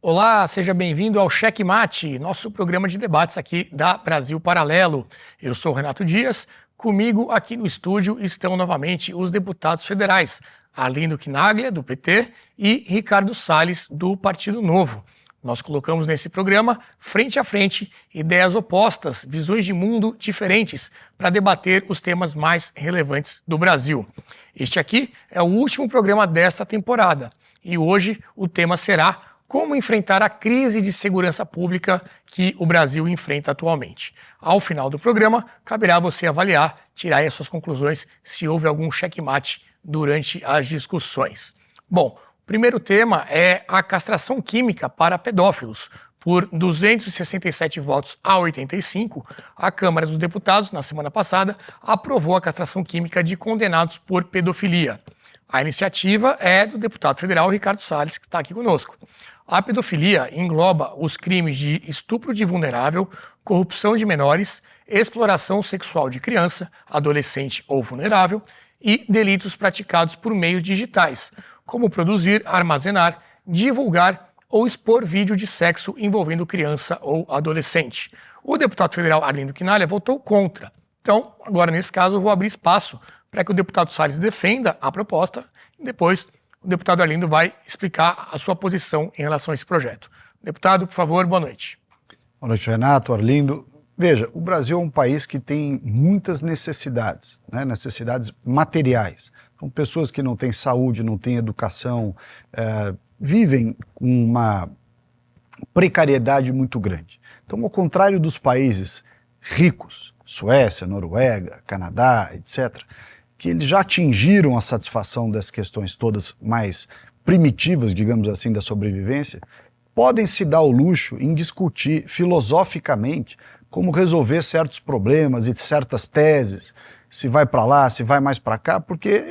Olá, seja bem-vindo ao Cheque Mate, nosso programa de debates aqui da Brasil Paralelo. Eu sou o Renato Dias, comigo aqui no estúdio estão novamente os deputados federais, Arlindo Quinaglia, do PT, e Ricardo Salles, do Partido Novo. Nós colocamos nesse programa, frente a frente, ideias opostas, visões de mundo diferentes, para debater os temas mais relevantes do Brasil. Este aqui é o último programa desta temporada, e hoje o tema será como enfrentar a crise de segurança pública que o Brasil enfrenta atualmente. Ao final do programa, caberá a você avaliar, tirar aí as suas conclusões, se houve algum checkmate durante as discussões. Bom, o primeiro tema é a castração química para pedófilos. Por 267 votos a 85, a Câmara dos Deputados, na semana passada, aprovou a castração química de condenados por pedofilia. A iniciativa é do deputado federal Ricardo Salles, que está aqui conosco. A pedofilia engloba os crimes de estupro de vulnerável, corrupção de menores, exploração sexual de criança, adolescente ou vulnerável e delitos praticados por meios digitais, como produzir, armazenar, divulgar ou expor vídeo de sexo envolvendo criança ou adolescente. O deputado federal Arlindo Quinaglia votou contra. Então, agora nesse caso, eu vou abrir espaço para que o deputado Salles defenda a proposta e depois o deputado Arlindo vai explicar a sua posição em relação a esse projeto. Deputado, por favor, boa noite. Boa noite, Renato, Arlindo. Veja, o Brasil é um país que tem muitas necessidades, né? Necessidades materiais. São pessoas que não têm saúde, não têm educação, vivem com uma precariedade muito grande. Então, ao contrário dos países ricos, Suécia, Noruega, Canadá, etc., que eles já atingiram a satisfação das questões todas mais primitivas, digamos assim, da sobrevivência, podem se dar o luxo em discutir filosoficamente como resolver certos problemas e certas teses, se vai para lá, se vai mais para cá, porque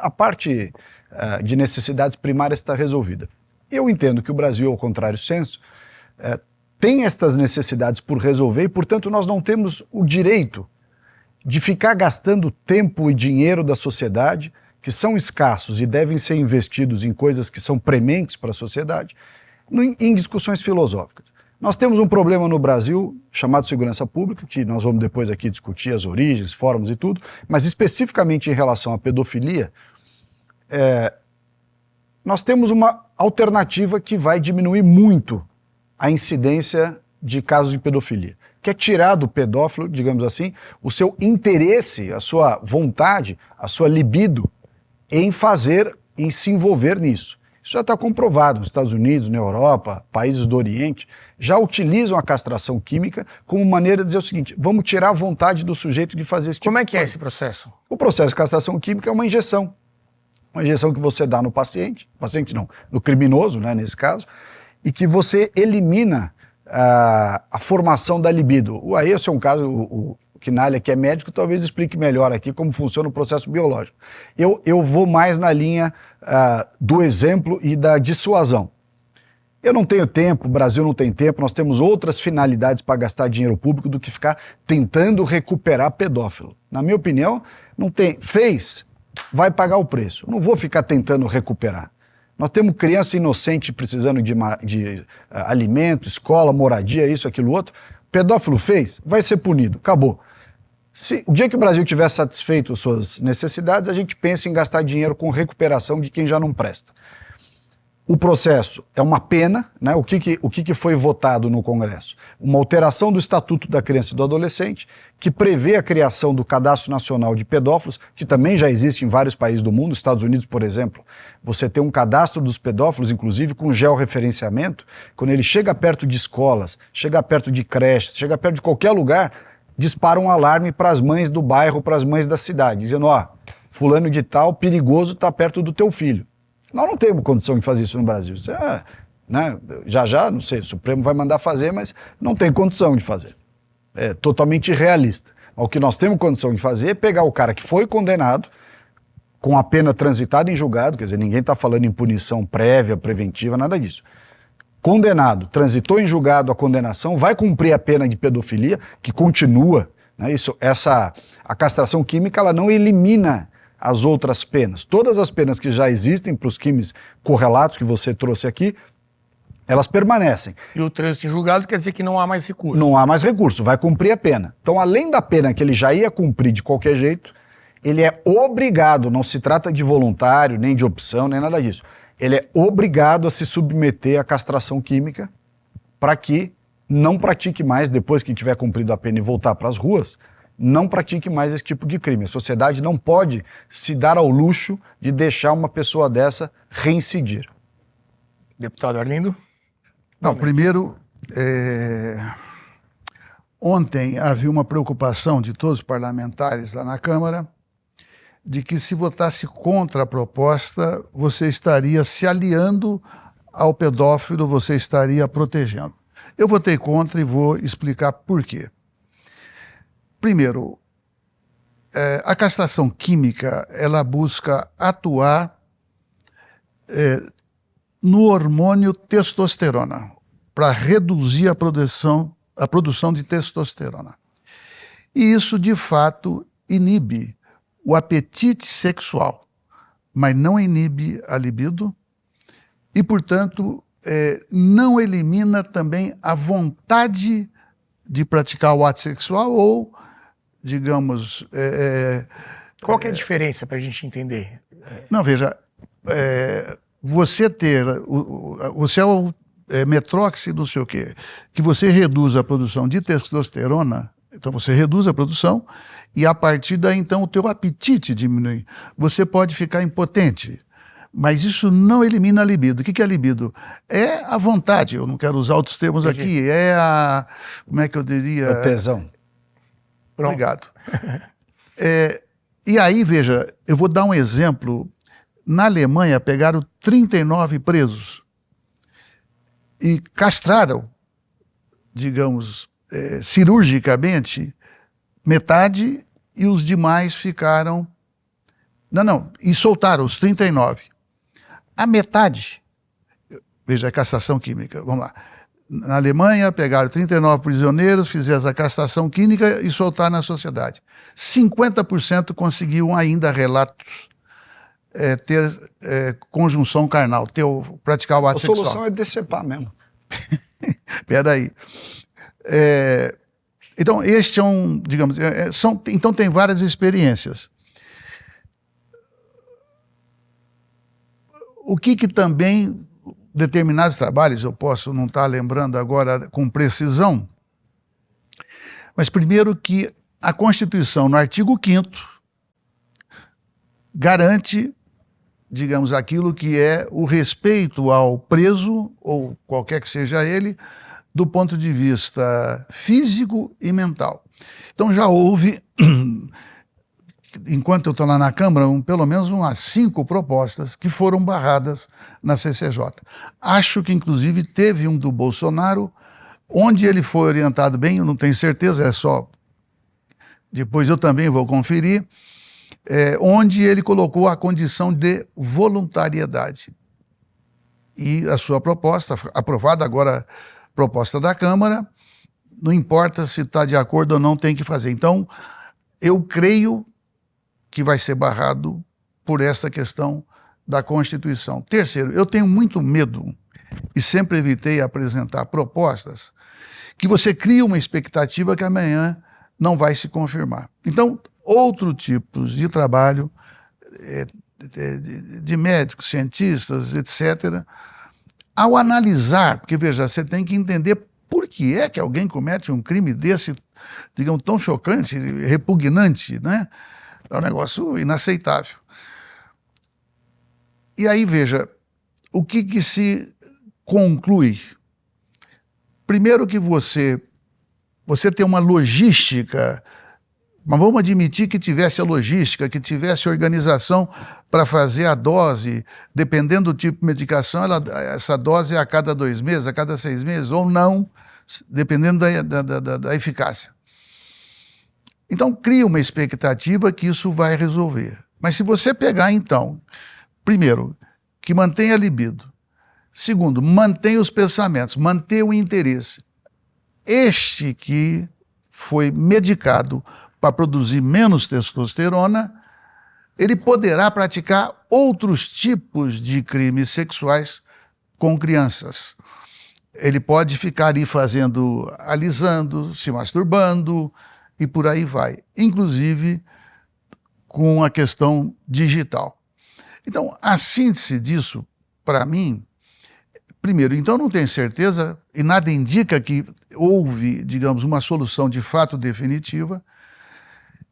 a parte de necessidades primárias está resolvida. Eu entendo que o Brasil, ao contrário senso, tem estas necessidades por resolver e, portanto, nós não temos o direito de ficar gastando tempo e dinheiro da sociedade, que são escassos e devem ser investidos em coisas que são prementes para a sociedade, em discussões filosóficas. Nós temos um problema no Brasil chamado segurança pública, que nós vamos depois aqui discutir as origens, fórmulas e tudo, mas especificamente em relação à pedofilia, nós temos uma alternativa que vai diminuir muito a incidência de casos de pedofilia, que é tirar do pedófilo, digamos assim, o seu interesse, a sua vontade, a sua libido em se envolver nisso. Isso já está comprovado nos Estados Unidos, na Europa, países do Oriente, já utilizam a castração química como maneira de dizer o seguinte: vamos tirar a vontade do sujeito de fazer esse tipo de coisa. Como é que é esse processo? O processo de castração química é uma injeção que você dá no paciente não, no criminoso, né, nesse caso, e que você elimina a formação da libido. Aí esse é um caso, o Quinaglia, que é médico, talvez explique melhor aqui como funciona o processo biológico. Eu vou mais na linha do exemplo e da dissuasão. Eu não tenho tempo, o Brasil não tem tempo, nós temos outras finalidades para gastar dinheiro público do que ficar tentando recuperar pedófilo. Na minha opinião, não tem. Vai pagar o preço. Não vou ficar tentando recuperar. Nós temos criança inocente precisando de alimento, escola, moradia, isso, aquilo, outro. Pedófilo fez, vai ser punido, acabou. O dia que o Brasil tiver satisfeito suas necessidades, a gente pensa em gastar dinheiro com recuperação de quem já não presta. O processo é uma pena, né? O que foi votado no Congresso? Uma alteração do Estatuto da Criança e do Adolescente, que prevê a criação do Cadastro Nacional de Pedófilos, que também já existe em vários países do mundo. Estados Unidos, por exemplo, você tem um cadastro dos pedófilos, inclusive com georreferenciamento. Quando ele chega perto de escolas, chega perto de creches, chega perto de qualquer lugar, dispara um alarme para as mães do bairro, para as mães da cidade, dizendo: fulano de tal, perigoso, está perto do teu filho. Nós não temos condição de fazer isso no Brasil. Isso né? Já, não sei, o Supremo vai mandar fazer, mas não tem condição de fazer. É totalmente irrealista. O que nós temos condição de fazer é pegar o cara que foi condenado, com a pena transitada em julgado, quer dizer, ninguém está falando em punição prévia, preventiva, nada disso. Condenado, transitou em julgado a condenação, vai cumprir a pena de pedofilia, que continua, né? A castração química, ela não elimina as outras penas. Todas as penas que já existem para os crimes correlatos que você trouxe aqui Elas permanecem. E o trânsito em julgado quer dizer que não há mais recurso. Não há mais recurso, vai cumprir a pena. Então, além da pena que ele já ia cumprir de qualquer jeito, ele é obrigado, não se trata de voluntário, nem de opção, nem nada disso. Ele é obrigado a se submeter à castração química para que não pratique mais, depois que tiver cumprido a pena e voltar para as ruas, não pratique mais esse tipo de crime. A sociedade não pode se dar ao luxo de deixar uma pessoa dessa reincidir. Deputado Arlindo? Não, primeiro, ontem havia uma preocupação de todos os parlamentares lá na Câmara de que se votasse contra a proposta, você estaria se aliando ao pedófilo, você estaria protegendo. Eu votei contra e vou explicar por quê. Primeiro, a castração química, ela busca atuar no hormônio testosterona, para reduzir a produção de testosterona. E isso, de fato, inibe o apetite sexual, mas não inibe a libido e, portanto, não elimina também a vontade de praticar o ato sexual ou, digamos... Qual que é a diferença para a gente entender? Não, veja, você é o metróxido, não sei o quê, que você reduz a produção de testosterona, então você reduz a produção e a partir daí então o teu apetite diminui. Você pode ficar impotente, mas isso não elimina a libido. O que é a libido? É a vontade, eu não quero usar outros termos aqui, é a, como é que eu diria? É o tesão. Pronto. Obrigado. E aí, veja, eu vou dar um exemplo. Na Alemanha, pegaram 39 presos e castraram, digamos, cirurgicamente, metade e os demais ficaram... e soltaram os 39. A metade, veja, a castração química, vamos lá. Na Alemanha, pegaram 39 prisioneiros, fizeram a castração química e soltaram na sociedade. 50% conseguiam ainda relatos ter conjunção carnal, praticar o ato sexual. A solução é decepar mesmo. Peraí. Então, este é um, digamos, então tem várias experiências. O que também determinados trabalhos, eu posso não estar lembrando agora com precisão, mas primeiro que a Constituição, no artigo 5º, garante, digamos, aquilo que é o respeito ao preso, ou qualquer que seja ele, do ponto de vista físico e mental. Então já houve, enquanto eu estou lá na Câmara, pelo menos umas 5 propostas que foram barradas na CCJ. Acho que, inclusive, teve um do Bolsonaro, onde ele foi orientado bem, eu não tenho certeza, é só... Depois eu também vou conferir, onde ele colocou a condição de voluntariedade. E a sua proposta, aprovada agora, proposta da Câmara, não importa se está de acordo ou não, tem que fazer. Então, eu creio que vai ser barrado por essa questão da Constituição. Terceiro, eu tenho muito medo, e sempre evitei apresentar propostas, que você cria uma expectativa que amanhã não vai se confirmar. Então, outros tipos de trabalho, de médicos, cientistas, etc., ao analisar, porque veja, você tem que entender por que é que alguém comete um crime desse, digamos, tão chocante, repugnante, né? É um negócio inaceitável. E aí, veja, o que se conclui? Primeiro que você tem uma logística, mas vamos admitir que tivesse a logística, que tivesse a organização para fazer a dose, dependendo do tipo de medicação, essa dose é a cada 2 meses, a cada 6 meses, ou não, dependendo da eficácia. Então, cria uma expectativa que isso vai resolver. Mas se você pegar, então, primeiro, que mantenha a libido, segundo, mantenha os pensamentos, mantenha o interesse, este que foi medicado para produzir menos testosterona, ele poderá praticar outros tipos de crimes sexuais com crianças. Ele pode ficar ali alisando, se masturbando e por aí vai. Inclusive com a questão digital. Então, a síntese disso, para mim, primeiro, então não tenho certeza e nada indica que houve, digamos, uma solução de fato definitiva.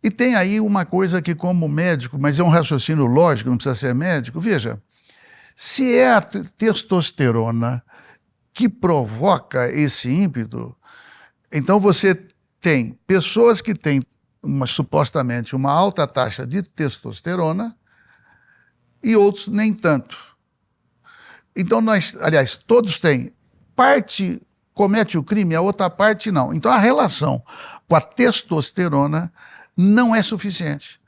E tem aí uma coisa que, como médico, mas é um raciocínio lógico, não precisa ser médico, veja, se é a testosterona que provoca esse ímpeto, então você tem pessoas que têm supostamente uma alta taxa de testosterona e outros nem tanto. Então aliás, todos têm. Parte comete o crime, a outra parte não. Então a relação com a testosterona não é suficiente.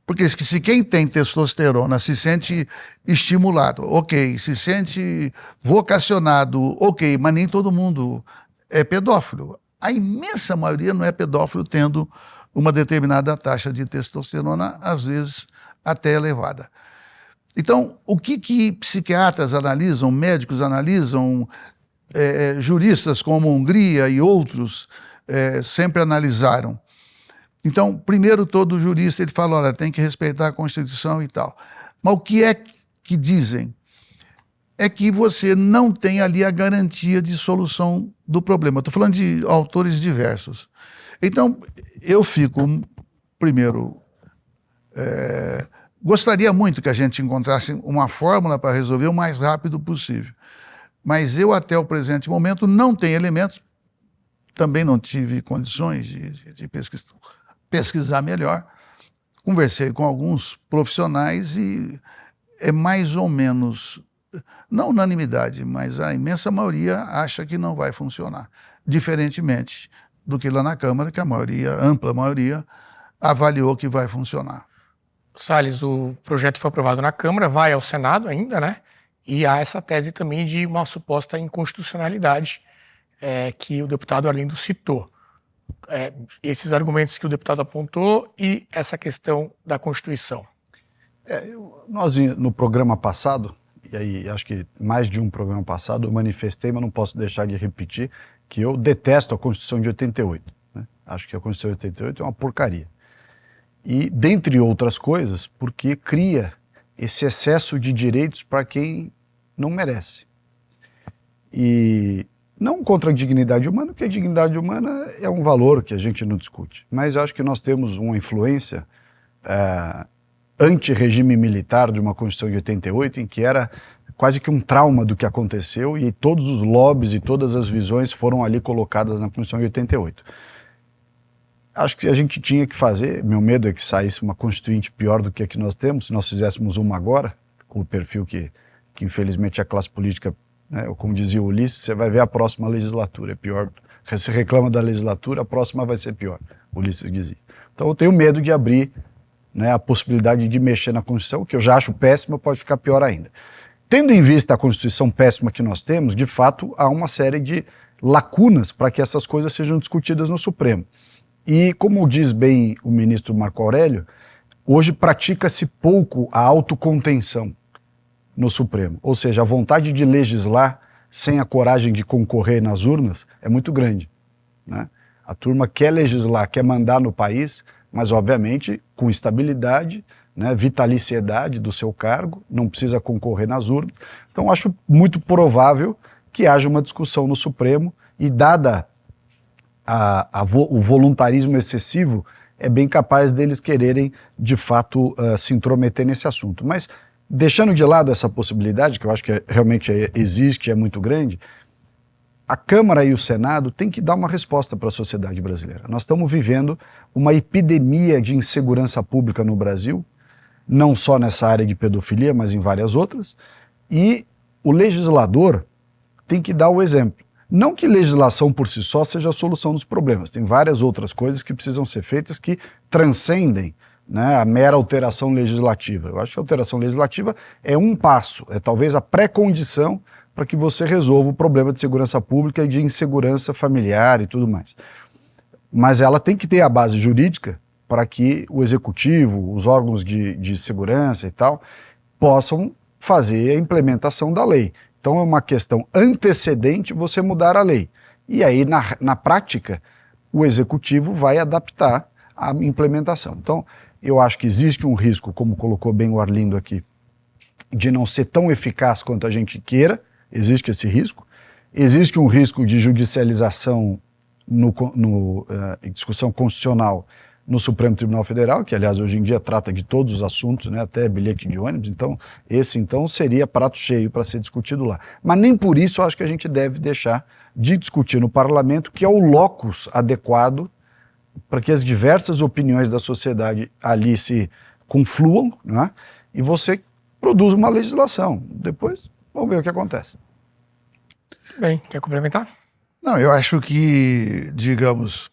Porque se quem tem testosterona se sente estimulado, ok, se sente vocacionado, ok, mas nem todo mundo é pedófilo. A imensa maioria não é pedófilo tendo uma determinada taxa de testosterona, às vezes até elevada. Então, o que psiquiatras analisam, médicos analisam, juristas como Hungria e outros sempre analisaram? Então, primeiro, todo jurista ele fala, olha, tem que respeitar a Constituição e tal. Mas o que é que dizem? É que você não tem ali a garantia de solução do problema. Estou falando de autores diversos. Então, eu fico, primeiro, gostaria muito que a gente encontrasse uma fórmula para resolver o mais rápido possível. Mas eu, até o presente momento, não tenho elementos, também não tive condições de pesquisar melhor. Conversei com alguns profissionais e é mais ou menos, não unanimidade, mas a imensa maioria acha que não vai funcionar. Diferentemente do que lá na Câmara, que a ampla maioria, avaliou que vai funcionar. Salles, o projeto foi aprovado na Câmara, vai ao Senado ainda, né? E há essa tese também de uma suposta inconstitucionalidade que o deputado Arlindo citou. Esses argumentos que o deputado apontou e essa questão da Constituição. Nós, no programa passado, e aí acho que mais de um programa passado, eu manifestei, mas não posso deixar de repetir, que eu detesto a Constituição de 88. Né? Acho que a Constituição de 88 é uma porcaria. E, dentre outras coisas, porque cria esse excesso de direitos para quem não merece. E não contra a dignidade humana, porque a dignidade humana é um valor que a gente não discute. Mas acho que nós temos uma influência anti-regime militar de uma Constituição de 88, em que era quase que um trauma do que aconteceu e todos os lobbies e todas as visões foram ali colocadas na Constituição de 88. Acho que a gente tinha que fazer, meu medo é que saísse uma Constituinte pior do que a que nós temos, se nós fizéssemos uma agora, com o perfil que infelizmente a classe política, né, como dizia o Ulisses, você vai ver a próxima legislatura, é pior. Você reclama da legislatura, a próxima vai ser pior, o Ulisses dizia. Então eu tenho medo de abrir, né, a possibilidade de mexer na Constituição, que eu já acho péssima, pode ficar pior ainda. Tendo em vista a Constituição péssima que nós temos, de fato, há uma série de lacunas para que essas coisas sejam discutidas no Supremo. E, como diz bem o ministro Marco Aurélio, hoje pratica-se pouco a autocontenção no Supremo. Ou seja, a vontade de legislar sem a coragem de concorrer nas urnas é muito grande. Né? A turma quer legislar, quer mandar no país, mas, obviamente, com estabilidade, né, vitaliciedade do seu cargo, não precisa concorrer nas urnas. Então, acho muito provável que haja uma discussão no Supremo e, dada o voluntarismo excessivo, é bem capaz deles quererem, de fato, se intrometer nesse assunto. Mas, deixando de lado essa possibilidade, que eu acho que realmente existe, é muito grande, a Câmara e o Senado têm que dar uma resposta para a sociedade brasileira. Nós estamos vivendo uma epidemia de insegurança pública no Brasil, não só nessa área de pedofilia, mas em várias outras, e o legislador tem que dar o exemplo. Não que legislação por si só seja a solução dos problemas, tem várias outras coisas que precisam ser feitas que transcendem, né, a mera alteração legislativa. Eu acho que a alteração legislativa é um passo, é talvez a pré-condição para que você resolva o problema de segurança pública e de insegurança familiar e tudo mais. Mas ela tem que ter a base jurídica para que o executivo, os órgãos de segurança e tal, possam fazer a implementação da lei. Então é uma questão antecedente você mudar a lei. E aí, na prática, o executivo vai adaptar a implementação. Então, eu acho que existe um risco, como colocou bem o Arlindo aqui, de não ser tão eficaz quanto a gente queira, existe esse risco. Existe um risco de judicialização discussão constitucional no Supremo Tribunal Federal, que aliás hoje em dia trata de todos os assuntos, né, até bilhete de ônibus, então esse seria prato cheio para ser discutido lá. Mas nem por isso eu acho que a gente deve deixar de discutir no parlamento, que é o locus adequado para que as diversas opiniões da sociedade ali se confluam, né, e você produza uma legislação. Depois vamos ver o que acontece. Bem, quer complementar? Não, eu acho que, digamos,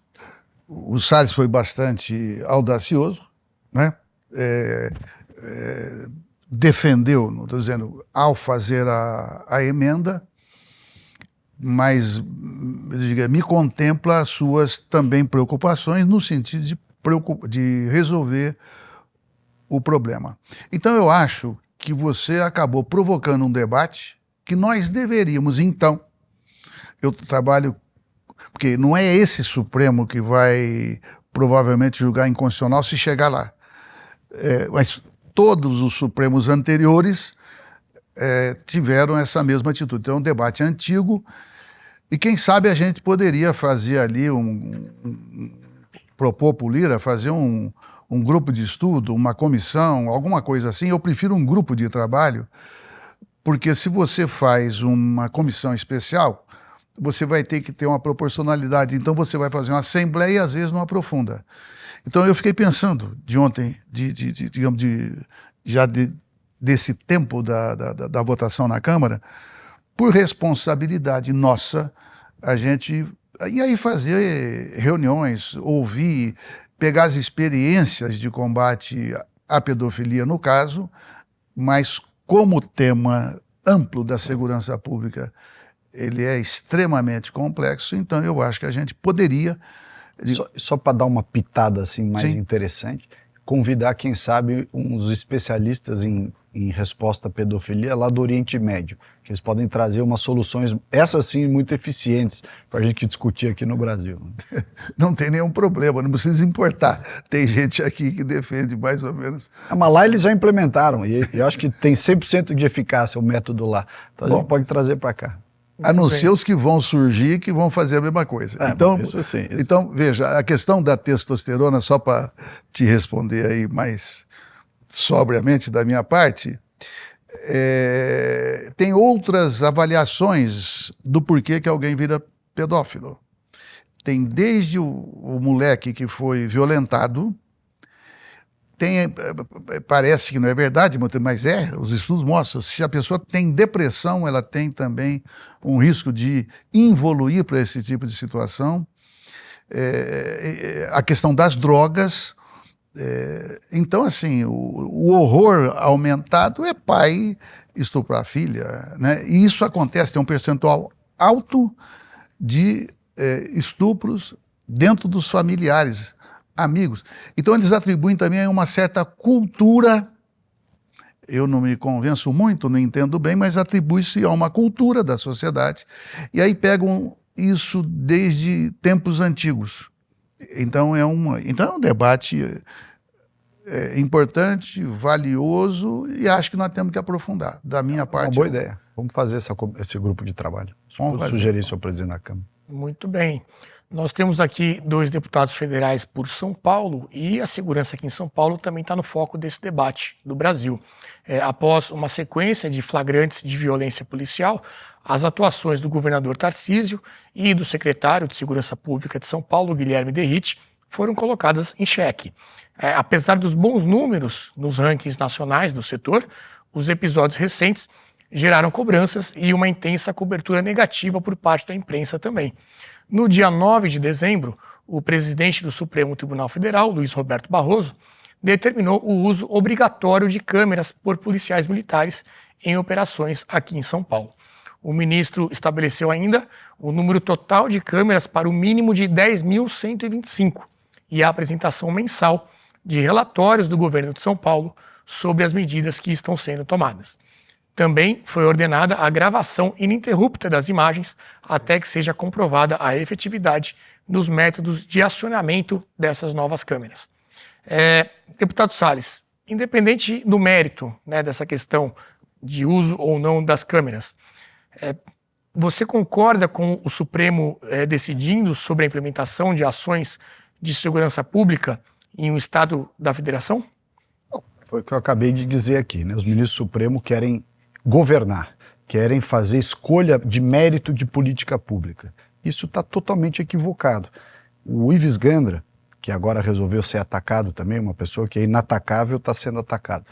o Salles foi bastante audacioso, né? Defendeu, não estou dizendo, ao fazer a emenda, mas me contempla as suas também preocupações no sentido de resolver o problema. Então eu acho que você acabou provocando um debate que nós deveríamos, então, eu trabalho, porque não é esse Supremo que vai provavelmente julgar inconstitucional se chegar lá, mas todos os Supremos anteriores tiveram essa mesma atitude. Então é um debate antigo e quem sabe a gente poderia fazer ali, propor para o Lira fazer um grupo de estudo, uma comissão, alguma coisa assim. Eu prefiro um grupo de trabalho, porque se você faz uma comissão especial, você vai ter que ter uma proporcionalidade. Então você vai fazer uma assembleia e às vezes não aprofunda. Então eu fiquei pensando de ontem, digamos, desse tempo da votação na Câmara, por responsabilidade nossa, a gente... E aí fazer reuniões, ouvir, pegar as experiências de combate à pedofilia no caso, mas como tema amplo da segurança pública, ele é extremamente complexo, então eu acho que a gente poderia... Só para dar uma pitada assim mais Sim. interessante, convidar, quem sabe, uns especialistas em resposta à pedofilia lá do Oriente Médio, que eles podem trazer umas soluções, essas sim, muito eficientes, para a gente discutir aqui no Brasil. Não tem nenhum problema, não precisa importar. Tem gente aqui que defende mais ou menos. Mas lá eles já implementaram, e eu acho que tem 100% de eficácia o método lá. Então a gente pode trazer para cá. A não ser os que vão surgir, que vão fazer a mesma coisa. Então, isso sim, isso. Então, veja, a questão da testosterona, só para te responder aí mais sobriamente da minha parte, tem outras avaliações do porquê que alguém vira pedófilo. Tem desde o moleque que foi violentado, parece que não é verdade, mas os estudos mostram, se a pessoa tem depressão, ela tem também um risco de involuir para esse tipo de situação. A questão das drogas. Então, assim, o horror aumentado é pai estuprar filha, né? E isso acontece, tem um percentual alto de estupros dentro dos familiares, amigos. Então eles atribuem também uma certa cultura, eu não me convenço muito, não entendo bem, mas atribui-se a uma cultura da sociedade, e aí pegam isso desde tempos antigos. Então é um debate importante, valioso, e acho que nós temos que aprofundar, da minha parte. Uma boa ideia. Vamos fazer esse grupo de trabalho. Sugerir isso ao presidente da Câmara. Muito bem. Nós temos aqui 2 deputados federais por São Paulo e a segurança aqui em São Paulo também está no foco desse debate do Brasil. Após uma sequência de flagrantes de violência policial, as atuações do governador Tarcísio e do secretário de Segurança Pública de São Paulo, Guilherme Derrite, foram colocadas em xeque. Apesar dos bons números nos rankings nacionais do setor, os episódios recentes geraram cobranças e uma intensa cobertura negativa por parte da imprensa também. No dia 9 de dezembro, o presidente do Supremo Tribunal Federal, Luiz Roberto Barroso, determinou o uso obrigatório de câmeras por policiais militares em operações aqui em São Paulo. O ministro estabeleceu ainda o número total de câmeras para o mínimo de 10.125 e a apresentação mensal de relatórios do governo de São Paulo sobre as medidas que estão sendo tomadas. Também foi ordenada a gravação ininterrupta das imagens até que seja comprovada a efetividade dos métodos de acionamento dessas novas câmeras. Deputado Salles, independente do mérito, né, dessa questão de uso ou não das câmeras, você concorda com o Supremo decidindo sobre a implementação de ações de segurança pública em um Estado da Federação? Foi o que eu acabei de dizer aqui, né? Os ministros do Supremo querem governar, querem fazer escolha de mérito de política pública. Isso está totalmente equivocado. O Ives Gandra, que agora resolveu ser atacado também, uma pessoa que é inatacável, está sendo atacado.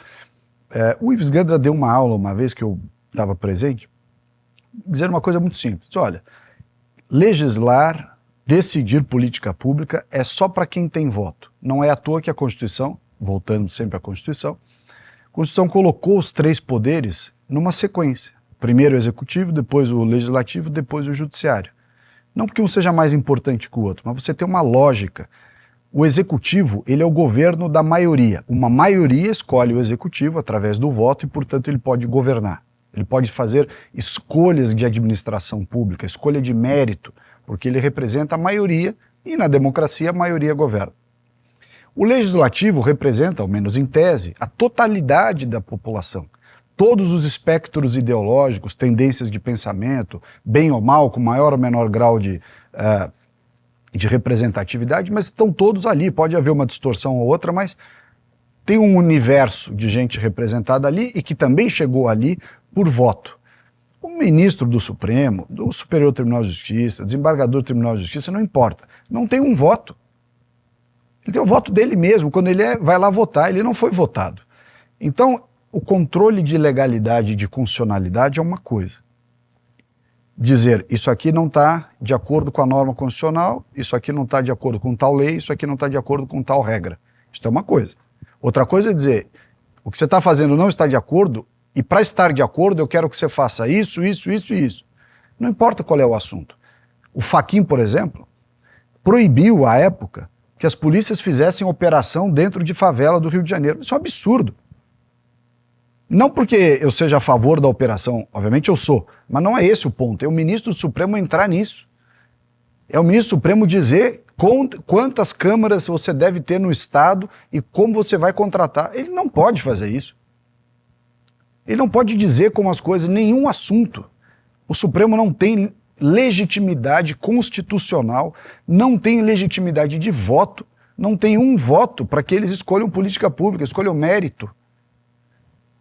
O Ives Gandra deu uma aula uma vez que eu estava presente, dizendo uma coisa muito simples. Olha, legislar, decidir política pública é só para quem tem voto. Não é à toa que a Constituição, voltando sempre à Constituição, a Constituição colocou os 3 poderes numa sequência. Primeiro o executivo, depois o legislativo, depois o judiciário. Não porque um seja mais importante que o outro, mas você tem uma lógica. O executivo, ele é o governo da maioria. Uma maioria escolhe o executivo através do voto e, portanto, ele pode governar. Ele pode fazer escolhas de administração pública, escolha de mérito, porque ele representa a maioria e, na democracia, a maioria governa. O legislativo representa, ao menos em tese, a totalidade da população. Todos os espectros ideológicos, tendências de pensamento, bem ou mal, com maior ou menor grau de representatividade, mas estão todos ali. Pode haver uma distorção ou outra, mas tem um universo de gente representada ali e que também chegou ali por voto. O ministro do Supremo, do Superior Tribunal de Justiça, desembargador do Tribunal de Justiça, não importa, não tem um voto. Ele tem o voto dele mesmo, quando ele vai lá votar, ele não foi votado. Então, o controle de legalidade e de constitucionalidade é uma coisa. Dizer, isso aqui não está de acordo com a norma constitucional, isso aqui não está de acordo com tal lei, isso aqui não está de acordo com tal regra. Isso é uma coisa. Outra coisa é dizer, o que você está fazendo não está de acordo, e para estar de acordo eu quero que você faça isso, isso, isso e isso. Não importa qual é o assunto. O Fachin, por exemplo, proibiu, à época, que as polícias fizessem operação dentro de favela do Rio de Janeiro. Isso é um absurdo. Não porque eu seja a favor da operação, obviamente eu sou, mas não é esse o ponto. É o ministro do Supremo entrar nisso. É o ministro do Supremo dizer quantas câmaras você deve ter no Estado e como você vai contratar. Ele não pode fazer isso. Ele não pode dizer como as coisas, nenhum assunto. O Supremo não tem legitimidade constitucional, não tem legitimidade de voto, não tem um voto para que eles escolham política pública, escolham mérito.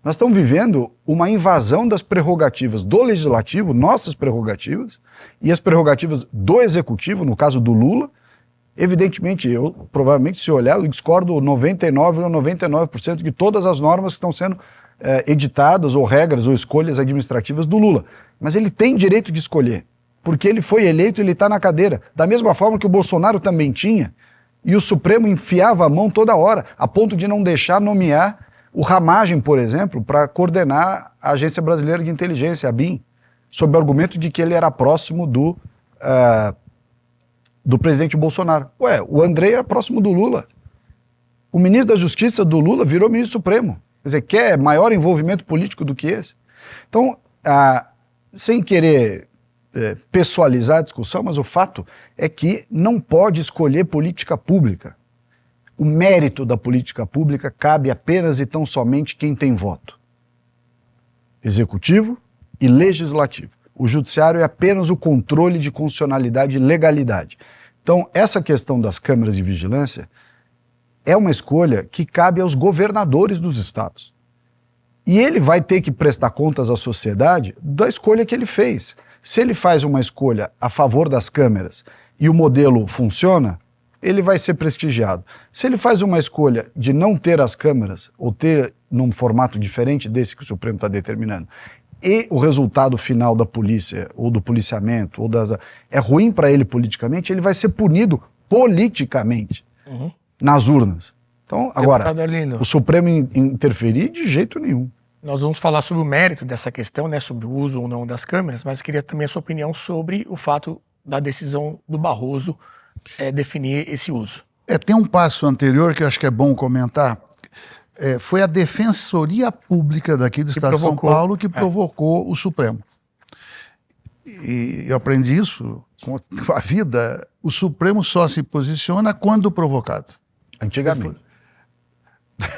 Nós estamos vivendo uma invasão das prerrogativas do Legislativo, nossas prerrogativas, e as prerrogativas do Executivo, no caso do Lula. Evidentemente, eu provavelmente, se olhar, eu discordo 99,99% de todas as normas que estão sendo editadas, ou regras, ou escolhas administrativas do Lula. Mas ele tem direito de escolher, porque ele foi eleito e ele está na cadeira. Da mesma forma que o Bolsonaro também tinha, e o Supremo enfiava a mão toda hora, a ponto de não deixar nomear o Ramagem, por exemplo, para coordenar a Agência Brasileira de Inteligência, a ABIN, sob o argumento de que ele era próximo do presidente Bolsonaro. O André era próximo do Lula. O ministro da Justiça do Lula virou ministro supremo. Quer dizer, quer maior envolvimento político do que esse? Então, sem querer pessoalizar a discussão, mas o fato é que não pode escolher política pública. O mérito da política pública cabe apenas e tão somente quem tem voto. Executivo e legislativo. O judiciário é apenas o controle de constitucionalidade e legalidade. Então, essa questão das câmeras de vigilância é uma escolha que cabe aos governadores dos estados. E ele vai ter que prestar contas à sociedade da escolha que ele fez. Se ele faz uma escolha a favor das câmeras e o modelo funciona, ele vai ser prestigiado. Se ele faz uma escolha de não ter as câmeras, ou ter num formato diferente desse que o Supremo está determinando, e o resultado final da polícia, ou do policiamento, é ruim para ele politicamente, ele vai ser punido politicamente nas urnas. Então, agora, o Supremo interferir de jeito nenhum. Nós vamos falar sobre o mérito dessa questão, né, sobre o uso ou não das câmeras, mas queria também a sua opinião sobre o fato da decisão do Barroso definir esse uso. Tem um passo anterior que eu acho que é bom comentar. foi a Defensoria Pública daqui do Estado de São Paulo que provocou o Supremo. E eu aprendi isso com a vida. O Supremo só se posiciona quando provocado. Antigamente.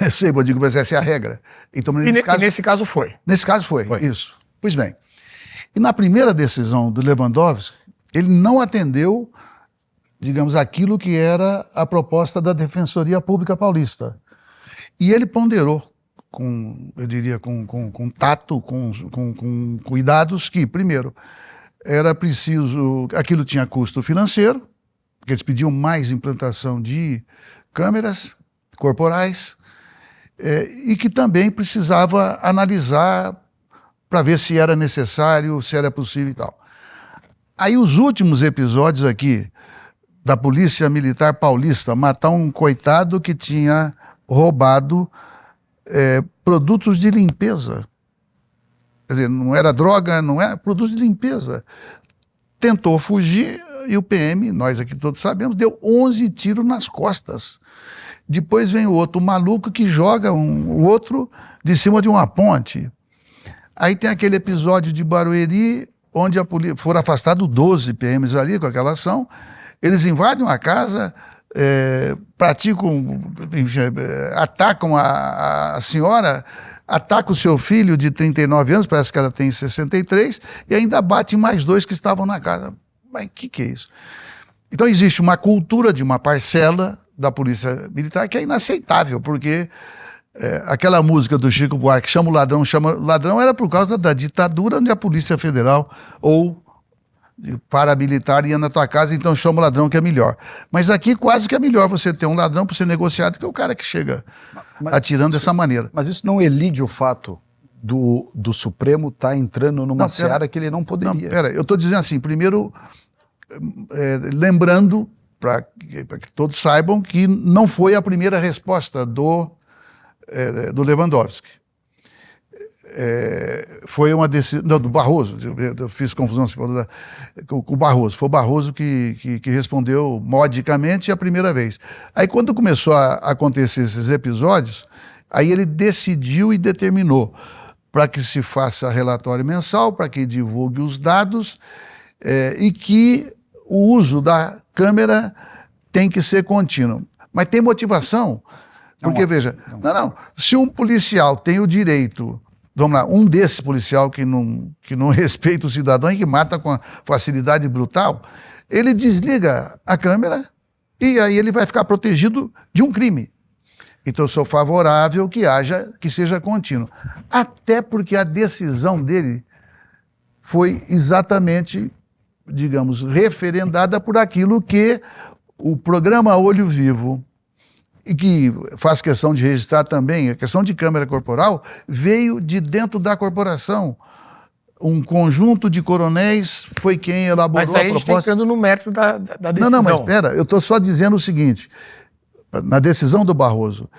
Eu sei, eu digo, mas essa é a regra. Então, nesse caso foi. Nesse caso foi, isso. Pois bem. E na primeira decisão do Lewandowski, ele não atendeu, digamos, aquilo que era a proposta da Defensoria Pública Paulista. E ele ponderou, eu diria, com tato, com cuidados, que, primeiro, era preciso... Aquilo tinha custo financeiro, porque eles pediam mais implantação de câmeras corporais, e que também precisava analisar para ver se era necessário, se era possível e tal. Aí os últimos episódios aqui da Polícia Militar Paulista matar um coitado que tinha roubado produtos de limpeza. Quer dizer, não era droga, não era produtos de limpeza. Tentou fugir e o PM, nós aqui todos sabemos, deu 11 tiros nas costas. Depois vem o outro maluco que joga o outro de cima de uma ponte. Aí tem aquele episódio de Barueri, onde a polícia foram afastados 12 PMs ali com aquela ação. Eles invadem uma casa, praticam, atacam a senhora, atacam o seu filho de 39 anos, parece que ela tem 63, e ainda batem mais 2 que estavam na casa. Mas o que é isso? Então existe uma cultura de uma parcela da Polícia Militar que é inaceitável, porque aquela música do Chico Buarque, chama o ladrão, era por causa da ditadura, onde a Polícia Federal ou paramilitar ia na tua casa, então chama o ladrão que é melhor. Mas aqui quase que é melhor você ter um ladrão para ser negociado que o cara que chega atirando dessa maneira. Mas isso não elide o fato do Supremo estar entrando numa seara que ele não poderia. Não, pera, eu estou dizendo assim, primeiro, lembrando, para que todos saibam, que não foi a primeira resposta do Lewandowski. Foi uma decisão... Não, do Barroso, eu fiz confusão, você falou com o Barroso. Foi o Barroso que respondeu modicamente a primeira vez. Aí quando começou a acontecer esses episódios, aí ele decidiu e determinou para que se faça relatório mensal, para que divulgue os dados e que o uso da câmera tem que ser contínuo. Mas tem motivação, porque, veja, se um policial tem o direito, vamos lá, um desses policial que não respeita o cidadão e que mata com facilidade brutal, ele desliga a câmera e aí ele vai ficar protegido de um crime. Então eu sou favorável que seja contínuo. Até porque a decisão dele foi exatamente, digamos, referendada por aquilo que o programa Olho Vivo, e que faz questão de registrar também, a questão de câmera corporal, veio de dentro da corporação. Um conjunto de coronéis foi quem elaborou a proposta. Mas aí a gente está entrando no mérito da decisão. Não, mas espera, eu estou só dizendo o seguinte, na decisão do Barroso,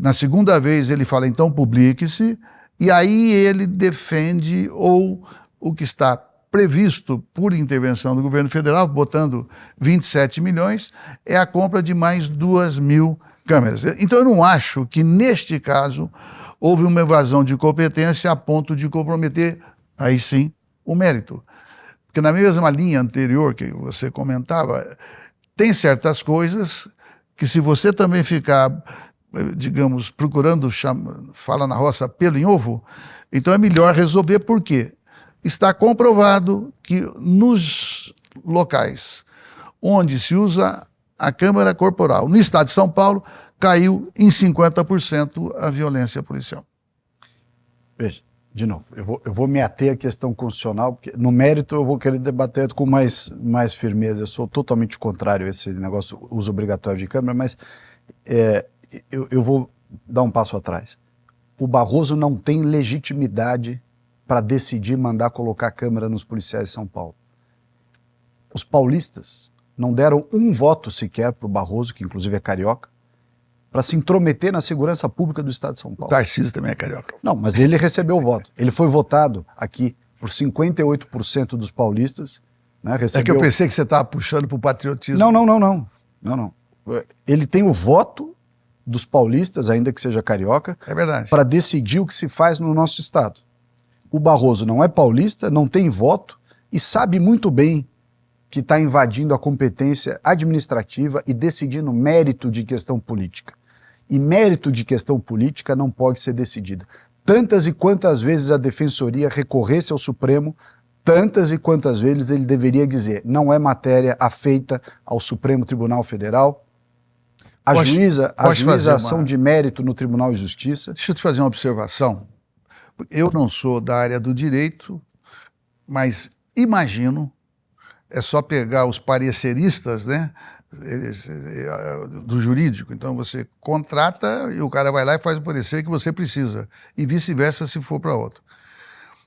na segunda vez ele fala, então publique-se, e aí ele defende o que está previsto por intervenção do governo federal, botando 27 milhões, é a compra de mais 2.000 câmeras. Então eu não acho que neste caso houve uma evasão de competência a ponto de comprometer, aí sim, o mérito. Porque na mesma linha anterior que você comentava, tem certas coisas que se você também ficar, digamos, procurando, fala na roça, pelo em ovo, então é melhor resolver. Por quê? Está comprovado que nos locais onde se usa a câmera corporal, no estado de São Paulo, caiu em 50% a violência policial. Veja, de novo, eu vou me ater à questão constitucional, porque no mérito eu vou querer debater com mais firmeza. Eu sou totalmente contrário a esse negócio, uso obrigatório de câmera, mas eu vou dar um passo atrás. O Barroso não tem legitimidade para decidir mandar colocar câmera nos policiais de São Paulo. Os paulistas não deram um voto sequer para o Barroso, que inclusive é carioca, para se intrometer na segurança pública do estado de São Paulo. O Tarcísio também é carioca. Não, mas ele recebeu o voto. Ele foi votado aqui por 58% dos paulistas. Né, recebeu... É que eu pensei que você estava puxando para o patriotismo. Não. Ele tem o voto dos paulistas, ainda que seja carioca, É verdade. para decidir o que se faz no nosso estado. O Barroso não é paulista, não tem voto e sabe muito bem que está invadindo a competência administrativa e decidindo mérito de questão política. E mérito de questão política não pode ser decidida. Tantas e quantas vezes a Defensoria recorresse ao Supremo, tantas e quantas vezes ele deveria dizer, não é matéria afeita ao Supremo Tribunal Federal, ajuiza a ação de mérito no Tribunal de Justiça. Deixa eu te fazer uma observação. Eu não sou da área do direito, mas imagino, é só pegar os pareceristas, né, do jurídico. Então você contrata e o cara vai lá e faz o parecer que você precisa, e vice-versa se for para outro.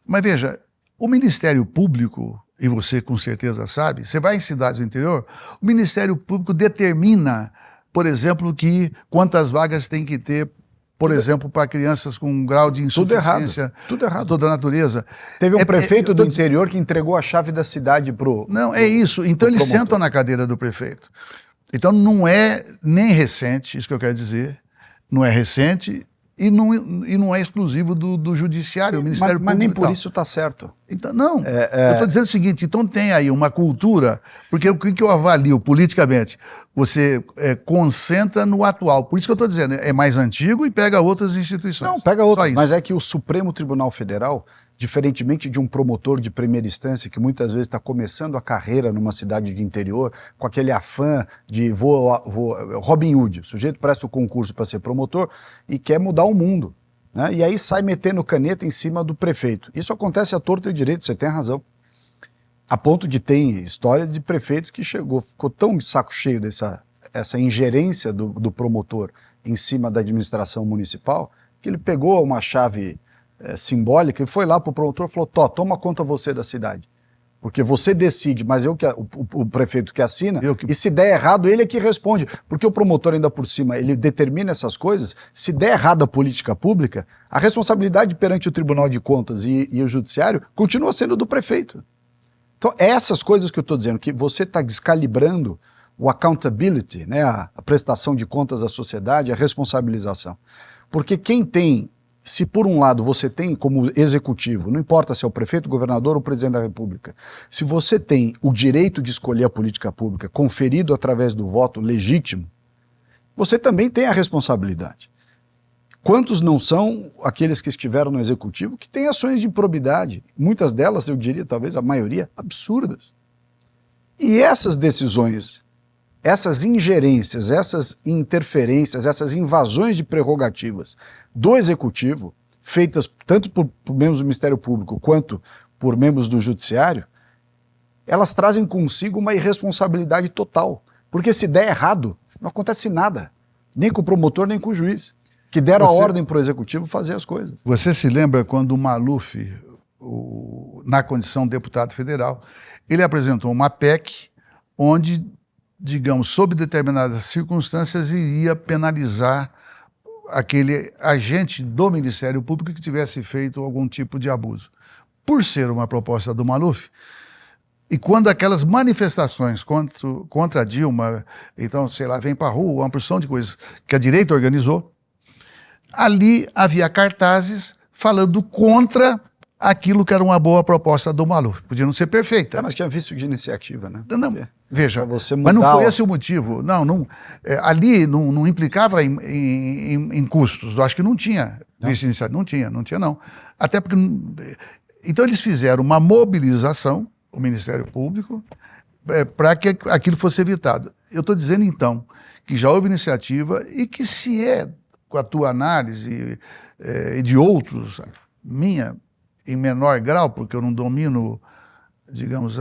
Mas veja, o Ministério Público, e você com certeza sabe, você vai em cidades do interior, o Ministério Público determina, por exemplo, que quantas vagas tem que ter, por exemplo, para crianças com um grau de insuficiência. Tudo errado. Toda a natureza. Teve um prefeito do interior que entregou a chave da cidade pro... Não, é isso. Então eles sentam na cadeira do prefeito. Então não é nem recente, isso que eu quero dizer, não é recente e não é exclusivo do judiciário, o Ministério Público. Mas nem por isso está certo. Então, não, eu estou dizendo o seguinte, então tem aí uma cultura, porque o que eu avalio politicamente? Você concentra no atual, por isso que eu estou dizendo, é mais antigo e pega outras instituições. Não, pega outras, mas é que o Supremo Tribunal Federal, diferentemente de um promotor de primeira instância que muitas vezes está começando a carreira numa cidade de interior, com aquele afã de Robin Hood, o sujeito presta o concurso para ser promotor e quer mudar o mundo, né? E aí sai metendo caneta em cima do prefeito. Isso acontece à torto e direito, você tem razão. A ponto de ter histórias de prefeitos que ficou tão de saco cheio dessa ingerência do promotor em cima da administração municipal, que ele pegou uma chave simbólica e foi lá para o promotor e falou, toma conta você da cidade. Porque você decide, mas o prefeito que assina, e se der errado, ele é que responde. Porque o promotor ainda por cima, ele determina essas coisas, se der errado a política pública, a responsabilidade perante o Tribunal de Contas e o Judiciário continua sendo do prefeito. Então, essas coisas que eu estou dizendo, que você está descalibrando o accountability, né, a prestação de contas à sociedade, a responsabilização. Porque quem tem, se por um lado você tem como executivo, não importa se é o prefeito, o governador ou o presidente da República, se você tem o direito de escolher a política pública conferido através do voto legítimo, você também tem a responsabilidade. Quantos não são aqueles que estiveram no executivo que têm ações de improbidade? Muitas delas, eu diria, talvez a maioria, absurdas. E essas decisões, essas ingerências, essas interferências, essas invasões de prerrogativas do Executivo, feitas tanto por membros do Ministério Público quanto por membros do Judiciário, elas trazem consigo uma irresponsabilidade total. Porque se der errado, não acontece nada, nem com o promotor, nem com o juiz, que deram a ordem para o Executivo fazer as coisas. Você se lembra quando o Maluf, na condição de deputado federal, ele apresentou uma PEC onde, digamos, sob determinadas circunstâncias, iria penalizar aquele agente do Ministério Público que tivesse feito algum tipo de abuso. Por ser uma proposta do Maluf, e quando aquelas manifestações contra a Dilma, então, sei lá, vem para a rua, uma porção de coisas que a direita organizou, ali havia cartazes falando contra aquilo que era uma boa proposta do Maluf. Podia não ser perfeita. Mas tinha visto de iniciativa, né? Não, veja, mas não foi esse o motivo. Ali não implicava em custos. Eu acho que não tinha visto iniciativa. Não tinha não. Até porque... Então eles fizeram uma mobilização, o Ministério Público, para que aquilo fosse evitado. Eu estou dizendo, então, que já houve iniciativa e que se com a tua análise e de outros, minha, em menor grau, porque eu não domino, digamos,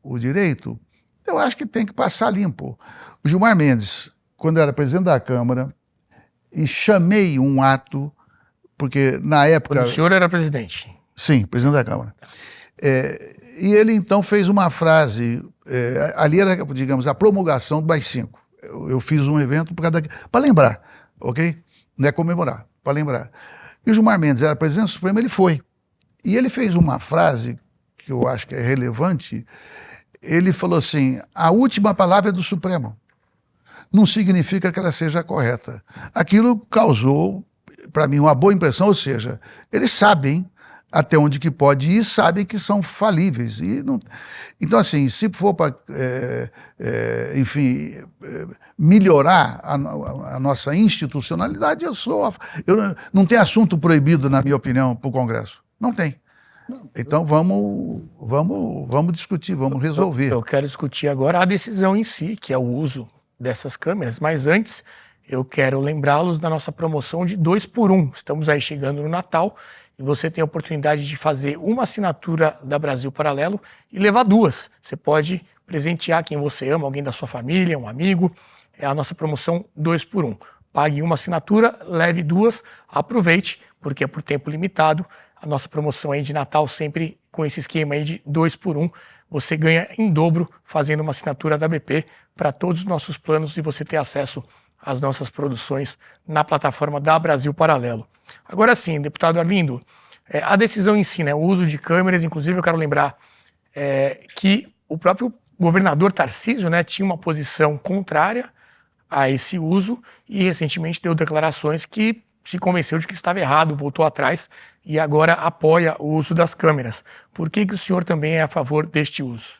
o direito, eu acho que tem que passar limpo. O Gilmar Mendes, quando era presidente da Câmara, e chamei um ato, porque na época... Quando o senhor era presidente? Sim, presidente da Câmara. E ele, então, fez uma frase, ali era, digamos, a promulgação do AI-5. Eu fiz um evento para lembrar, ok? Não é comemorar, para lembrar. E o Gilmar Mendes era presidente do Supremo, ele foi. E ele fez uma frase que eu acho que é relevante. Ele falou assim, a última palavra é do Supremo. não significa que ela seja correta. Aquilo causou, para mim, uma boa impressão, ou seja, eles sabem até onde que pode ir, sabem que são falíveis. Então, assim, se for para, melhorar a nossa institucionalidade, eu não tem assunto proibido, na minha opinião, para o Congresso. Não tem. Então vamos discutir, vamos resolver. Eu quero discutir agora a decisão em si, que é o uso dessas câmeras, mas antes eu quero lembrá-los da nossa promoção de 2 por 1. Estamos aí chegando no Natal e você tem a oportunidade de fazer uma assinatura da Brasil Paralelo e levar 2. Você pode presentear quem você ama, alguém da sua família, um amigo. É a nossa promoção 2 por 1. Pague uma assinatura, leve 2, aproveite, porque é por tempo limitado. A nossa promoção aí de Natal sempre com esse esquema aí de 2 por 1. Você ganha em dobro fazendo uma assinatura da BP para todos os nossos planos e você ter acesso às nossas produções na plataforma da Brasil Paralelo. Agora sim, deputado Arlindo, a decisão em si, né, o uso de câmeras, inclusive eu quero lembrar que o próprio governador Tarcísio, né, tinha uma posição contrária a esse uso e recentemente deu declarações que se convenceu de que estava errado, voltou atrás e agora apoia o uso das câmeras. Por que o senhor também é a favor deste uso?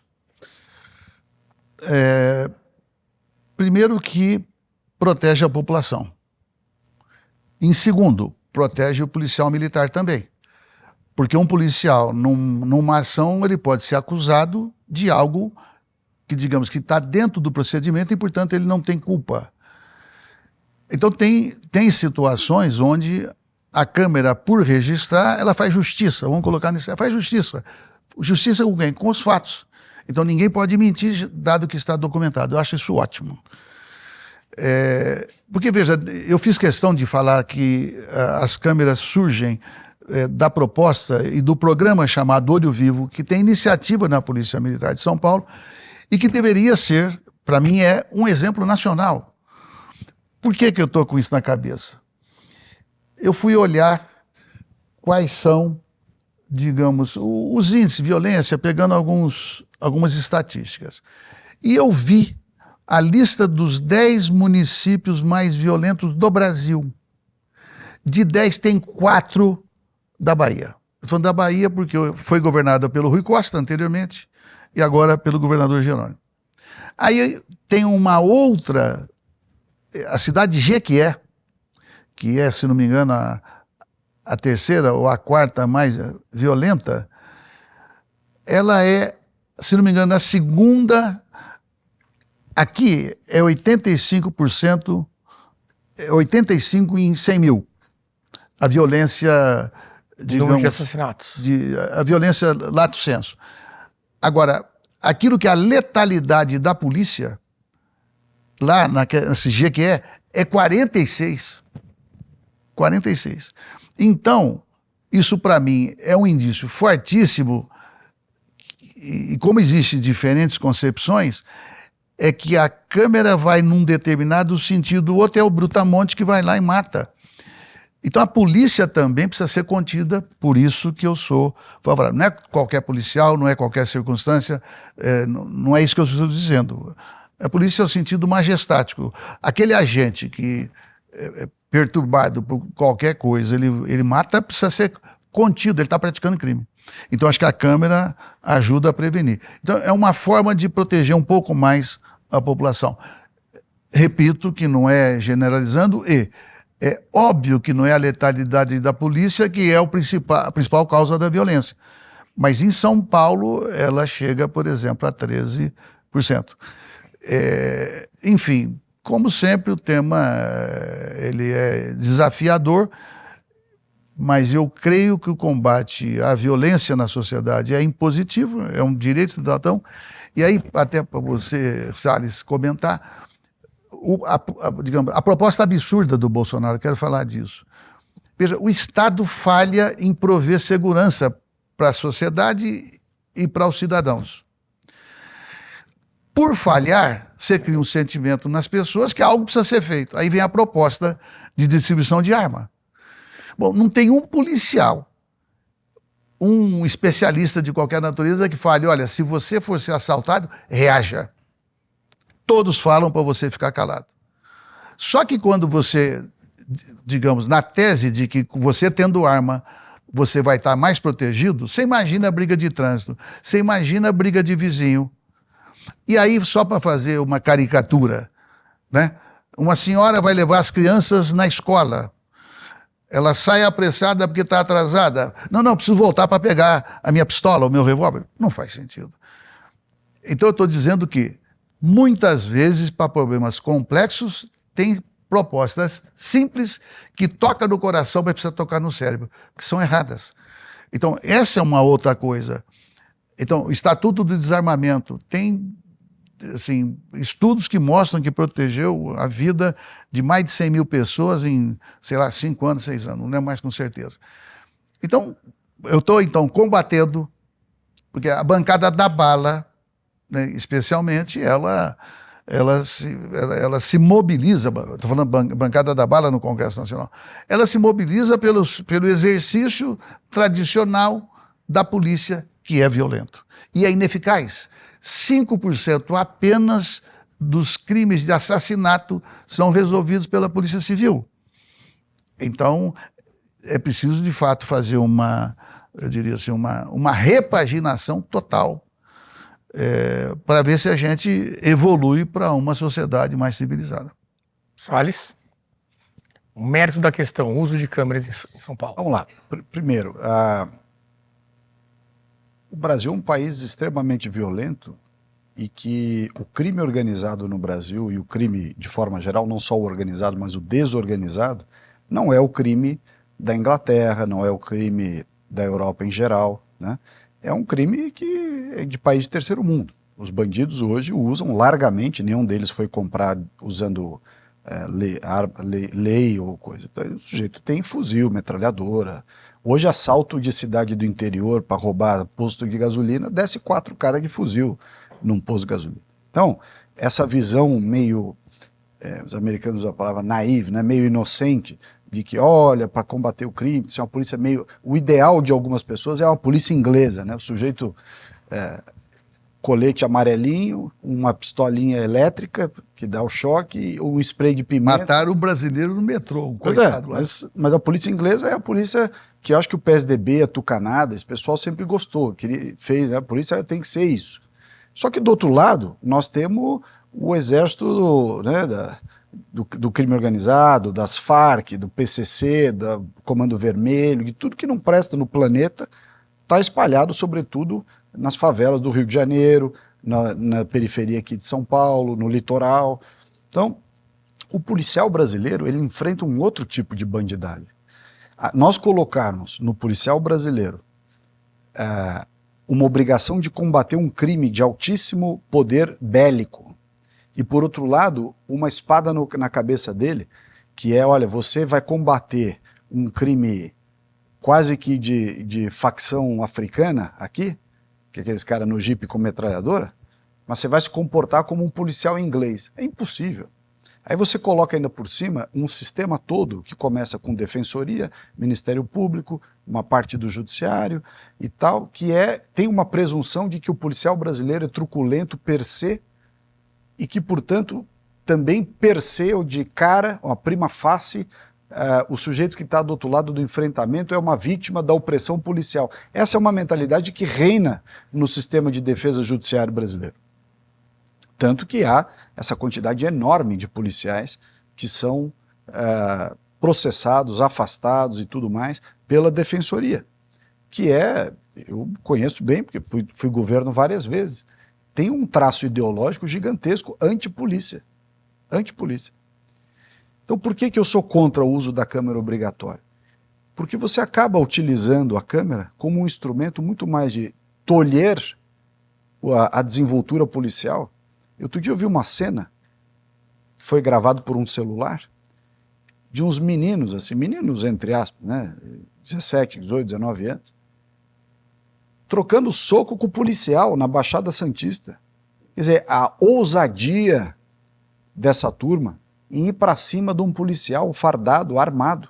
Primeiro que protege a população. Em segundo, protege o policial militar também. Porque um policial, numa ação, ele pode ser acusado de algo que, digamos, que está dentro do procedimento e, portanto, ele não tem culpa. Então, tem situações onde a câmera, por registrar, ela faz justiça. Vamos colocar nisso. Ela faz justiça. Justiça com quem? Com os fatos. Então, ninguém pode mentir, dado que está documentado. Eu acho isso ótimo. Porque, veja, eu fiz questão de falar que as câmeras surgem da proposta e do programa chamado Olho Vivo, que tem iniciativa na Polícia Militar de São Paulo e que deveria ser, para mim, um exemplo nacional. Por que eu estou com isso na cabeça? Eu fui olhar quais são, digamos, os índices de violência, pegando algumas estatísticas. E eu vi a lista dos 10 municípios mais violentos do Brasil. De 10, tem 4 da Bahia. Estou falando da Bahia porque foi governada pelo Rui Costa anteriormente e agora pelo governador Jerônimo. Aí tem uma outra, a cidade de Jequié, que é, se não me engano, a terceira ou a quarta mais violenta, ela é, se não me engano, a segunda. Aqui é 85%, 85 em 100 mil. A violência, digamos, número de assassinatos. A violência lato sensu. Agora, aquilo que é a letalidade da polícia, lá nesse Jequié, é 46. 46. Então, isso para mim é um indício fortíssimo, e como existem diferentes concepções, é que a câmera vai num determinado sentido, o outro é o brutamonte que vai lá e mata. Então a polícia também precisa ser contida, por isso que eu sou favorável. Não é qualquer policial, não é qualquer circunstância, não é isso que eu estou dizendo. A polícia é o sentido majestático. Aquele agente que é perturbado por qualquer coisa, ele mata, precisa ser contido, ele está praticando crime. Então acho que a câmera ajuda a prevenir. Então é uma forma de proteger um pouco mais a população. Repito que não é generalizando e é óbvio que não é a letalidade da polícia que é a principal causa da violência. Mas em São Paulo ela chega, por exemplo, a 13%. Enfim, como sempre o tema ele é desafiador, mas eu creio que o combate à violência na sociedade é impositivo, é um direito do cidadão. E aí, até para você, Salles, comentar, digamos, a proposta absurda do Bolsonaro, quero falar disso. Veja, o Estado falha em prover segurança para a sociedade e para os cidadãos. Por falhar, você cria um sentimento nas pessoas que algo precisa ser feito. Aí vem a proposta de distribuição de arma. Bom, não tem um policial, um especialista de qualquer natureza que fale, olha, se você for ser assaltado, reaja. Todos falam para você ficar calado. Só que quando você, digamos, na tese de que você tendo arma, você vai estar mais protegido, você imagina a briga de trânsito, você imagina a briga de vizinho. E aí, só para fazer uma caricatura, né? Uma senhora vai levar as crianças na escola. Ela sai apressada porque está atrasada. Não, preciso voltar para pegar a minha pistola, o meu revólver. Não faz sentido. Então eu estou dizendo que, muitas vezes, para problemas complexos, tem propostas simples que tocam no coração, mas precisa tocar no cérebro, que são erradas. Então, essa é uma outra coisa. Então, o Estatuto do Desarmamento tem, assim, estudos que mostram que protegeu a vida de mais de 100 mil pessoas em, sei lá, 5 anos, 6 anos, não lembro mais com certeza. Então, eu estou, combatendo, porque a bancada da bala, né, especialmente, ela se mobiliza, estou falando bancada da bala no Congresso Nacional, ela se mobiliza pelo exercício tradicional da polícia, que é violento e é ineficaz. 5% apenas dos crimes de assassinato são resolvidos pela Polícia Civil. Então, é preciso, de fato, fazer eu diria assim, uma repaginação total para ver se a gente evolui para uma sociedade mais civilizada. Salles, o mérito da questão, o uso de câmeras em São Paulo. Vamos lá. Primeiro, o Brasil é um país extremamente violento e que o crime organizado no Brasil, e o crime de forma geral, não só o organizado, mas o desorganizado, não é o crime da Inglaterra, não é o crime da Europa em geral, né? É um crime que é de país de terceiro mundo. Os bandidos hoje usam largamente, nenhum deles foi comprado usando lei ou coisa. Então, o sujeito tem fuzil, metralhadora. Hoje, assalto de cidade do interior para roubar posto de gasolina, desce 4 caras de fuzil num posto de gasolina. Então, essa visão meio, os americanos usam a palavra naive, né, meio inocente, de que, olha, para combater o crime, isso é uma polícia meio... O ideal de algumas pessoas é uma polícia inglesa, né? O sujeito, colete amarelinho, uma pistolinha elétrica que dá o choque, um spray de pimenta. Mataram o brasileiro no metrô, um Pois coitado lá. mas a polícia inglesa é a polícia que eu acho que o PSDB, a Tucanada, esse pessoal sempre gostou, fez, né? A polícia tem que ser isso. Só que do outro lado, nós temos o exército, né, do crime organizado, das Farc, do PCC, do Comando Vermelho, de tudo que não presta no planeta, está espalhado, sobretudo, nas favelas do Rio de Janeiro, na periferia aqui de São Paulo, no litoral. Então, o policial brasileiro, ele enfrenta um outro tipo de bandidagem. Nós colocarmos no policial brasileiro uma obrigação de combater um crime de altíssimo poder bélico e, por outro lado, uma espada na cabeça dele, que é, olha, você vai combater um crime quase que de facção africana aqui, que é aqueles caras no jipe com metralhadora, mas você vai se comportar como um policial inglês. É impossível. Aí você coloca ainda por cima um sistema todo que começa com defensoria, Ministério Público, uma parte do judiciário e tal, que tem uma presunção de que o policial brasileiro é truculento per se e que, portanto, também per se, ou de cara, uma prima facie, o sujeito que está do outro lado do enfrentamento é uma vítima da opressão policial. Essa é uma mentalidade que reina no sistema de defesa judiciário brasileiro. Tanto que há essa quantidade enorme de policiais que são processados, afastados e tudo mais pela defensoria, que eu conheço bem, porque fui governo várias vezes, tem um traço ideológico gigantesco anti-polícia. Anti-polícia. Então por que eu sou contra o uso da câmera obrigatória? Porque você acaba utilizando a câmera como um instrumento muito mais de tolher a desenvoltura policial. Outro dia eu vi uma cena que foi gravada por um celular de uns meninos, assim, meninos entre aspas, né, 17, 18, 19 anos, trocando soco com o policial na Baixada Santista. Quer dizer, a ousadia dessa turma em ir para cima de um policial fardado, armado,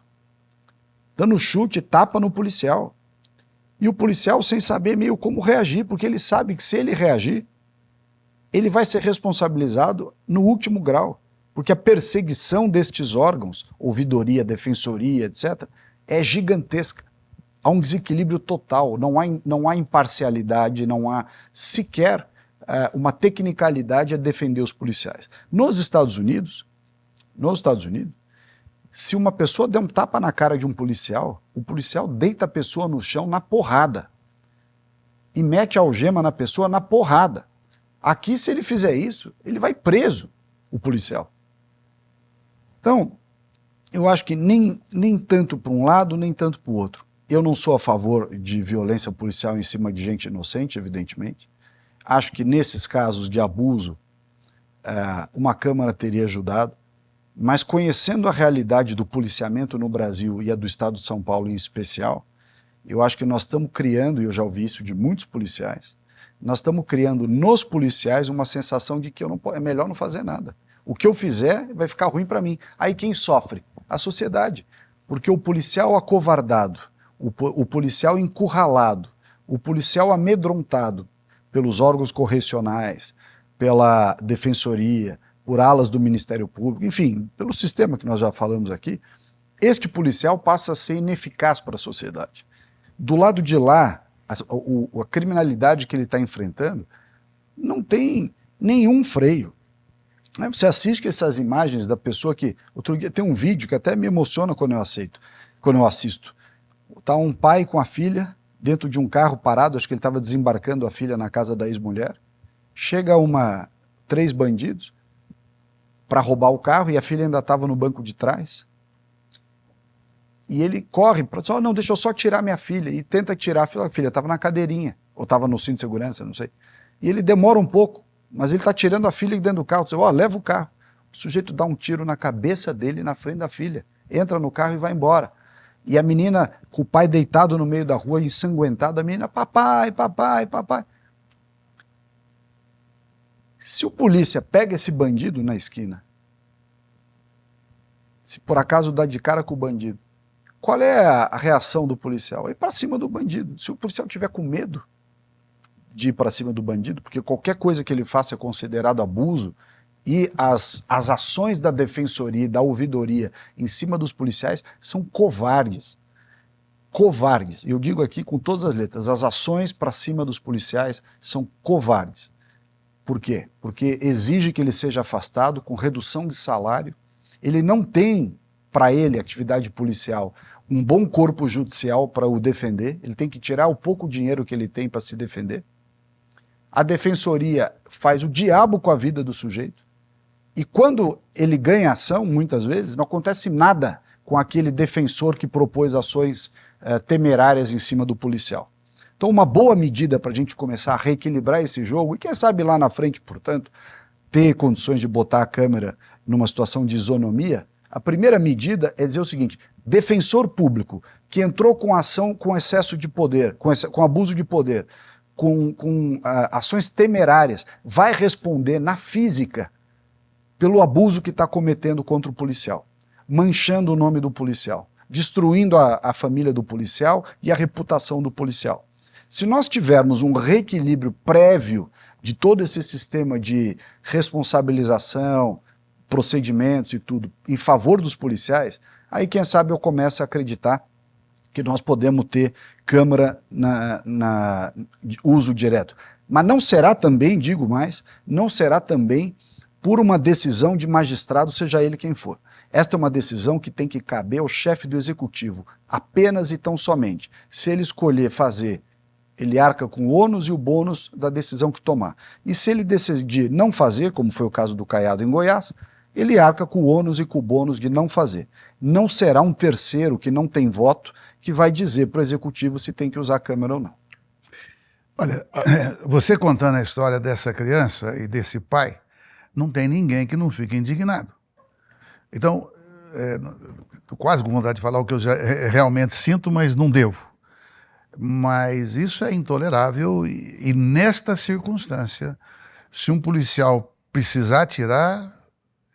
dando chute, tapa no policial. E o policial sem saber meio como reagir, porque ele sabe que se ele reagir, ele vai ser responsabilizado no último grau. Porque a perseguição destes órgãos, ouvidoria, defensoria, etc., é gigantesca. Há um desequilíbrio total, não há imparcialidade, não há sequer uma tecnicalidade a defender os policiais. Nos Estados Unidos, se uma pessoa der um tapa na cara de um policial, o policial deita a pessoa no chão na porrada e mete a algema na pessoa na porrada. Aqui, se ele fizer isso, ele vai preso, o policial. Então, eu acho que nem tanto para um lado, nem tanto para o outro. Eu não sou a favor de violência policial em cima de gente inocente, evidentemente. Acho que nesses casos de abuso, uma Câmara teria ajudado, mas conhecendo a realidade do policiamento no Brasil e a do Estado de São Paulo em especial, eu acho que nós estamos criando, e eu já ouvi isso de muitos policiais, nós estamos criando nos policiais uma sensação de que é melhor não fazer nada. O que eu fizer vai ficar ruim para mim. Aí quem sofre? A sociedade. Porque o policial acovardado, o policial encurralado, o policial amedrontado pelos órgãos correcionais, pela defensoria, por alas do Ministério Público, enfim, pelo sistema que nós já falamos aqui, este policial passa a ser ineficaz para a sociedade. Do lado de lá, a criminalidade que ele está enfrentando não tem nenhum freio. Você assiste essas imagens da pessoa que... Outro dia tem um vídeo que até me emociona quando eu assisto. Está um pai com a filha dentro de um carro parado, acho que ele estava desembarcando a filha na casa da ex-mulher. Chega 3 bandidos para roubar o carro e a filha ainda estava no banco de trás. E ele corre para dizer, não, deixa eu só tirar minha filha. E tenta tirar a filha estava na cadeirinha, ou estava no cinto de segurança, não sei. E ele demora um pouco, mas ele está tirando a filha dentro do carro. Diz, leva o carro. O sujeito dá um tiro na cabeça dele, na frente da filha. Entra no carro e vai embora. E a menina, com o pai deitado no meio da rua, ensanguentado, a menina, papai, papai, papai. Se o polícia pega esse bandido na esquina, se por acaso dá de cara com o bandido, qual é a reação do policial? É ir para cima do bandido. Se o policial tiver com medo de ir para cima do bandido, porque qualquer coisa que ele faça é considerado abuso, e as ações da defensoria e da ouvidoria em cima dos policiais são covardes. Covardes. Eu digo aqui com todas as letras, as ações para cima dos policiais são covardes. Por quê? Porque exige que ele seja afastado com redução de salário. Ele não tem, para ele, atividade policial, um bom corpo judicial para o defender. Ele tem que tirar o pouco dinheiro que ele tem para se defender. A defensoria faz o diabo com a vida do sujeito. E quando ele ganha ação, muitas vezes, não acontece nada com aquele defensor que propôs ações temerárias em cima do policial. Então, uma boa medida para a gente começar a reequilibrar esse jogo, e quem sabe lá na frente, portanto, ter condições de botar a Câmara numa situação de isonomia, a primeira medida é dizer o seguinte, defensor público que entrou com ação com excesso de poder, com abuso de poder, com ações temerárias, vai responder na física pelo abuso que está cometendo contra o policial, manchando o nome do policial, destruindo a família do policial e a reputação do policial. Se nós tivermos um reequilíbrio prévio de todo esse sistema de responsabilização, procedimentos e tudo, em favor dos policiais, aí quem sabe eu começo a acreditar que nós podemos ter Câmara de uso direto. Mas não será também, digo mais, não será também por uma decisão de magistrado, seja ele quem for. Esta é uma decisão que tem que caber ao chefe do executivo, apenas e tão somente. Se ele escolher fazer, ele arca com o ônus e o bônus da decisão que tomar. E se ele decidir não fazer, como foi o caso do Caiado em Goiás, ele arca com o ônus e com o bônus de não fazer. Não será um terceiro que não tem voto que vai dizer para o executivo se tem que usar a Câmara ou não. Olha, você contando a história dessa criança e desse pai, não tem ninguém que não fique indignado. Então, estou quase com vontade de falar o que eu realmente sinto, mas não devo. Mas isso é intolerável e nesta circunstância, se um policial precisar atirar,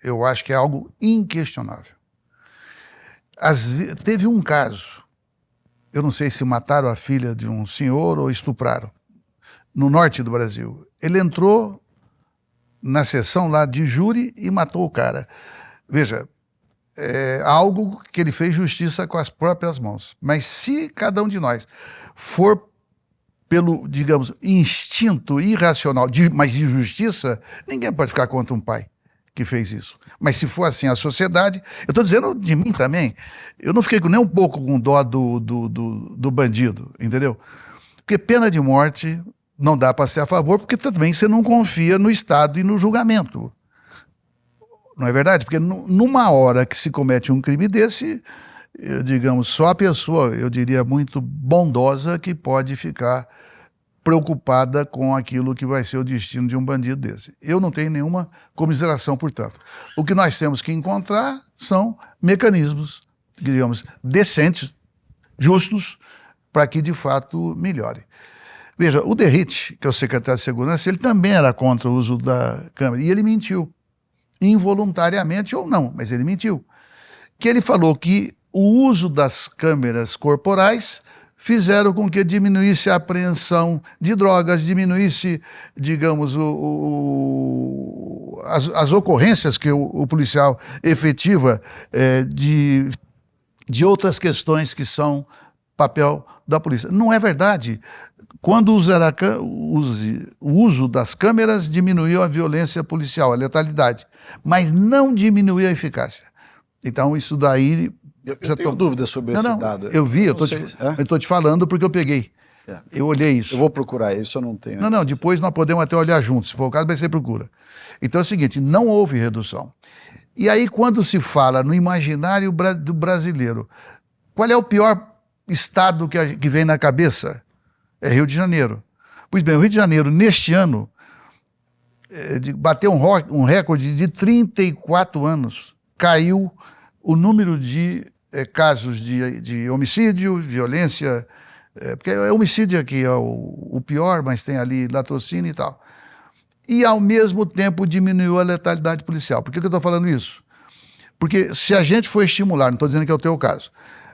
eu acho que é algo inquestionável. Teve um caso, eu não sei se mataram a filha de um senhor ou estupraram, no norte do Brasil. Ele entrou na sessão lá de júri e matou o cara. Veja, é algo que ele fez justiça com as próprias mãos. Mas se cada um de nós for pelo, digamos, instinto irracional, mas de justiça, ninguém pode ficar contra um pai que fez isso. Mas se for assim a sociedade, eu estou dizendo de mim também, eu não fiquei nem um pouco com dó do bandido, entendeu? Porque pena de morte não dá para ser a favor, porque também você não confia no Estado e no julgamento. Não é verdade? Porque numa hora que se comete um crime desse, digamos, só a pessoa, eu diria, muito bondosa que pode ficar preocupada com aquilo que vai ser o destino de um bandido desse. Eu não tenho nenhuma comiseração, portanto. O que nós temos que encontrar são mecanismos, digamos, decentes, justos, para que de fato melhore. Veja, o Derrite, que é o secretário de Segurança, ele também era contra o uso da câmera, e ele mentiu, involuntariamente ou não, mas ele mentiu. Que ele falou que o uso das câmeras corporais fizeram com que diminuísse a apreensão de drogas, diminuísse, digamos, as ocorrências que o policial efetiva de outras questões que são papel da polícia. Não é verdade. Quando o uso das câmeras diminuiu a violência policial, a letalidade, mas não diminuiu a eficácia. Então, isso daí... Eu tenho dúvidas sobre esse dado. Eu vi, eu estou te falando porque eu peguei. Eu olhei isso. Eu vou procurar isso, eu não tenho. Não, depois nós podemos até olhar juntos. Se for o caso, vai ser procura. Então é o seguinte, não houve redução. E aí, quando se fala no imaginário do brasileiro, qual é o pior estado que vem na cabeça? É Rio de Janeiro. Pois bem, o Rio de Janeiro, neste ano, bateu um recorde de 34 anos. Caiu o número de casos de homicídio, violência, porque homicídio aqui é o pior, mas tem ali latrocínio e tal. E, ao mesmo tempo, diminuiu a letalidade policial. Por que eu estou falando isso? Porque se a gente for estimular, não estou dizendo que é o teu caso,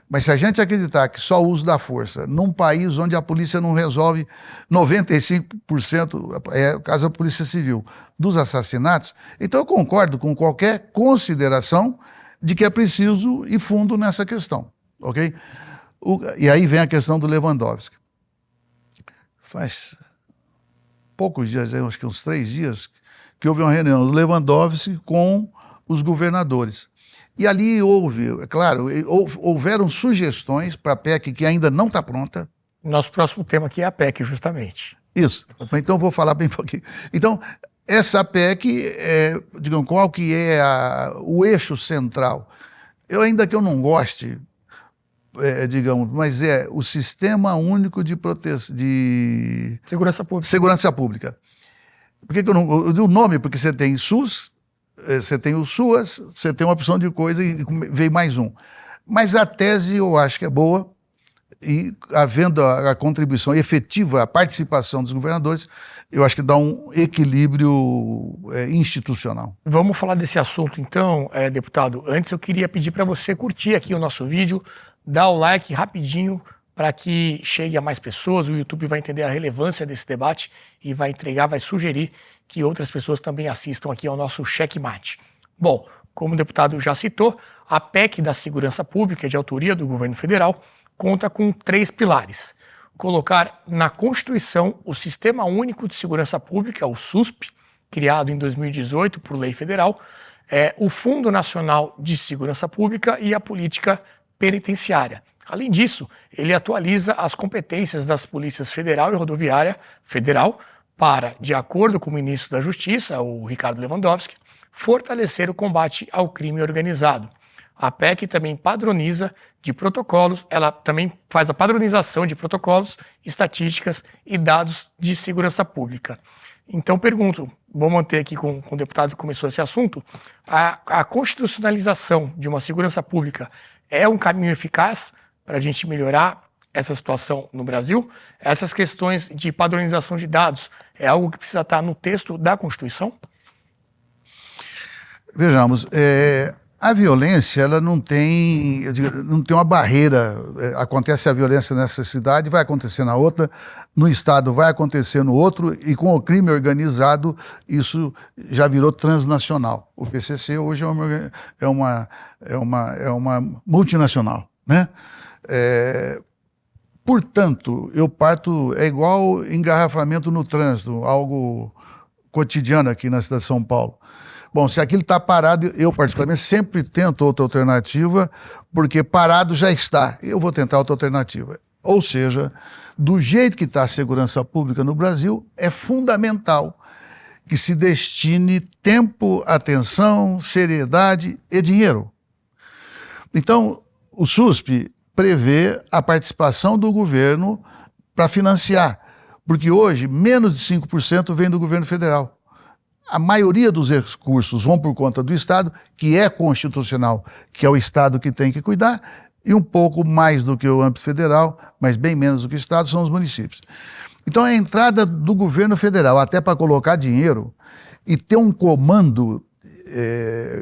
mas se a gente acreditar que só o uso da força, num país onde a polícia não resolve 95%, é o caso da Polícia Civil, dos assassinatos, então eu concordo com qualquer consideração de que é preciso ir fundo nessa questão, ok? E aí vem a questão do Lewandowski. Faz poucos dias, acho que uns 3 dias, que houve uma reunião do Lewandowski com os governadores. E ali houve, é claro, houveram sugestões para a PEC que ainda não está pronta. Nosso próximo tema aqui é a PEC, justamente. Isso, então vou falar bem um pouquinho. Então, essa PEC, digamos, qual que é o eixo central? Ainda que eu não goste, digamos, mas é o Sistema Único de Segurança Pública. Segurança Pública. Por que eu não... Eu dei o nome, porque você tem SUS, você tem o SUAS, você tem uma opção de coisa e veio mais um. Mas a tese eu acho que é boa, e havendo a contribuição efetiva, a participação dos governadores, eu acho que dá um equilíbrio institucional. Vamos falar desse assunto então, deputado. Antes eu queria pedir para você curtir aqui o nosso vídeo, dar o like rapidinho para que chegue a mais pessoas, o YouTube vai entender a relevância desse debate e vai sugerir que outras pessoas também assistam aqui ao nosso Checkmate. Bom, como o deputado já citou, a PEC da Segurança Pública, de autoria do governo federal, conta com 3 pilares. Colocar na Constituição o Sistema Único de Segurança Pública, o SUSP, criado em 2018 por lei federal, o Fundo Nacional de Segurança Pública e a Política Penitenciária. Além disso, ele atualiza as competências das polícias federal e rodoviária federal para, de acordo com o ministro da Justiça, o Ricardo Lewandowski, fortalecer o combate ao crime organizado. A PEC também padroniza de protocolos, ela também faz a padronização de protocolos, estatísticas e dados de segurança pública. Então pergunto, vou manter aqui com o deputado que começou esse assunto, a constitucionalização de uma segurança pública é um caminho eficaz para a gente melhorar essa situação no Brasil? Essas questões de padronização de dados é algo que precisa estar no texto da Constituição? Vejamos, A violência, ela não tem, não tem uma barreira. Acontece a violência nessa cidade, vai acontecer na outra, no estado vai acontecer no outro, e com o crime organizado, isso já virou transnacional. O PCC hoje é uma multinacional, né? Portanto, eu parto, é igual engarrafamento no trânsito, algo cotidiano aqui na cidade de São Paulo. Bom, se aquilo está parado, eu particularmente sempre tento outra alternativa, porque parado já está. Eu vou tentar outra alternativa. Ou seja, do jeito que está a segurança pública no Brasil, é fundamental que se destine tempo, atenção, seriedade e dinheiro. Então, o SUSP prevê a participação do governo para financiar, porque hoje menos de 5% vem do governo federal. A maioria dos recursos vão por conta do Estado, que é constitucional, que é o Estado que tem que cuidar, e um pouco mais do que o âmbito federal, mas bem menos do que o Estado, são os municípios. Então a entrada do governo federal, até para colocar dinheiro e ter um comando,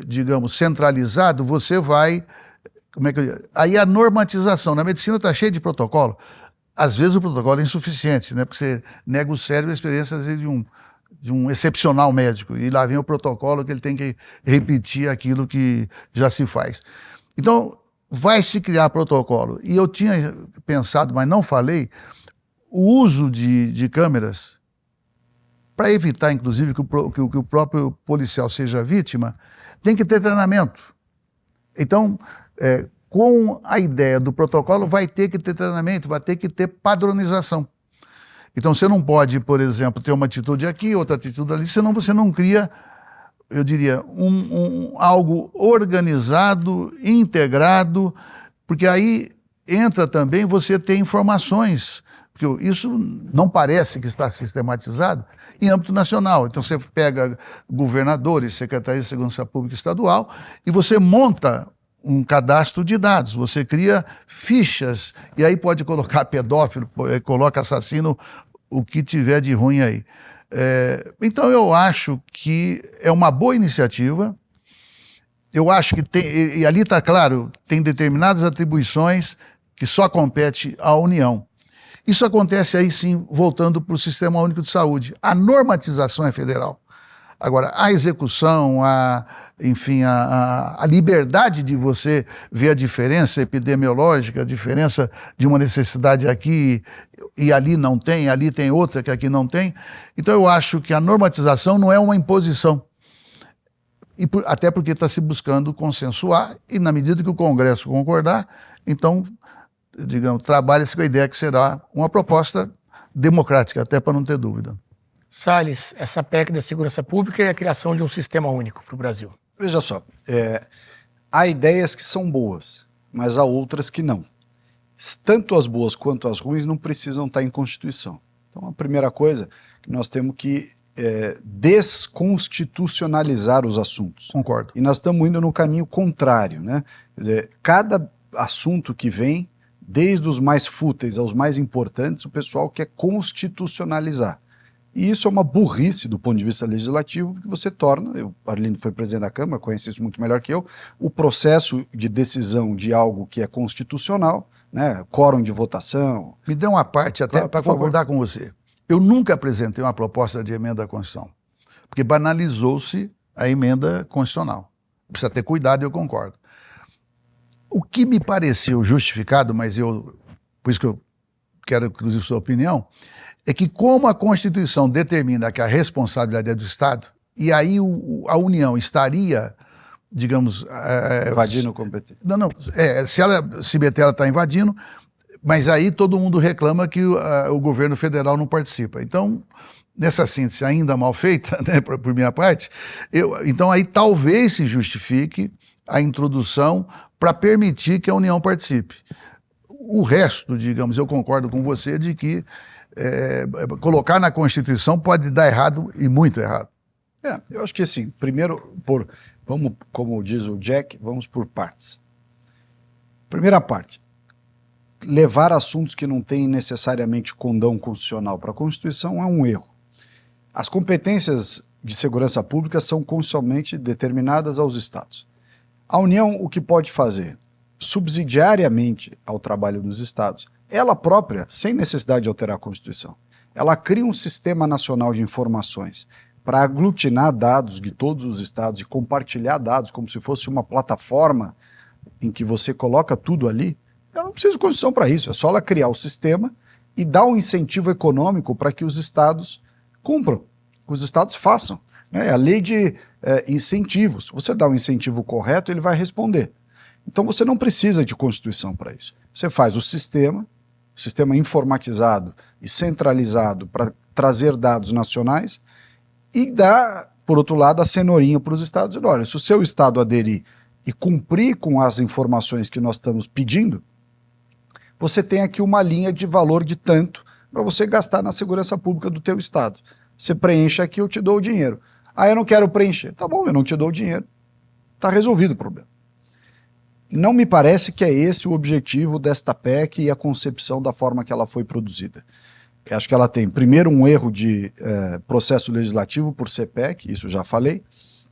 digamos, centralizado, você vai... Aí a normatização, na medicina está cheia de protocolo. Às vezes o protocolo é insuficiente, né? Porque você nega o cérebro a experiência, às vezes, de um excepcional médico, e lá vem o protocolo que ele tem que repetir aquilo que já se faz. Então, vai se criar protocolo. E eu tinha pensado, mas não falei, o uso de câmeras, para evitar, inclusive, que o próprio policial seja vítima, tem que ter treinamento. Então, com a ideia do protocolo, vai ter que ter treinamento, vai ter que ter padronização. Então você não pode, por exemplo, ter uma atitude aqui, outra atitude ali, senão você não cria, eu diria, algo organizado, integrado, porque aí entra também você ter informações, porque isso não parece que está sistematizado em âmbito nacional. Então você pega governadores, secretarias de segurança pública estadual e você monta um cadastro de dados, você cria fichas, e aí pode colocar pedófilo, coloca assassino, o que tiver de ruim aí. Então eu acho que é uma boa iniciativa, eu acho que tem, e ali está claro, tem determinadas atribuições que só compete à União. Isso acontece aí sim, voltando para o Sistema Único de Saúde. A normatização é federal. Agora, a execução, enfim, a liberdade de você ver a diferença epidemiológica, a diferença de uma necessidade aqui e ali não tem, ali tem outra que aqui não tem. Então eu acho que a normatização não é uma imposição. Até porque está se buscando consensuar e na medida que o Congresso concordar, então, digamos, trabalha-se com a ideia que será uma proposta democrática, até para não ter dúvida. Salles, essa PEC da segurança pública e a criação de um sistema único para o Brasil. Veja só, há ideias que são boas, mas há outras que não. Tanto as boas quanto as ruins não precisam estar em Constituição. Então a primeira coisa que nós temos que desconstitucionalizar os assuntos. Concordo. E nós estamos indo no caminho contrário, né? Quer dizer, cada assunto que vem, desde os mais fúteis aos mais importantes, o pessoal quer constitucionalizar. E isso é uma burrice do ponto de vista legislativo, porque você torna, Arlindo foi presidente da Câmara, conhece isso muito melhor que eu, o processo de decisão de algo que é constitucional, né, quórum de votação. Me dê uma parte até para concordar com você. Eu nunca apresentei uma proposta de emenda à Constituição, porque banalizou-se a emenda constitucional. Precisa ter cuidado, eu concordo. O que me pareceu justificado, mas por isso que eu quero, inclusive, sua opinião, é que como a Constituição determina que a responsabilidade é do Estado, e aí a União estaria, digamos... invadindo competência. Não, se ela se meter, ela está invadindo, mas aí todo mundo reclama que o governo federal não participa. Então, nessa síntese ainda mal feita, né, por minha parte, então aí talvez se justifique a introdução para permitir que a União participe. O resto, digamos, eu concordo com você de que colocar na Constituição pode dar errado e muito errado. Eu acho que assim, primeiro, vamos, como diz o Jack, vamos por partes. Primeira parte, levar assuntos que não têm necessariamente condão constitucional para a Constituição é um erro. As competências de segurança pública são constitucionalmente determinadas aos Estados. A União o que pode fazer? Subsidiariamente ao trabalho dos estados, ela própria, sem necessidade de alterar a Constituição, ela cria um sistema nacional de informações para aglutinar dados de todos os estados e compartilhar dados como se fosse uma plataforma em que você coloca tudo ali. Eu não preciso de Constituição para isso, é só ela criar o sistema e dar um incentivo econômico para que os estados cumpram, que os estados façam. É a lei de incentivos. Você dá um incentivo correto, ele vai responder. Então você não precisa de Constituição para isso. Você faz o sistema informatizado e centralizado para trazer dados nacionais e dá, por outro lado, a cenourinha para os estados. E, olha, se o seu estado aderir e cumprir com as informações que nós estamos pedindo, você tem aqui uma linha de valor de tanto para você gastar na segurança pública do teu estado. Você preenche aqui, eu te dou o dinheiro. Ah, eu não quero preencher. Tá bom, eu não te dou o dinheiro. Está resolvido o problema. Não me parece que é esse o objetivo desta PEC e a concepção da forma que ela foi produzida. Eu acho que ela tem, primeiro, um erro de processo legislativo por ser PEC, isso já falei,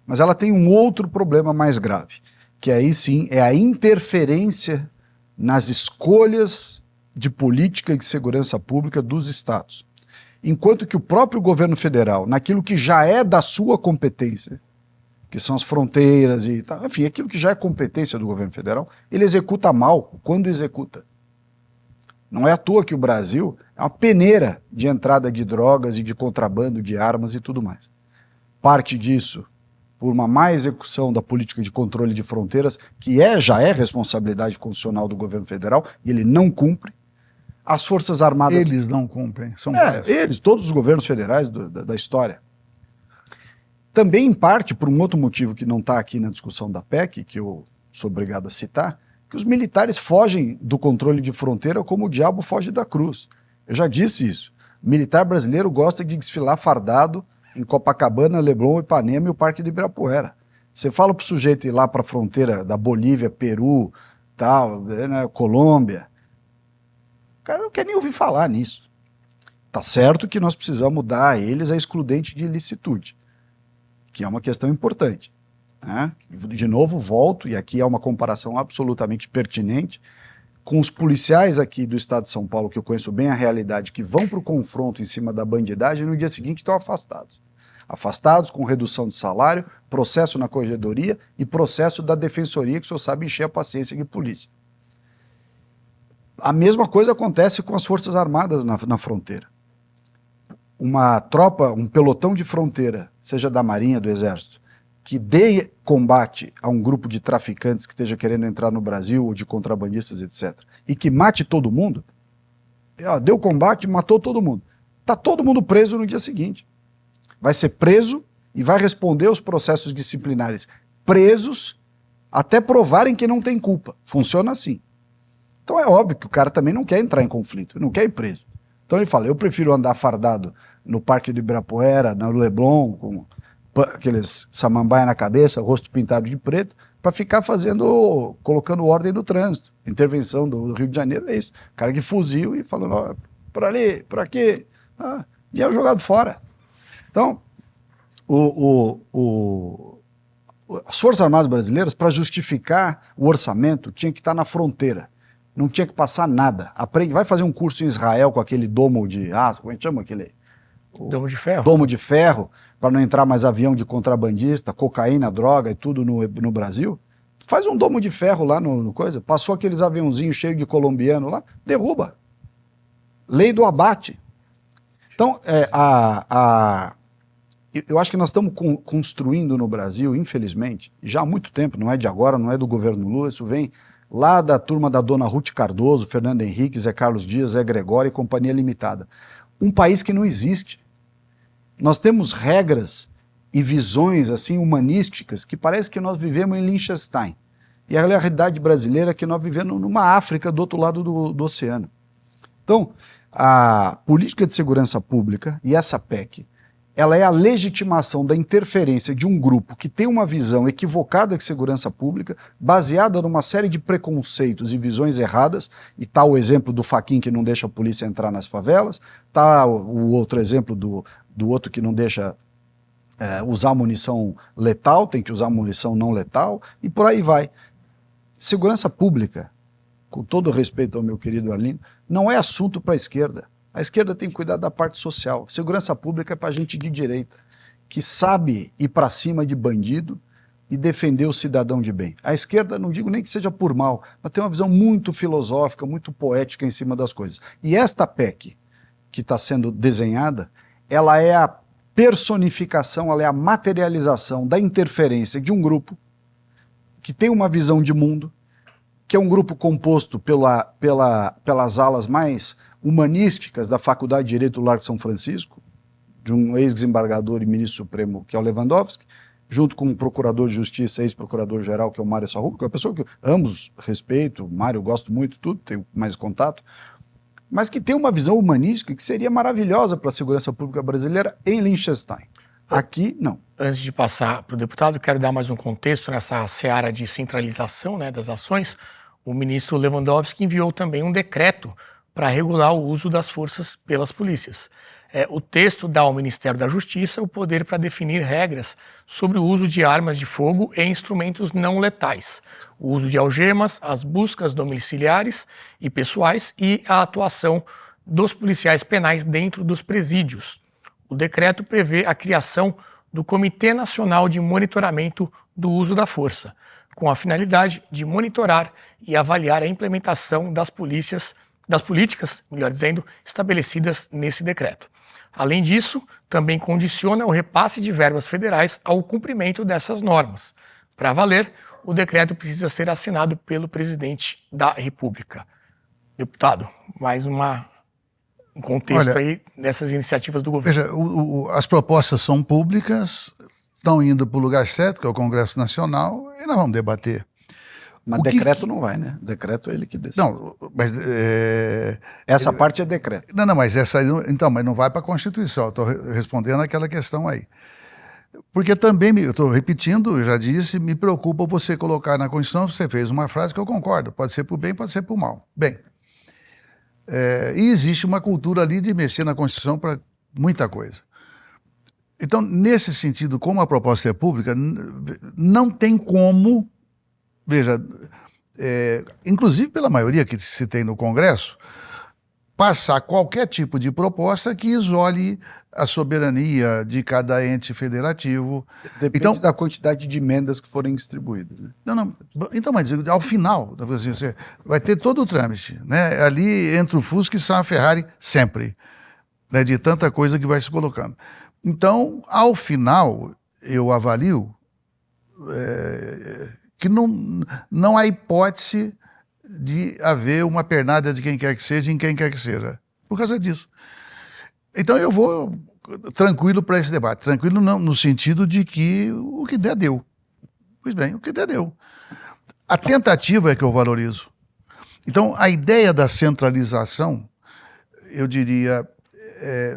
mas ela tem um outro problema mais grave, que aí sim é a interferência nas escolhas de política e de segurança pública dos estados. Enquanto que o próprio governo federal, naquilo que já é da sua competência, que são as fronteiras e tal, enfim, aquilo que já é competência do governo federal, ele executa mal quando executa. Não é à toa que o Brasil é uma peneira de entrada de drogas e de contrabando de armas e tudo mais. Parte disso por uma má execução da política de controle de fronteiras, que já é responsabilidade constitucional do governo federal, e ele não cumpre. As Forças Armadas... Eles não cumprem, são eles, todos os governos federais da história. Também, em parte, por um outro motivo que não está aqui na discussão da PEC, que eu sou obrigado a citar, que os militares fogem do controle de fronteira como o diabo foge da cruz. Eu já disse isso. O militar brasileiro gosta de desfilar fardado em Copacabana, Leblon, Ipanema e o Parque de Ibirapuera. Você fala para o sujeito ir lá para a fronteira da Bolívia, Peru, tal, né, Colômbia, o cara não quer nem ouvir falar nisso. Tá certo que nós precisamos dar a eles a excludente de ilicitude, que é uma questão importante. Né? De novo, volto, e aqui é uma comparação absolutamente pertinente, com os policiais aqui do estado de São Paulo, que eu conheço bem a realidade, que vão para o confronto em cima da bandidagem e no dia seguinte estão afastados. Afastados com redução de salário, processo na corregedoria e processo da defensoria, que o senhor sabe encher a paciência de polícia. A mesma coisa acontece com as Forças Armadas na fronteira. Uma tropa, um pelotão de fronteira, seja da Marinha, do Exército, que dê combate a um grupo de traficantes que esteja querendo entrar no Brasil, ou de contrabandistas, etc., e que mate todo mundo, deu combate, matou todo mundo. Está todo mundo preso no dia seguinte. Vai ser preso e vai responder aos processos disciplinares presos até provarem que não tem culpa. Funciona assim. Então é óbvio que o cara também não quer entrar em conflito, não quer ir preso. Então ele fala, eu prefiro andar fardado no Parque de Ibirapuera, no Leblon, com aqueles samambaia na cabeça, rosto pintado de preto, para ficar colocando ordem no trânsito. Intervenção do Rio de Janeiro é isso. Cara de fuzil e falando, por ali, por aqui, dinheiro jogado fora. Então, as Forças Armadas Brasileiras, para justificar o orçamento, tinha que estar na fronteira. Não tinha que passar nada. Vai fazer um curso em Israel com aquele domo de... como é que chama aquele? Domo de ferro. Domo de ferro, para não entrar mais avião de contrabandista, cocaína, droga e tudo no Brasil. Faz um domo de ferro lá no coisa. Passou aqueles aviãozinhos cheios de colombiano lá, derruba. Lei do abate. Então, eu acho que nós estamos construindo no Brasil, infelizmente, já há muito tempo, não é de agora, não é do governo Lula, isso vem lá da turma da dona Ruth Cardoso, Fernando Henrique, Zé Carlos Dias, Zé Gregório e Companhia Limitada. Um país que não existe. Nós temos regras e visões assim humanísticas que parece que nós vivemos em Liechtenstein. E a realidade brasileira é que nós vivemos numa África do outro lado do oceano. Então, a política de segurança pública e essa PEC, ela é a legitimação da interferência de um grupo que tem uma visão equivocada de segurança pública, baseada numa série de preconceitos e visões erradas, e tá o exemplo do Fachin que não deixa a polícia entrar nas favelas, tá o outro exemplo do outro que não deixa usar munição letal, tem que usar munição não letal, e por aí vai. Segurança pública, com todo o respeito ao meu querido Arlindo, não é assunto para a esquerda. A esquerda tem que cuidar da parte social. Segurança pública é para gente de direita, que sabe ir para cima de bandido e defender o cidadão de bem. A esquerda, não digo nem que seja por mal, mas tem uma visão muito filosófica, muito poética em cima das coisas. E esta PEC que está sendo desenhada, ela é a personificação, ela é a materialização da interferência de um grupo que tem uma visão de mundo, que é um grupo composto pelas alas mais humanísticas da Faculdade de Direito do Largo de São Francisco, de um ex-desembargador e ministro supremo, que é o Lewandowski, junto com um procurador de justiça, ex-procurador-geral, que é o Mário Sarrubo, que é uma pessoa que ambos respeito, o Mário eu gosto muito, tudo, tenho mais contato, mas que tem uma visão humanística que seria maravilhosa para a segurança pública brasileira em Liechtenstein. Aqui, não. Antes de passar para o deputado, quero dar mais um contexto nessa seara de centralização, né, das ações. O ministro Lewandowski enviou também um decreto para regular o uso das forças pelas polícias. O texto dá ao Ministério da Justiça o poder para definir regras sobre o uso de armas de fogo e instrumentos não letais, o uso de algemas, as buscas domiciliares e pessoais e a atuação dos policiais penais dentro dos presídios. O decreto prevê a criação do Comitê Nacional de Monitoramento do Uso da Força, com a finalidade de monitorar e avaliar a implementação das políticas, melhor dizendo, estabelecidas nesse decreto. Além disso, também condiciona o repasse de verbas federais ao cumprimento dessas normas. Para valer, o decreto precisa ser assinado pelo presidente da República. Deputado, mais um contexto aí dessas iniciativas do governo. Veja, as propostas são públicas, estão indo para o lugar certo, que é o Congresso Nacional, e nós vamos debater. Mas decreto não vai, né? Decreto é ele que decide. Não, mas... Essa parte é decreto. Não, mas essa aí, então, mas não vai para a Constituição. Estou respondendo aquela questão aí. Porque também, eu estou repetindo, eu já disse, me preocupa você colocar na Constituição, você fez uma frase que eu concordo, pode ser para o bem, pode ser para o mal. Bem, e existe uma cultura ali de mexer na Constituição para muita coisa. Então, nesse sentido, como a proposta é pública, não tem como... Veja, inclusive pela maioria que se tem no Congresso, passar qualquer tipo de proposta que isole a soberania de cada ente federativo. Depende da quantidade de emendas que forem distribuídas. Né? Então, mas ao final, você vai ter todo o trâmite, né? Ali entre o Fusca e a Ferrari, sempre, né? De tanta coisa que vai se colocando. Então, ao final, eu avalio... que não há hipótese de haver uma pernada de quem quer que seja em quem quer que seja, por causa disso. Então eu vou tranquilo para esse debate, tranquilo no sentido de que o que der deu. Pois bem, o que der deu. A tentativa é que eu valorizo. Então a ideia da centralização, eu diria,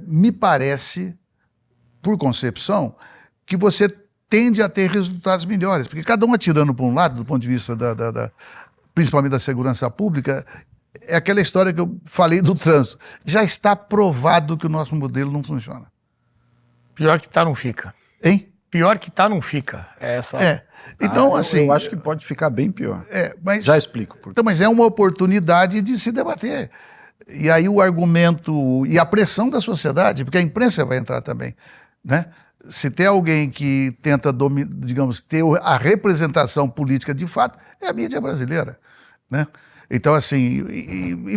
me parece, por concepção, que você tende a ter resultados melhores, porque cada um atirando para um lado, do ponto de vista principalmente da segurança pública, é aquela história que eu falei do trânsito. Já está provado que o nosso modelo não funciona. Pior que tá, não fica. Hein? Pior que tá, não fica. Então, assim... Eu acho que pode ficar bem pior. Mas, já explico. Então, mas é uma oportunidade de se debater. E aí o argumento e a pressão da sociedade, porque a imprensa vai entrar também, né? Se tem alguém que tenta, digamos, ter a representação política de fato, é a mídia brasileira, né? Então, assim,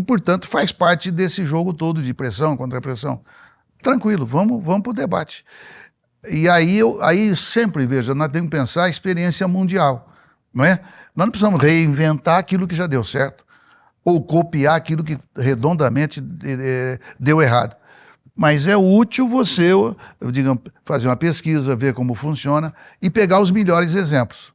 portanto, faz parte desse jogo todo de pressão, contra pressão. Tranquilo, vamos para o debate. E aí sempre, veja, nós temos que pensar a experiência mundial, não é? Nós não precisamos reinventar aquilo que já deu certo, ou copiar aquilo que redondamente deu errado. Mas é útil você, digamos, fazer uma pesquisa, ver como funciona e pegar os melhores exemplos,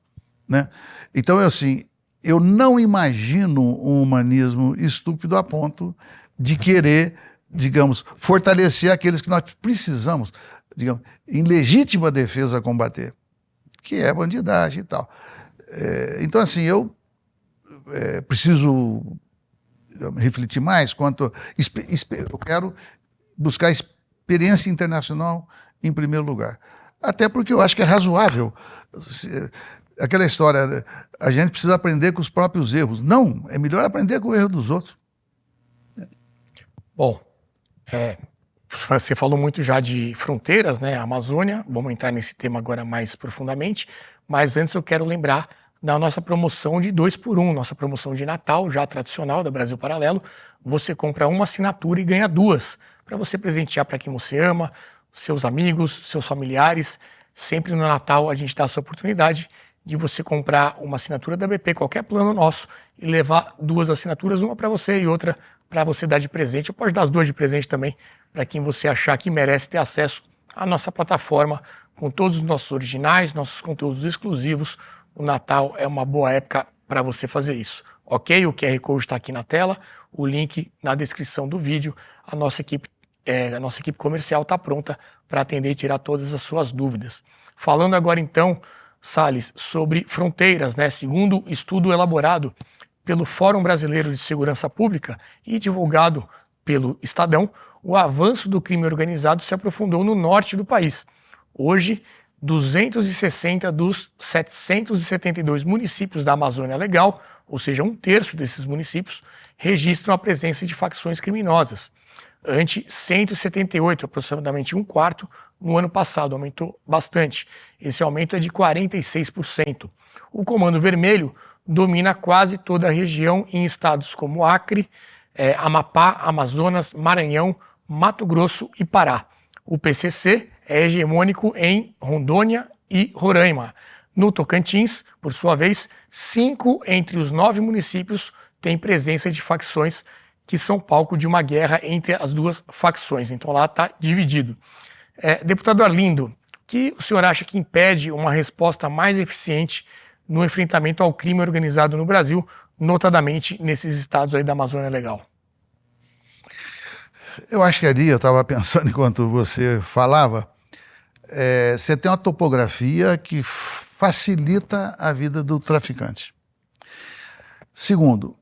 né? Então, assim, eu não imagino um humanismo estúpido a ponto de querer, digamos, fortalecer aqueles que nós precisamos, digamos, em legítima defesa combater, que é a bandidagem e tal. Então, assim, eu preciso refletir mais quanto... Eu quero buscar experiência internacional em primeiro lugar. Até porque eu acho que é razoável. Aquela história, a gente precisa aprender com os próprios erros. Não, é melhor aprender com o erro dos outros. Bom, você falou muito já de fronteiras, né? Amazônia, vamos entrar nesse tema agora mais profundamente, mas antes eu quero lembrar da nossa promoção de 2x1, nossa promoção de Natal, já tradicional da Brasil Paralelo. Você compra uma assinatura e ganha 2, para você presentear para quem você ama, seus amigos, seus familiares. Sempre no Natal a gente dá essa oportunidade de você comprar uma assinatura da BP, qualquer plano nosso, e levar 2 assinaturas, uma para você e outra para você dar de presente, ou pode dar as 2 de presente também, para quem você achar que merece ter acesso à nossa plataforma, com todos os nossos originais, nossos conteúdos exclusivos. O Natal é uma boa época para você fazer isso, ok? O QR Code está aqui na tela, o link na descrição do vídeo. A nossa equipe comercial está pronta para atender e tirar todas as suas dúvidas. Falando agora então, Salles, sobre fronteiras, né? Segundo estudo elaborado pelo Fórum Brasileiro de Segurança Pública e divulgado pelo Estadão, o avanço do crime organizado se aprofundou no norte do país. Hoje, 260 dos 772 municípios da Amazônia Legal, ou seja, 1/3 desses municípios, registram a presença de facções criminosas, ante 178, aproximadamente 1/4, no ano passado. Aumentou bastante. Esse aumento é de 46%. O Comando Vermelho domina quase toda a região em estados como Acre, Amapá, Amazonas, Maranhão, Mato Grosso e Pará. O PCC é hegemônico em Rondônia e Roraima. No Tocantins, por sua vez, 5 entre os 9 municípios têm presença de facções que são palco de uma guerra entre as 2 facções. Então lá está dividido. Deputado Arlindo, o que o senhor acha que impede uma resposta mais eficiente no enfrentamento ao crime organizado no Brasil, notadamente nesses estados aí da Amazônia Legal? Eu acho que ali, eu estava pensando enquanto você falava, você tem uma topografia que facilita a vida do traficante. Segundo,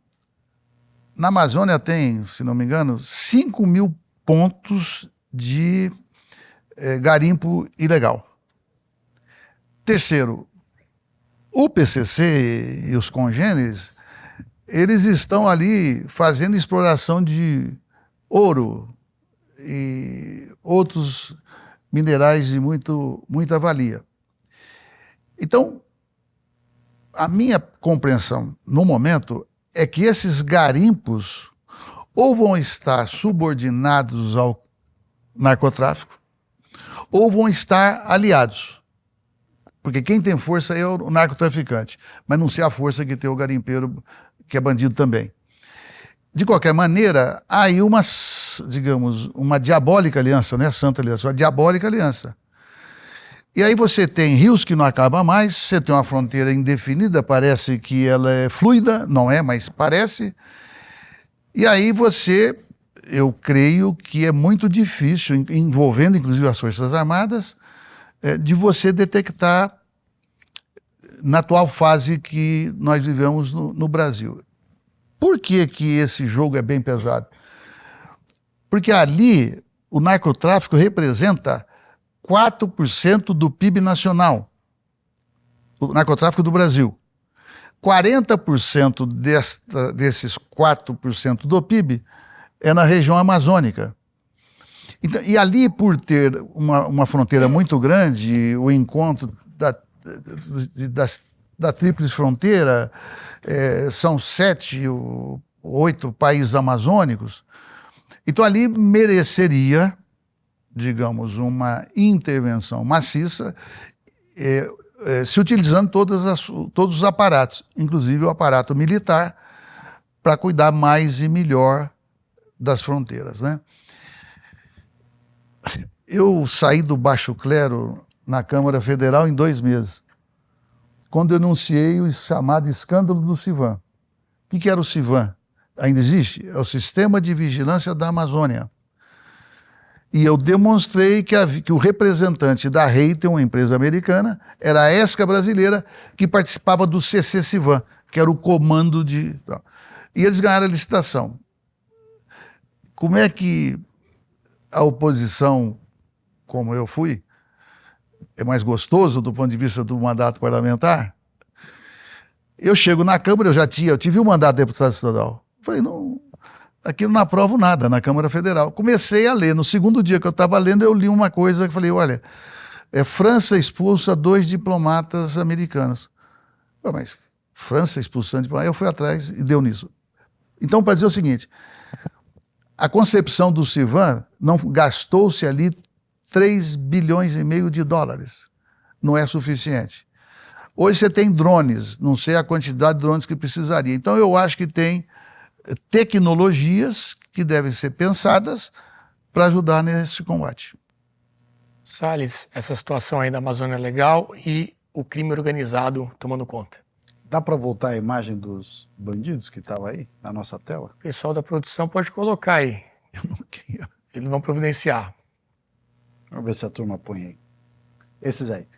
na Amazônia tem, se não me engano, 5.000 pontos de garimpo ilegal. Terceiro, o PCC e os congêneres, eles estão ali fazendo exploração de ouro e outros minerais de muita valia. Então, a minha compreensão no momento é que esses garimpos ou vão estar subordinados ao narcotráfico ou vão estar aliados. Porque quem tem força é o narcotraficante, mas não sei a força que tem o garimpeiro, que é bandido também. De qualquer maneira, há aí uma diabólica aliança, não é santa aliança, uma diabólica aliança. E aí você tem rios que não acabam mais, você tem uma fronteira indefinida, parece que ela é fluida, não é, mas parece. E aí eu creio que é muito difícil, envolvendo inclusive as Forças Armadas, de você detectar na atual fase que nós vivemos no Brasil. Por que esse jogo é bem pesado? Porque ali o narcotráfico representa 4% do PIB nacional, o narcotráfico do Brasil. 40% desses 4% do PIB é na região amazônica. Então, e ali, por ter uma fronteira muito grande, o encontro da tríplice fronteira, são 7 ou 8 países amazônicos, então ali mereceria, digamos, uma intervenção maciça, se utilizando todos os aparatos, inclusive o aparato militar, para cuidar mais e melhor das fronteiras, né? Eu saí do baixo clero na Câmara Federal em 2 meses, quando eu denunciei o chamado escândalo do CIVAM. O que era o CIVAM? Ainda existe? É o Sistema de Vigilância da Amazônia. E eu demonstrei que o representante da Reitel, uma empresa americana, era a ESCA brasileira, que participava do CC-CIVAM, que era o comando de... E eles ganharam a licitação. Como é que a oposição, como eu fui, é mais gostoso do ponto de vista do mandato parlamentar. Eu chego na Câmara, eu tive um mandato de deputado estadual. Falei, não, aqui eu não aprovo nada na Câmara Federal. Comecei a ler, no segundo dia que eu estava lendo, eu li uma coisa que falei, olha, França expulsa 2 diplomatas americanos. Mas França expulsando diplomatas, eu fui atrás e deu nisso. Então, para dizer o seguinte, a concepção do Sivan, não gastou-se ali 3,5 bilhões de dólares. Não é suficiente. Hoje você tem drones, não sei a quantidade de drones que precisaria. Então eu acho que tem tecnologias que devem ser pensadas para ajudar nesse combate. Salles, essa situação aí da Amazônia é legal e o crime organizado tomando conta. Dá para voltar a imagem dos bandidos que estavam aí na nossa tela? O pessoal da produção pode colocar aí. Eu não queria. Eles vão providenciar. Vamos ver se a turma põe aí. Esses aí.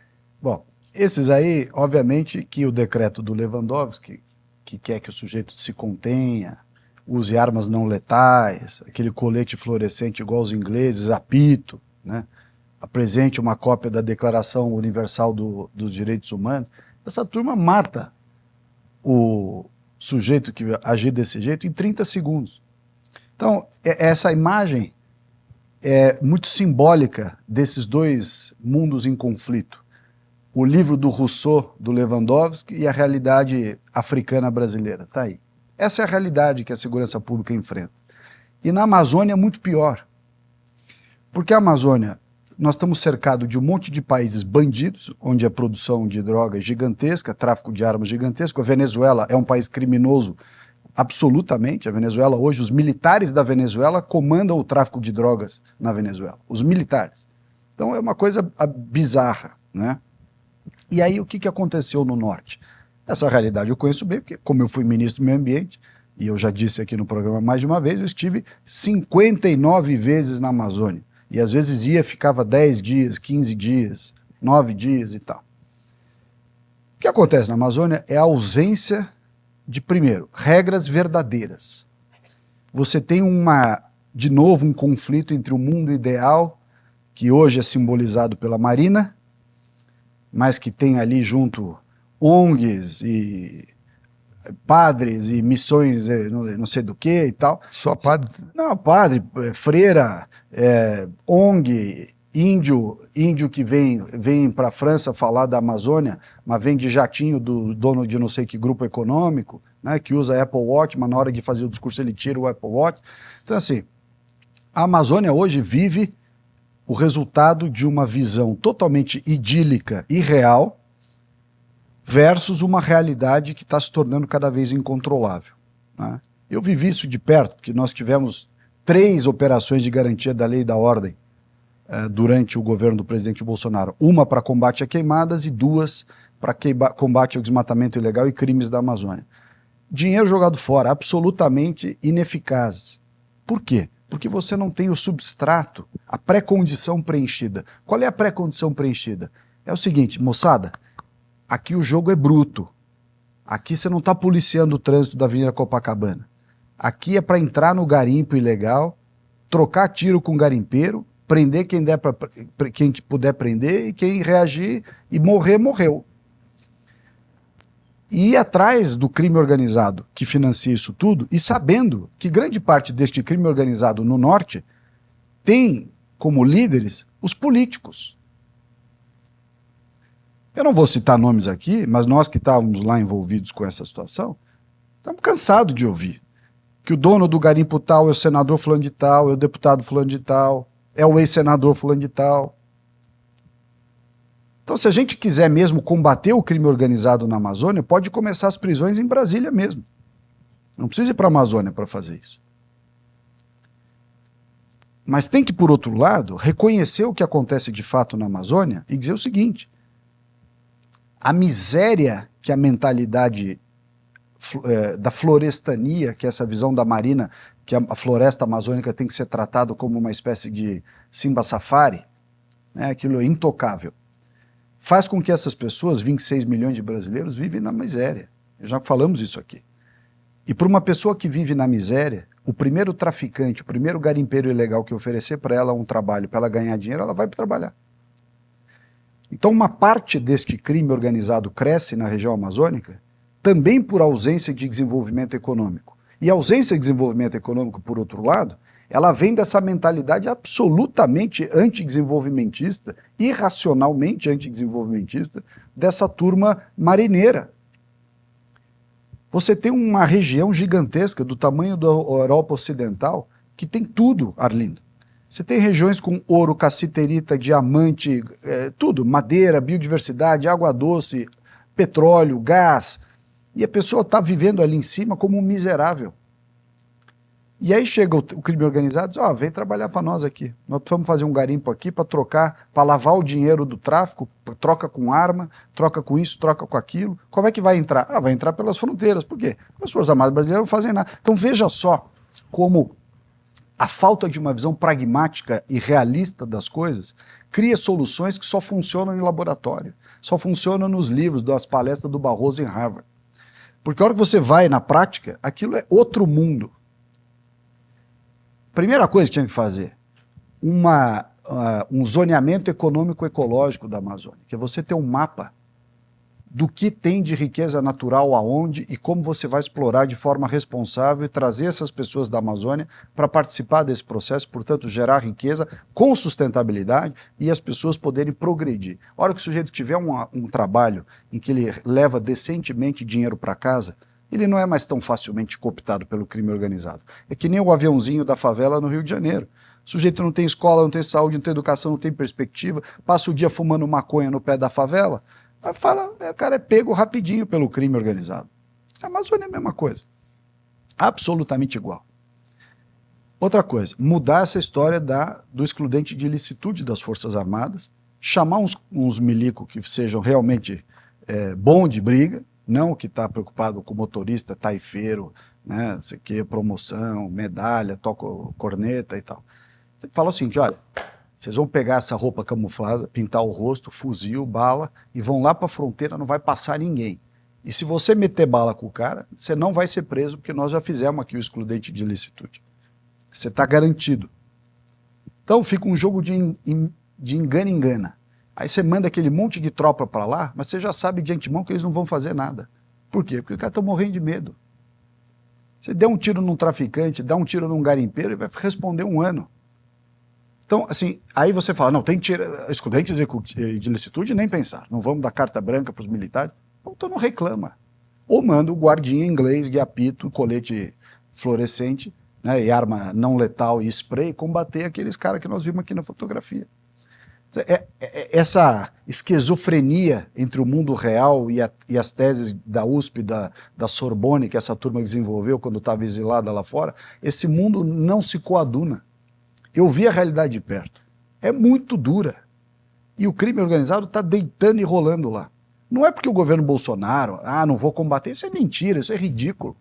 Bom, esses aí, obviamente, que o decreto do Lewandowski, que quer que o sujeito se contenha, use armas não letais, aquele colete fluorescente igual os ingleses, apito, né? Apresente uma cópia da Declaração Universal dos Direitos Humanos. Essa turma mata o sujeito que agir desse jeito em 30 segundos. Então, essa imagem é muito simbólica desses dois mundos em conflito. O livro do Rousseau, do Lewandowski, e a realidade africana brasileira. Está aí. Essa é a realidade que a segurança pública enfrenta. E na Amazônia é muito pior. Porque a Amazônia, nós estamos cercados de um monte de países bandidos, onde a produção de droga é gigantesca, tráfico de armas gigantesco. A Venezuela é um país criminoso absolutamente. A Venezuela hoje, os militares da Venezuela comandam o tráfico de drogas na Venezuela. Os militares. Então é uma coisa bizarra, né? E aí o que aconteceu no norte? Essa realidade eu conheço bem, porque como eu fui ministro do meio ambiente, e eu já disse aqui no programa mais de uma vez, eu estive 59 vezes na Amazônia. E às vezes ficava 10 dias, 15 dias, 9 dias e tal. O que acontece na Amazônia é a ausência de, primeiro, regras verdadeiras. Você tem de novo, um conflito entre o mundo ideal, que hoje é simbolizado pela Marina, mas que tem ali junto ONGs e padres e missões não sei do que e tal. Só padre? Não, padre, freira, ONG, índio que vem para a França falar da Amazônia, mas vem de jatinho do dono de não sei que grupo econômico, né, que usa Apple Watch, mas na hora de fazer o discurso ele tira o Apple Watch. Então assim, a Amazônia hoje vive o resultado de uma visão totalmente idílica e real versus uma realidade que está se tornando cada vez incontrolável, né? Eu vivi isso de perto, porque nós tivemos 3 operações de garantia da lei e da ordem durante o governo do presidente Bolsonaro. Uma para combate a queimadas e 2 para combate ao desmatamento ilegal e crimes da Amazônia. Dinheiro jogado fora, absolutamente ineficazes. Por quê? Porque você não tem o substrato, a pré-condição preenchida. Qual é a pré-condição preenchida? É o seguinte, moçada, aqui o jogo é bruto. Aqui você não está policiando o trânsito da Avenida Copacabana. Aqui é para entrar no garimpo ilegal, trocar tiro com o garimpeiro, prender quem puder prender e quem reagir e morrer, morreu. E ir atrás do crime organizado que financia isso tudo e sabendo que grande parte deste crime organizado no norte tem como líderes os políticos. Eu não vou citar nomes aqui, mas nós que estávamos lá envolvidos com essa situação, estamos cansados de ouvir que o dono do garimpo tal é o senador fulano de tal, é o deputado fulano de tal, é o ex-senador fulano de tal. Então, se a gente quiser mesmo combater o crime organizado na Amazônia, pode começar as prisões em Brasília mesmo. Não precisa ir para a Amazônia para fazer isso. Mas tem que, por outro lado, reconhecer o que acontece de fato na Amazônia e dizer o seguinte: a miséria que a mentalidade da florestania, que é essa visão da Marina, que a floresta amazônica tem que ser tratada como uma espécie de Simba Safari, né, aquilo é intocável, faz com que essas pessoas, 26 milhões de brasileiros, vivem na miséria. Já falamos isso aqui. E para uma pessoa que vive na miséria, o primeiro traficante, o primeiro garimpeiro ilegal que oferecer para ela um trabalho, para ela ganhar dinheiro, ela vai para trabalhar. Então, uma parte deste crime organizado cresce na região amazônica também por ausência de desenvolvimento econômico. E a ausência de desenvolvimento econômico, por outro lado, ela vem dessa mentalidade absolutamente antidesenvolvimentista, irracionalmente antidesenvolvimentista, dessa turma marineira. Você tem uma região gigantesca do tamanho da Europa Ocidental que tem tudo, Arlindo. Você tem regiões com ouro, cassiterita, diamante, tudo, madeira, biodiversidade, água doce, petróleo, gás, e a pessoa está vivendo ali em cima como um miserável. E aí chega o crime organizado e diz, vem trabalhar para nós aqui. Nós precisamos fazer um garimpo aqui para trocar, para lavar o dinheiro do tráfico, troca com arma, troca com isso, troca com aquilo. Como é que vai entrar? Vai entrar pelas fronteiras. Por quê? As Forças Armadas Brasileiras não fazem nada. Então veja só como a falta de uma visão pragmática e realista das coisas cria soluções que só funcionam em laboratório, só funcionam nos livros, das palestras do Barroso em Harvard. Porque a hora que você vai na prática, aquilo é outro mundo. Primeira coisa que tinha que fazer, um zoneamento econômico-ecológico da Amazônia, que é você ter um mapa do que tem de riqueza natural aonde e como você vai explorar de forma responsável e trazer essas pessoas da Amazônia para participar desse processo, portanto gerar riqueza com sustentabilidade e as pessoas poderem progredir. A hora que o sujeito tiver um trabalho em que ele leva decentemente dinheiro para casa, ele não é mais tão facilmente cooptado pelo crime organizado. É que nem o aviãozinho da favela no Rio de Janeiro. O sujeito não tem escola, não tem saúde, não tem educação, não tem perspectiva, passa o dia fumando maconha no pé da favela, aí fala, o cara é pego rapidinho pelo crime organizado. A Amazônia é a mesma coisa. Absolutamente igual. Outra coisa, mudar essa história do excludente de ilicitude das Forças Armadas, chamar uns milicos que sejam realmente bom de briga, não que está preocupado com motorista, taifeiro, né, sei que, promoção, medalha, toca corneta e tal. Você fala o seguinte, olha, vocês vão pegar essa roupa camuflada, pintar o rosto, fuzil, bala, e vão lá para a fronteira, não vai passar ninguém. E se você meter bala com o cara, você não vai ser preso, porque nós já fizemos aqui o excludente de ilicitude. Você está garantido. Então fica um jogo de engana-engana. Aí você manda aquele monte de tropa para lá, mas você já sabe de antemão que eles não vão fazer nada. Por quê? Porque os caras estão morrendo de medo. Você der um tiro num traficante, dá um tiro num garimpeiro, ele vai responder 1 ano. Então, assim, aí você fala, não, tem que tirar excludente de ilicitude, nem pensar. Não vamos dar carta branca para os militares. Então não reclama. Ou manda o guardinha inglês de apito, colete fluorescente, né, e arma não letal e spray, combater aqueles caras que nós vimos aqui na fotografia. Essa esquizofrenia entre o mundo real e as teses da USP, da Sorbonne, que essa turma desenvolveu quando estava exilada lá fora, esse mundo não se coaduna. Eu vi a realidade de perto. É muito dura. E o crime organizado está deitando e rolando lá. Não é porque o governo Bolsonaro, não vou combater, isso é mentira, isso é ridículo.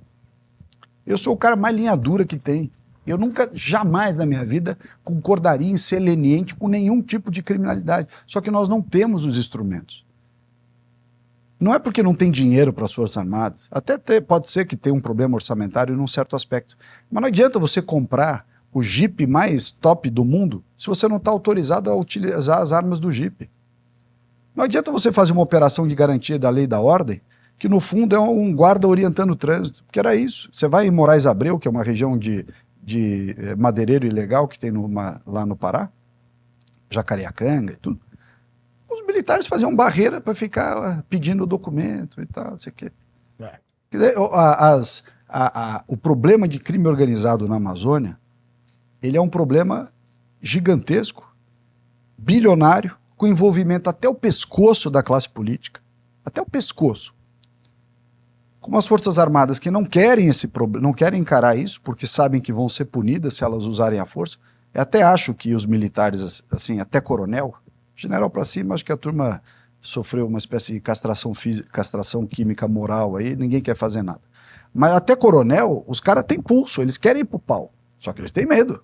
Eu sou o cara mais linha dura que tem. Eu nunca, jamais na minha vida, concordaria em ser leniente com nenhum tipo de criminalidade. Só que nós não temos os instrumentos. Não é porque não tem dinheiro para as Forças Armadas. Pode ser que tenha um problema orçamentário num certo aspecto. Mas não adianta você comprar o Jeep mais top do mundo se você não está autorizado a utilizar as armas do Jeep. Não adianta você fazer uma operação de garantia da lei e da ordem, que no fundo é um guarda orientando o trânsito. Porque era isso. Você vai em Moraes Abreu, que é uma região de madeireiro ilegal que tem lá no Pará, Jacareacanga e tudo. Os militares faziam barreira para ficar pedindo documento e tal, não sei o quê. Quer dizer, o problema de crime organizado na Amazônia, ele é um problema gigantesco, bilionário, com envolvimento até o pescoço da classe política, até o pescoço. Como as Forças Armadas que não querem não querem encarar isso, porque sabem que vão ser punidas se elas usarem a força. Eu até acho que os militares, assim, até coronel, general para cima, acho que a turma sofreu uma espécie de castração física, castração química moral aí, ninguém quer fazer nada. Mas até coronel, os caras têm pulso, eles querem ir pro pau, só que eles têm medo.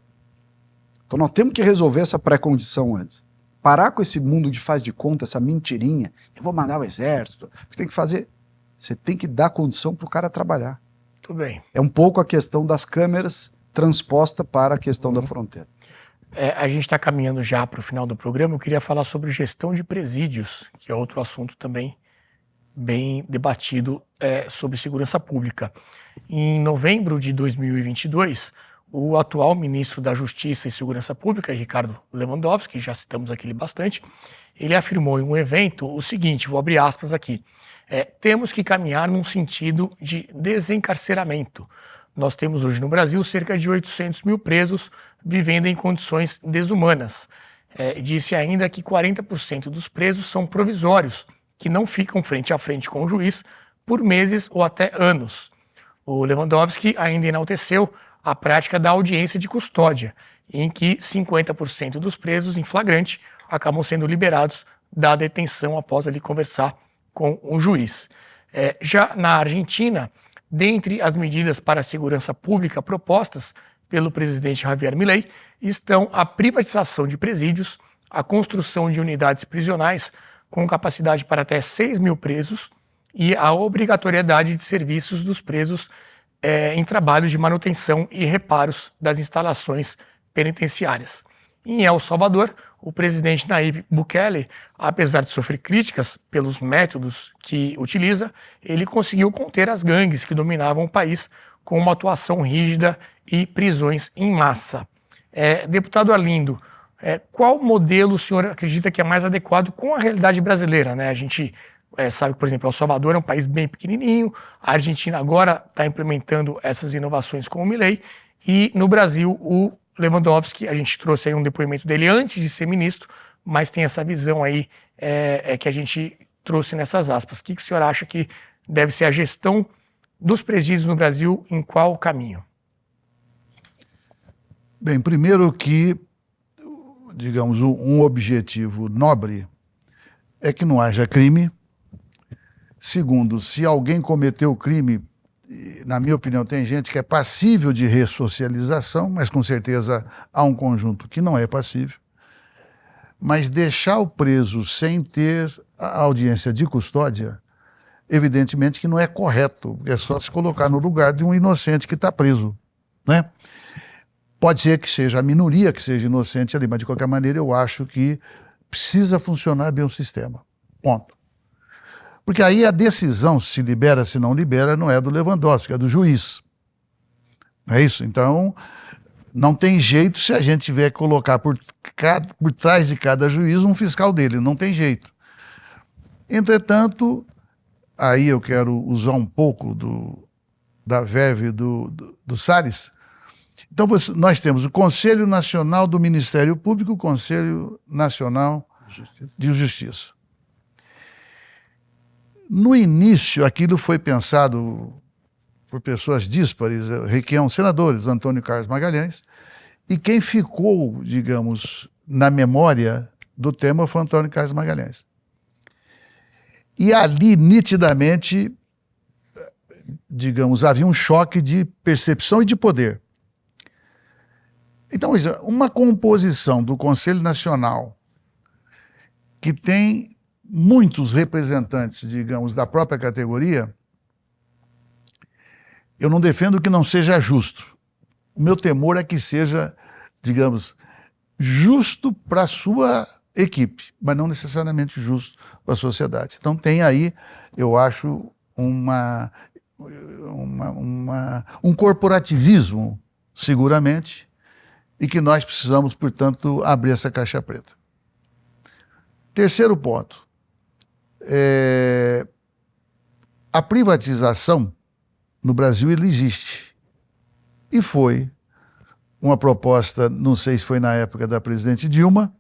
Então nós temos que resolver essa pré-condição antes. Parar com esse mundo de faz de conta, essa mentirinha, eu vou mandar o exército, que tem que fazer... Você tem que dar condição para o cara trabalhar. Tudo bem. É um pouco a questão das câmeras transposta para a questão da fronteira. A gente está caminhando já para o final do programa. Eu queria falar sobre gestão de presídios, que é outro assunto também bem debatido sobre segurança pública. Em novembro de 2022, o atual ministro da Justiça e Segurança Pública, Ricardo Lewandowski, já citamos aqui bastante, ele afirmou em um evento o seguinte, vou abrir aspas aqui, temos que caminhar num sentido de desencarceramento. Nós temos hoje no Brasil cerca de 800 mil presos vivendo em condições desumanas. Disse ainda que 40% dos presos são provisórios, que não ficam frente a frente com o juiz por meses ou até anos. O Lewandowski ainda enalteceu a prática da audiência de custódia, em que 50% dos presos em flagrante acabam sendo liberados da detenção após ali conversar com o juiz. Já na Argentina, dentre as medidas para a segurança pública propostas pelo presidente Javier Milei, estão a privatização de presídios, a construção de unidades prisionais com capacidade para até 6 mil presos e a obrigatoriedade de serviços dos presos em trabalhos de manutenção e reparos das instalações penitenciárias. Em El Salvador, o presidente Nayib Bukele, apesar de sofrer críticas pelos métodos que utiliza, ele conseguiu conter as gangues que dominavam o país com uma atuação rígida e prisões em massa. Deputado Arlindo, qual modelo o senhor acredita que é mais adequado com a realidade brasileira, né? A gente sabe que, por exemplo, El Salvador é um país bem pequenininho, a Argentina agora está implementando essas inovações com o Milei, e no Brasil o Lewandowski, a gente trouxe aí um depoimento dele antes de ser ministro, mas tem essa visão aí que a gente trouxe nessas aspas. O que o senhor acha que deve ser a gestão dos presídios no Brasil, em qual caminho? Bem, primeiro que, digamos, um objetivo nobre é que não haja crime. Segundo, se alguém cometeu crime, na minha opinião, tem gente que é passível de ressocialização, mas com certeza há um conjunto que não é passível. Mas deixar o preso sem ter a audiência de custódia, evidentemente que não é correto, é só se colocar no lugar de um inocente que está preso, né? Pode ser que seja a minoria que seja inocente ali, mas de qualquer maneira eu acho que precisa funcionar bem o sistema. Ponto. Porque aí a decisão se libera, se não libera, não é do Lewandowski, é do juiz. Não é isso? Então, não tem jeito se a gente tiver que colocar por trás de cada juiz um fiscal dele, não tem jeito. Entretanto, aí eu quero usar um pouco da verve do Salles. Então, nós temos o Conselho Nacional do Ministério Público, o Conselho Nacional de Justiça. No início, aquilo foi pensado por pessoas díspares, Requião, senadores, Antônio Carlos Magalhães, e quem ficou, digamos, na memória do tema foi Antônio Carlos Magalhães. E ali, nitidamente, digamos, havia um choque de percepção e de poder. Então, uma composição do Conselho Nacional que tem muitos representantes, digamos, da própria categoria, eu não defendo que não seja justo. O meu temor é que seja, digamos, justo para a sua equipe, mas não necessariamente justo para a sociedade. Então tem aí, eu acho, um corporativismo, seguramente, e que nós precisamos, portanto, abrir essa caixa preta. Terceiro ponto. A privatização no Brasil ele existe. E foi uma proposta, não sei se foi na época da presidente Dilma,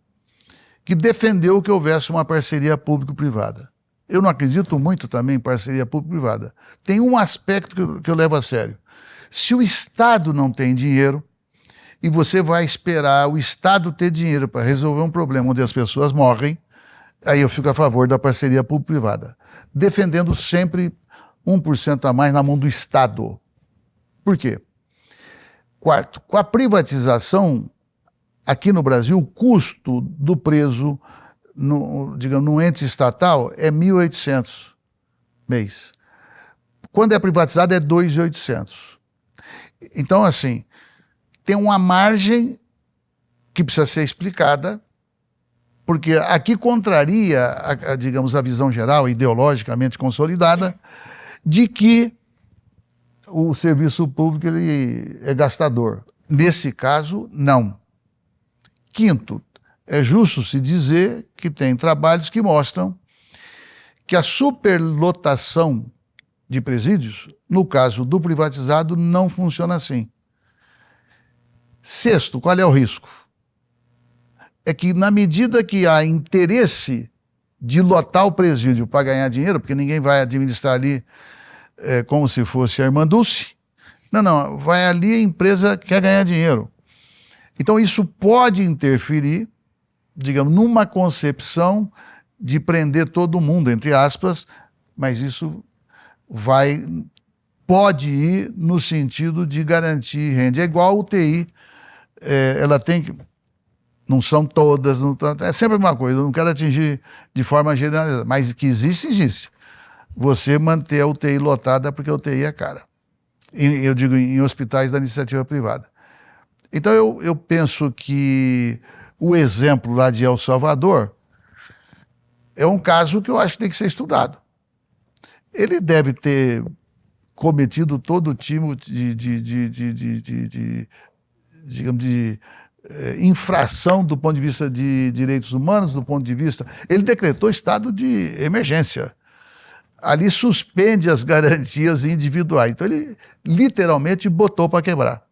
que defendeu que houvesse uma parceria público-privada. Eu não acredito muito também em parceria público-privada. Tem um aspecto que eu levo a sério. Se o Estado não tem dinheiro, e você vai esperar o Estado ter dinheiro para resolver um problema onde as pessoas morrem, aí eu fico a favor da parceria público-privada, defendendo sempre 1% a mais na mão do Estado. Por quê? Quarto, com a privatização, aqui no Brasil, o custo do preso, digamos, no ente estatal é R$ 1.800 mês. Quando é privatizado é R$ 2.800. Então, assim, tem uma margem que precisa ser explicada, porque aqui contraria, digamos, a visão geral, ideologicamente consolidada, de que o serviço público ele é gastador. Nesse caso, não. Quinto, é justo se dizer que tem trabalhos que mostram que a superlotação de presídios, no caso do privatizado, não funciona assim. Sexto, qual é o risco? É que na medida que há interesse de lotar o presídio para ganhar dinheiro, porque ninguém vai administrar ali como se fosse a Irmã Dulce, não, vai ali a empresa que quer ganhar dinheiro. Então isso pode interferir, digamos, numa concepção de prender todo mundo, entre aspas, mas isso pode ir no sentido de garantir renda. É igual a UTI, ela tem que... Não são todas, é sempre uma coisa, eu não quero atingir de forma generalizada, mas que existe. Você manter a UTI lotada porque a UTI é cara. Eu digo em hospitais da iniciativa privada. Então eu penso que o exemplo lá de El Salvador é um caso que eu acho que tem que ser estudado. Ele deve ter cometido todo tipo de infração do ponto de vista de direitos humanos, do ponto de vista... Ele decretou estado de emergência. Ali suspende as garantias individuais. Então ele literalmente botou para quebrar.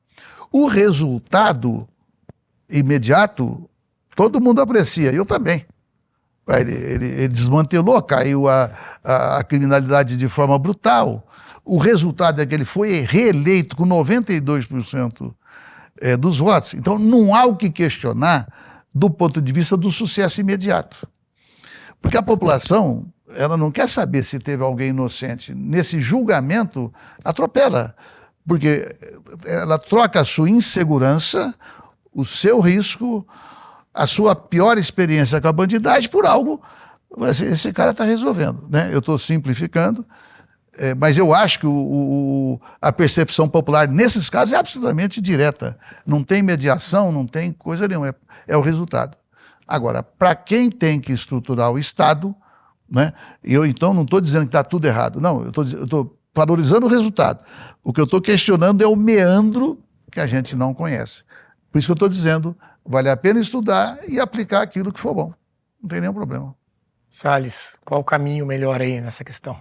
O resultado imediato, todo mundo aprecia, eu também. Ele desmantelou, caiu a criminalidade de forma brutal. O resultado é que ele foi reeleito com 92% dos votos. Então não há o que questionar do ponto de vista do sucesso imediato. Porque a população, ela não quer saber se teve alguém inocente. Nesse julgamento, atropela. Porque ela troca a sua insegurança, o seu risco, a sua pior experiência com a bandidagem por algo. Esse cara está resolvendo, né? Eu estou simplificando, mas eu acho que a percepção popular nesses casos é absolutamente direta. Não tem mediação, não tem coisa nenhuma, é o resultado. Agora, para quem tem que estruturar o Estado, né, eu então não estou dizendo que está tudo errado, não, eu estou valorizando o resultado. O que eu estou questionando é o meandro que a gente não conhece. Por isso que eu estou dizendo, vale a pena estudar e aplicar aquilo que for bom. Não tem nenhum problema. Salles, qual o caminho melhor aí nessa questão?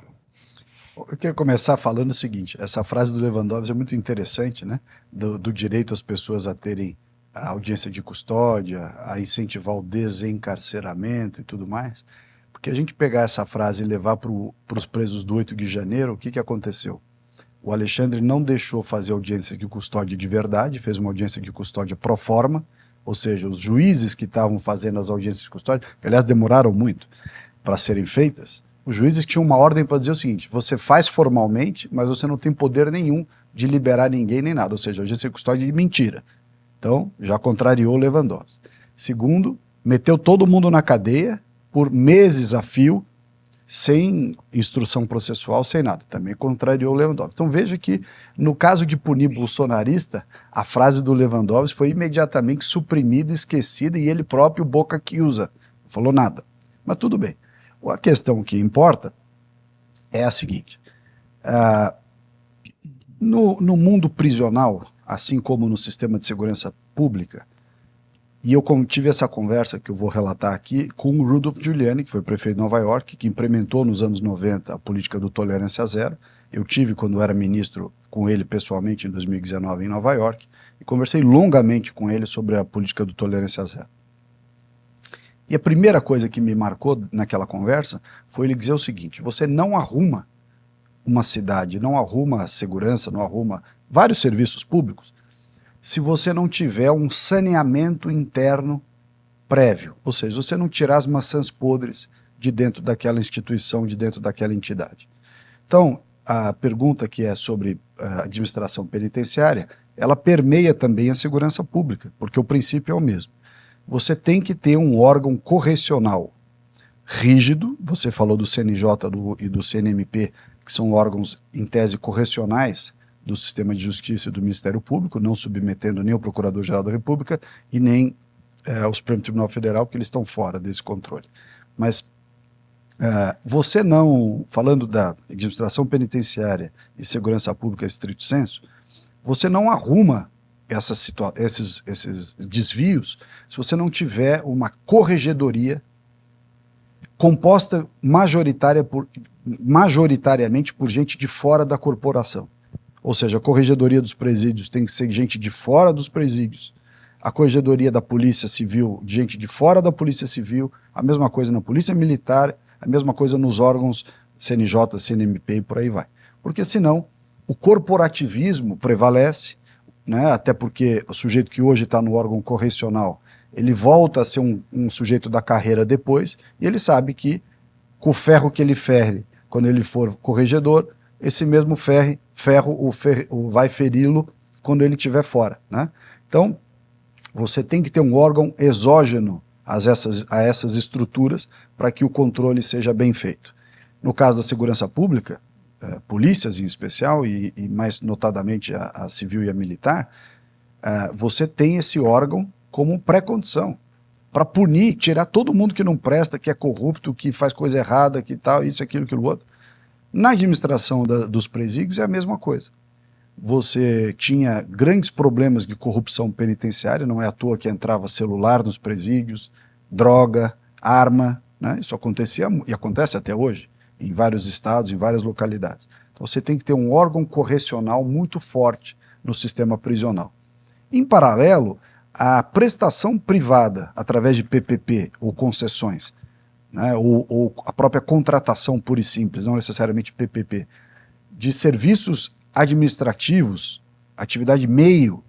Eu queria começar falando o seguinte, essa frase do Lewandowski é muito interessante, né? Do direito às pessoas a terem a audiência de custódia, a incentivar o desencarceramento e tudo mais. Porque a gente pegar essa frase e levar para os presos do 8 de janeiro, o que aconteceu? O Alexandre não deixou fazer audiência de custódia de verdade, fez uma audiência de custódia pro forma, ou seja, os juízes que estavam fazendo as audiências de custódia, que aliás demoraram muito para serem feitas, os juízes tinham uma ordem para dizer o seguinte, você faz formalmente, mas você não tem poder nenhum de liberar ninguém nem nada, ou seja, audiência de custódia de mentira. Então, já contrariou o Lewandowski. Segundo, meteu todo mundo na cadeia por meses a fio, sem instrução processual, sem nada. Também contrariou o Lewandowski. Então veja que, no caso de punir bolsonarista, a frase do Lewandowski foi imediatamente suprimida, esquecida, e ele próprio boca que usa. Não falou nada. Mas tudo bem. A questão que importa é a seguinte. No mundo prisional, assim como no sistema de segurança pública, e eu tive essa conversa que eu vou relatar aqui com o Rudolph Giuliani, que foi prefeito de Nova York, que implementou nos anos 90 a política do tolerância zero. Eu tive, quando era ministro, com ele pessoalmente em 2019 em Nova York, e conversei longamente com ele sobre a política do tolerância zero. E a primeira coisa que me marcou naquela conversa foi ele dizer o seguinte, você não arruma uma cidade, não arruma segurança, não arruma vários serviços públicos, se você não tiver um saneamento interno prévio, ou seja, você não tirar as maçãs podres de dentro daquela instituição, de dentro daquela entidade. Então, a pergunta que é sobre a administração penitenciária, ela permeia também a segurança pública, porque o princípio é o mesmo. Você tem que ter um órgão correcional rígido, você falou do CNJ e do CNMP, que são órgãos, em tese, correcionais, do sistema de justiça e do Ministério Público, não submetendo nem o Procurador-Geral da República e nem o Supremo Tribunal Federal, porque eles estão fora desse controle. Mas você não, falando da administração penitenciária e segurança pública estrito sensu, você não arruma esses desvios se você não tiver uma corregedoria composta majoritariamente por gente de fora da corporação. Ou seja, a corregedoria dos presídios tem que ser gente de fora dos presídios, a corregedoria da Polícia Civil, gente de fora da Polícia Civil, a mesma coisa na Polícia Militar, a mesma coisa nos órgãos CNJ, CNMP e por aí vai. Porque senão o corporativismo prevalece, né? Até porque o sujeito que hoje está no órgão correcional, ele volta a ser um sujeito da carreira depois, e ele sabe que com o ferro que ele fere quando ele for corregedor, esse mesmo ferro vai feri-lo quando ele estiver fora, né? Então, você tem que ter um órgão exógeno a essas estruturas para que o controle seja bem feito. No caso da segurança pública, polícias em especial, e mais notadamente a civil e a militar, você tem esse órgão como pré-condição para punir, tirar todo mundo que não presta, que é corrupto, que faz coisa errada, que tal, isso, aquilo, aquilo outro. Na administração dos presídios é a mesma coisa. Você tinha grandes problemas de corrupção penitenciária, não é à toa que entrava celular nos presídios, droga, arma, né? Isso acontecia e acontece até hoje, em vários estados, em várias localidades. Então você tem que ter um órgão correcional muito forte no sistema prisional. Em paralelo, a prestação privada, através de PPP ou concessões, né? ou a própria contratação pura e simples, não necessariamente PPP, de serviços administrativos, atividade meio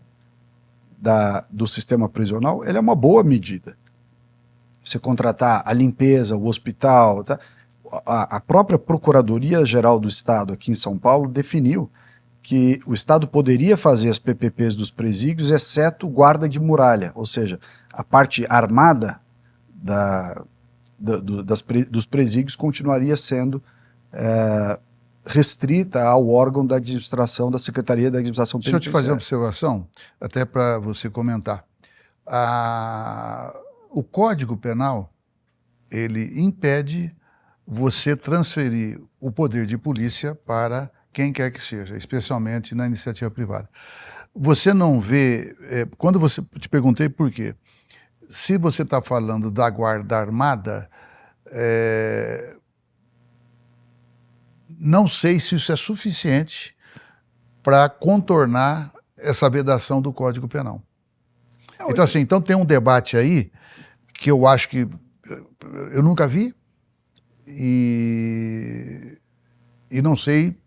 do sistema prisional, ele é uma boa medida. Você contratar a limpeza, o hospital, tá? A própria Procuradoria-Geral do Estado aqui em São Paulo definiu que o Estado poderia fazer as PPPs dos presídios, exceto guarda de muralha, ou seja, a parte armada dos presídios continuaria sendo restrita ao órgão da administração, da Secretaria da Administração Penitenciária. Deixa eu te fazer uma observação, até para você comentar. O Código Penal, ele impede você transferir o poder de polícia para quem quer que seja, especialmente na iniciativa privada. Você não vê, te perguntei por quê, se você está falando da guarda armada, não sei se isso é suficiente para contornar essa vedação do Código Penal. Então, assim, tem um debate aí que eu acho que eu nunca vi e não sei,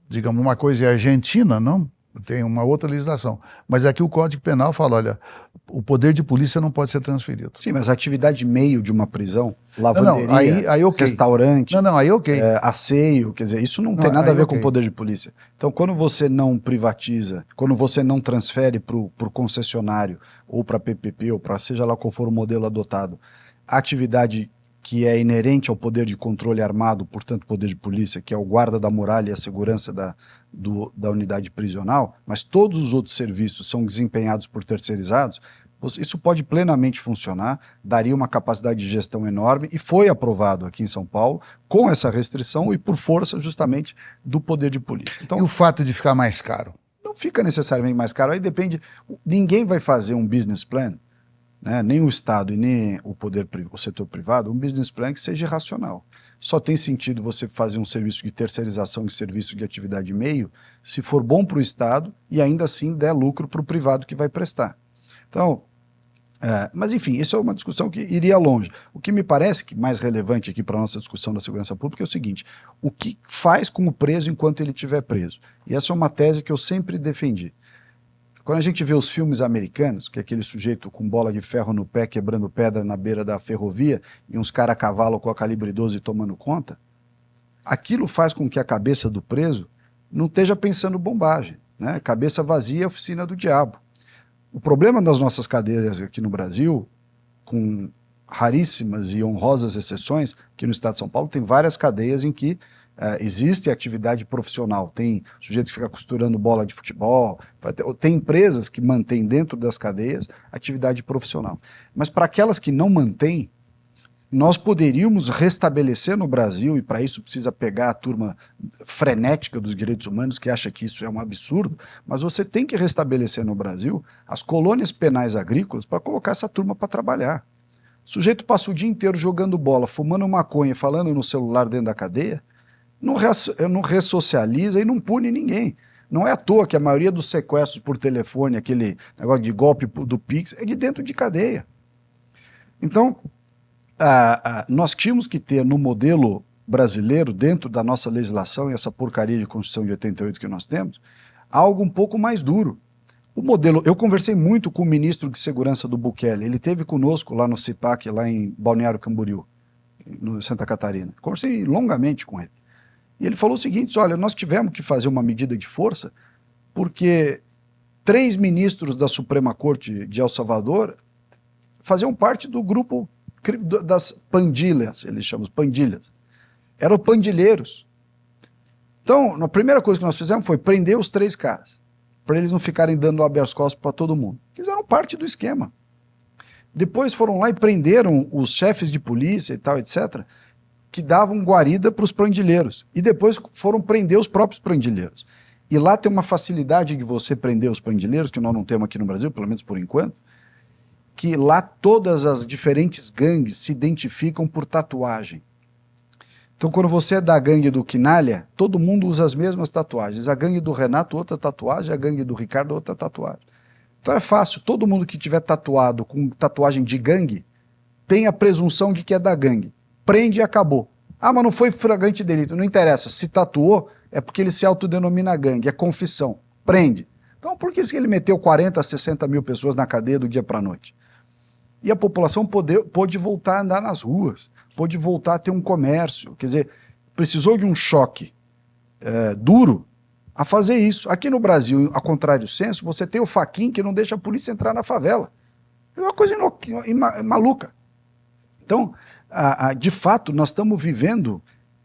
digamos, uma coisa é Argentina, não? Tem uma outra legislação. Mas aqui o Código Penal fala, olha, o poder de polícia não pode ser transferido. Sim, mas a atividade meio de uma prisão, lavanderia, aí okay. Restaurante, aí ok. Asseio, quer dizer, isso não tem nada a ver com o poder de polícia. Então, quando você não privatiza, quando você não transfere para o concessionário, ou para PPP, ou para seja lá qual for o modelo adotado, a atividade que é inerente ao poder de controle armado, portanto poder de polícia, que é o guarda da muralha e a segurança da unidade prisional, mas todos os outros serviços são desempenhados por terceirizados, isso pode plenamente funcionar, daria uma capacidade de gestão enorme e foi aprovado aqui em São Paulo com essa restrição e por força justamente do poder de polícia. Então, e o fato de ficar mais caro? Não fica necessariamente mais caro, aí depende, ninguém vai fazer um business plan, né, nem o Estado e nem o setor privado, um business plan que seja racional. Só tem sentido você fazer um serviço de terceirização de serviço de atividade meio se for bom para o Estado e ainda assim der lucro para o privado que vai prestar. Então, mas enfim, isso é uma discussão que iria longe. O que me parece que mais relevante aqui para a nossa discussão da segurança pública é o seguinte, o que faz com o preso enquanto ele estiver preso? E essa é uma tese que eu sempre defendi. Quando a gente vê os filmes americanos, que é aquele sujeito com bola de ferro no pé, quebrando pedra na beira da ferrovia, e uns caras a cavalo com a calibre 12 tomando conta, aquilo faz com que a cabeça do preso não esteja pensando bombagem, né? Cabeça vazia é a oficina do diabo. O problema das nossas cadeias aqui no Brasil, com raríssimas e honrosas exceções, que no estado de São Paulo tem várias cadeias em que Existe atividade profissional, tem sujeito que fica costurando bola de futebol, tem empresas que mantêm dentro das cadeias atividade profissional. Mas para aquelas que não mantêm, nós poderíamos restabelecer no Brasil, e para isso precisa pegar a turma frenética dos direitos humanos, que acha que isso é um absurdo, mas você tem que restabelecer no Brasil as colônias penais agrícolas para colocar essa turma para trabalhar. O sujeito passa o dia inteiro jogando bola, fumando maconha e falando no celular dentro da cadeia, não ressocializa e não pune ninguém. Não é à toa que a maioria dos sequestros por telefone, aquele negócio de golpe do Pix, é de dentro de cadeia. Então, nós tínhamos que ter no modelo brasileiro, dentro da nossa legislação e essa porcaria de Constituição de 88 que nós temos, algo um pouco mais duro. O modelo, eu conversei muito com o ministro de Segurança do Bukele, ele esteve conosco lá no CIPAC, lá em Balneário Camboriú, no Santa Catarina. Conversei longamente com ele. E ele falou o seguinte, olha, nós tivemos que fazer uma medida de força porque 3 ministros da Suprema Corte de El Salvador faziam parte do grupo das pandilhas, eles chamam de pandilhas. Eram pandilheiros. Então, a primeira coisa que nós fizemos foi prender os 3 caras, para eles não ficarem dando habeas corpus para todo mundo. Eles eram parte do esquema. Depois foram lá e prenderam os chefes de polícia e tal, etc., que davam guarida para os pandilheiros. E depois foram prender os próprios pandilheiros. E lá tem uma facilidade de você prender os pandilheiros, que nós não temos aqui no Brasil, pelo menos por enquanto, que lá todas as diferentes gangues se identificam por tatuagem. Então, quando você é da gangue do Quinalha, todo mundo usa as mesmas tatuagens. A gangue do Renato, outra tatuagem, a gangue do Ricardo, outra tatuagem. Então é fácil, todo mundo que tiver tatuado com tatuagem de gangue tem a presunção de que é da gangue. Prende e acabou. Ah, mas não foi flagrante delito. Não interessa, se tatuou é porque ele se autodenomina gangue, é confissão. Prende. Então por que ele meteu 40, 60 mil pessoas na cadeia do dia para a noite? E a população pôde voltar a andar nas ruas, pôde voltar a ter um comércio. Quer dizer, precisou de um choque duro a fazer isso. Aqui no Brasil, a contrário senso, você tem o Fachin que não deixa a polícia entrar na favela. É uma coisa maluca. Então, de fato, nós estamos vivendo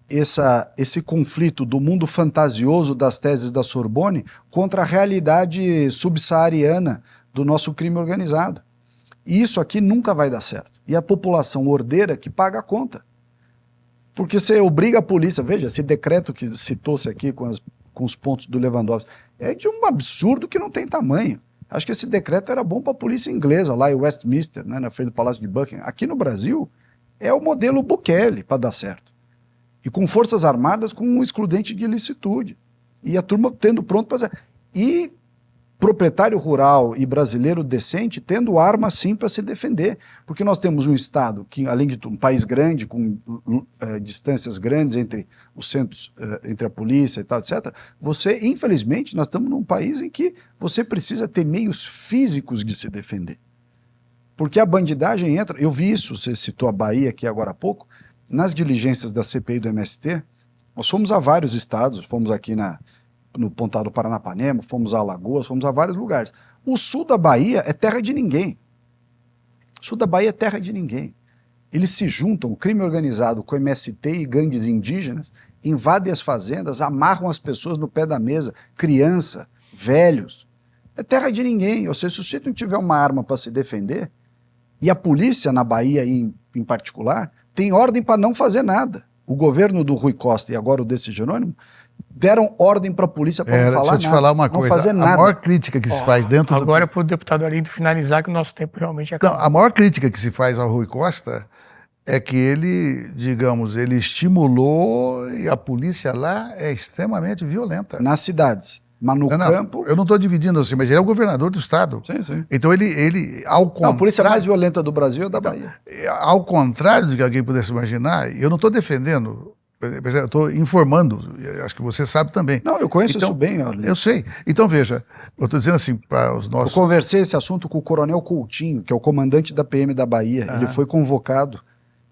esse conflito do mundo fantasioso das teses da Sorbonne contra a realidade subsaariana do nosso crime organizado. E isso aqui nunca vai dar certo. E a população ordeira que paga a conta. Porque você obriga a polícia, veja, esse decreto que citou-se aqui com os pontos do Lewandowski, é de um absurdo que não tem tamanho. Acho que esse decreto era bom para a polícia inglesa, lá em Westminster, né, na frente do Palácio de Buckingham. Aqui no Brasil, é o modelo Bukele para dar certo. E com forças armadas com um excludente de ilicitude. E a turma tendo pronto para... E proprietário rural e brasileiro decente tendo arma sim para se defender. Porque nós temos um Estado que, além de tudo, um país grande, com distâncias grandes entre os centros, entre a polícia e tal, etc. Você, infelizmente, nós estamos num país em que você precisa ter meios físicos de se defender. Porque a bandidagem entra... Eu vi isso, você citou a Bahia aqui agora há pouco, nas diligências da CPI do MST, nós fomos a vários estados, fomos aqui no Pontal do Paranapanema, fomos a Alagoas, fomos a vários lugares. O sul da Bahia é terra de ninguém. O sul da Bahia é terra de ninguém. Eles se juntam, o crime organizado com MST e gangues indígenas, invadem as fazendas, amarram as pessoas no pé da mesa, criança, velhos. É terra de ninguém. Ou seja, se o sujeito não tiver uma arma para se defender, e a polícia na Bahia em particular, tem ordem para não fazer nada. O governo do Rui Costa e agora o desse Jerônimo deram ordem para a polícia para não falar nada. Deixa eu te falar uma coisa. Fazer nada. A maior crítica que se faz dentro agora é para o deputado Arlindo finalizar, que o nosso tempo realmente acabou. Não, a maior crítica que se faz ao Rui Costa é que ele, digamos, ele estimulou e a polícia lá é extremamente violenta. Nas cidades. Mas no campo... Eu não estou dividindo assim, mas ele é o governador do estado. Sim, sim. Então ele ao contrário... A polícia mais violenta do Brasil é da Bahia. Ao contrário do que alguém pudesse imaginar, eu não estou defendendo, eu estou informando, acho que você sabe também. Não, eu conheço isso bem, Arlindo. Eu sei. Então, veja, eu estou dizendo assim para os nossos... Eu conversei esse assunto com o Coronel Coutinho, que é o comandante da PM da Bahia. Ele foi convocado,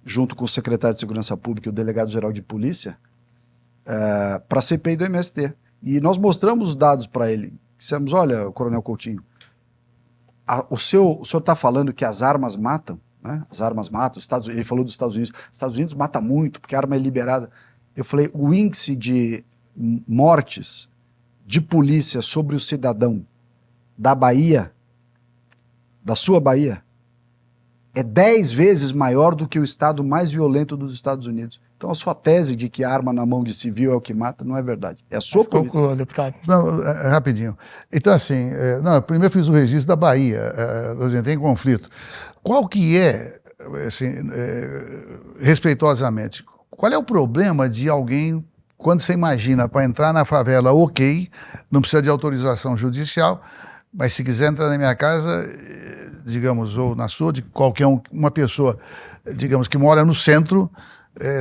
junto com o secretário de Segurança Pública e o delegado-geral de polícia, para a CPI do MST. E nós mostramos os dados para ele. Dissemos, olha, Coronel Coutinho, o senhor está falando que as armas matam, né? As armas matam, ele falou dos Estados Unidos. Os Estados Unidos matam muito, porque a arma é liberada. Eu falei, o índice de mortes de polícia sobre o cidadão da Bahia, da sua Bahia, é 10 vezes maior do que o estado mais violento dos Estados Unidos. Então a sua tese de que arma na mão de civil é o que mata não é verdade. É a sua polícia. Conclua, deputado. Não, rapidinho. Então, assim, eu primeiro fiz o registro da Bahia, tem conflito. Qual que é, assim, respeitosamente, qual é o problema de alguém, quando você imagina, para entrar na favela, ok, não precisa de autorização judicial, mas se quiser entrar na minha casa, digamos, ou na sua, de qualquer uma pessoa, digamos, que mora no centro,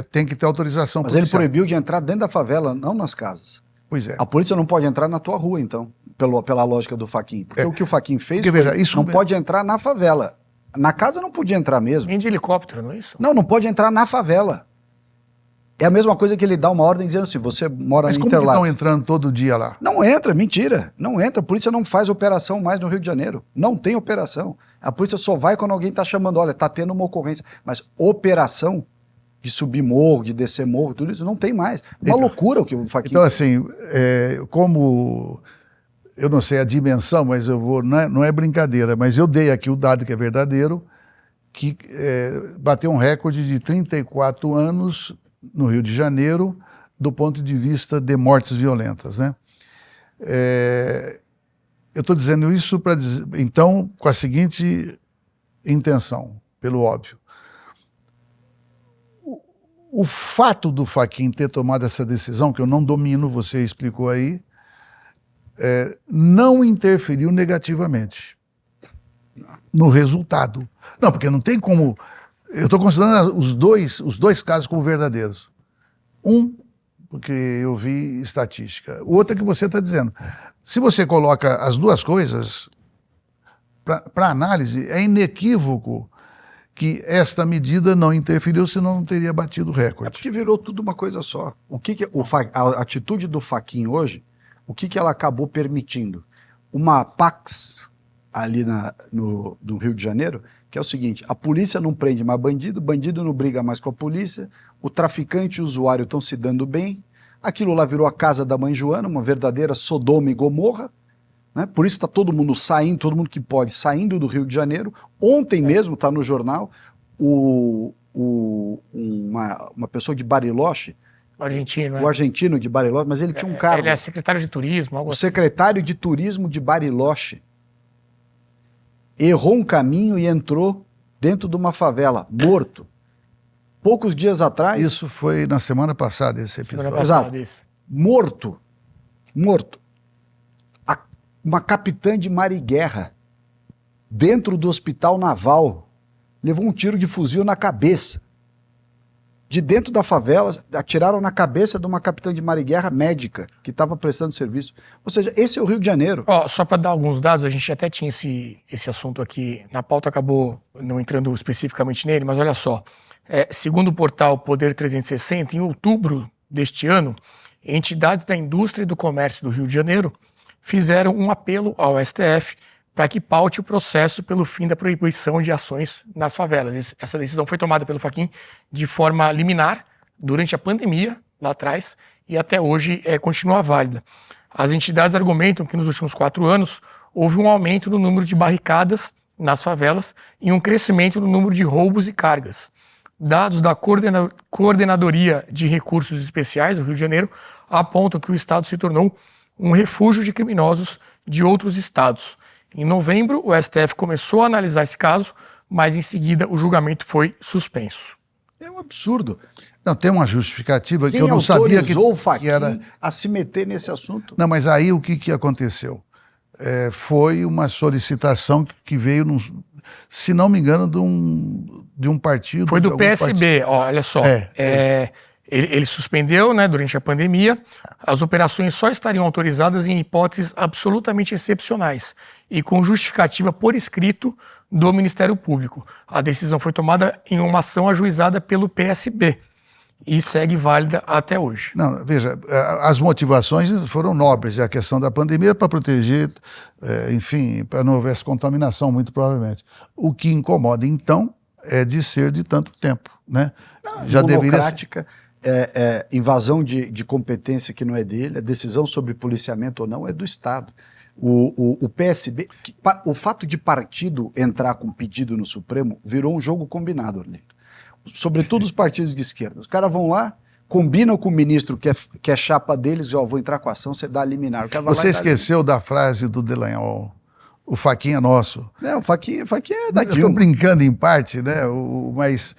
tem que ter autorização Mas policial. ele proibiu de entrar dentro da favela, não nas casas. Pois é. A polícia não pode entrar na tua rua, então, pela lógica do Fachin. Porque o que o Fachin fez Porque, veja, isso não pode entrar na favela. Na casa não podia entrar mesmo. Nem de helicóptero, não é isso? Não pode entrar na favela. É a mesma coisa que ele dá uma ordem dizendo assim, você mora Mas no como que Interlagos. estão entrando todo dia lá? Não entra, mentira. Não entra. A polícia não faz operação mais no Rio de Janeiro. Não tem operação. A polícia só vai quando alguém está chamando, olha, está tendo uma ocorrência. Mas operação de subir morro, de descer morro, tudo isso não tem mais. Uma loucura o que o Fachin Então, fez. assim, como eu não sei a dimensão, mas eu vou, não é brincadeira, mas eu dei aqui o dado que é verdadeiro, que bateu um recorde de 34 anos no Rio de Janeiro, do ponto de vista de mortes violentas, né? Eu estou dizendo isso para dizer, então, com a seguinte intenção, pelo óbvio. O fato do Fachin ter tomado essa decisão, que eu não domino, você explicou aí, não interferiu negativamente no resultado. Não, porque não tem como... Eu estou considerando os dois casos como verdadeiros. Um, porque eu vi estatística. O outro é que você está dizendo. Se você coloca as duas coisas para análise, é inequívoco que esta medida não interferiu, senão não teria batido o recorde. É porque virou tudo uma coisa só. A atitude do Fachin hoje, o que ela acabou permitindo? Uma Pax ali no Rio de Janeiro, que é o seguinte, a polícia não prende mais bandido, bandido não briga mais com a polícia, o traficante e o usuário estão se dando bem, aquilo lá virou a casa da mãe Joana, uma verdadeira Sodoma e Gomorra, né? Por isso está todo mundo saindo, todo mundo que pode, saindo do Rio de Janeiro. Ontem mesmo, está no jornal, uma pessoa de Bariloche, Argentino, o argentino de Bariloche, mas ele tinha um cargo. Ele é secretário de turismo, algo O assim. secretário de turismo de Bariloche errou um caminho e entrou dentro de uma favela, morto. Poucos dias atrás... Isso foi na semana passada, esse episódio. Semana passada, Exato. isso. Morto. Uma capitã de mar e guerra, dentro do hospital naval, levou um tiro de fuzil na cabeça. De dentro da favela, atiraram na cabeça de uma capitã de mar e guerra médica, que estava prestando serviço. Ou seja, esse é o Rio de Janeiro. Ó, só para dar alguns dados, a gente até tinha esse assunto aqui na pauta, acabou não entrando especificamente nele, mas olha só. Segundo o portal Poder 360, em outubro deste ano, entidades da indústria e do comércio do Rio de Janeiro fizeram um apelo ao STF para que paute o processo pelo fim da proibição de ações nas favelas. Essa decisão foi tomada pelo Fachin de forma liminar durante a pandemia, lá atrás, e até hoje continua válida. As entidades argumentam que nos últimos 4 anos houve um aumento no número de barricadas nas favelas e um crescimento no número de roubos e cargas. Dados da Coordenadoria de Recursos Especiais do Rio de Janeiro apontam que o estado se tornou um refúgio de criminosos de outros estados. Em novembro, o STF começou a analisar esse caso, mas em seguida o julgamento foi suspenso. É um absurdo. Não, tem uma justificativa Quem que eu não sabia que autorizou o Fachin era... a se meter nesse assunto? Não, mas aí o que aconteceu? Foi uma solicitação que veio, se não me engano, de um partido... Foi do PSB, ó, olha só. Ele suspendeu, né, durante a pandemia. As operações só estariam autorizadas em hipóteses absolutamente excepcionais e com justificativa por escrito do Ministério Público. A decisão foi tomada em uma ação ajuizada pelo PSB e segue válida até hoje. Não, veja, as motivações foram nobres. A questão da pandemia para proteger, enfim, para não houvesse contaminação, muito provavelmente. O que incomoda, então, é de ser de tanto tempo, né? Não, já deveria democrática. invasão de competência que não é dele, a decisão sobre policiamento ou não é do Estado. O PSB, o fato de partido entrar com pedido no Supremo virou um jogo combinado, Orlando. Sobretudo os partidos de esquerda. Os caras vão lá, combinam com o ministro que é chapa deles, vou entrar com a ação, você dá liminar. Você esqueceu da frase do Delanhol, o Faquinha é nosso. O Faquinha é da Dilma. Eu estou brincando em parte, né? Mas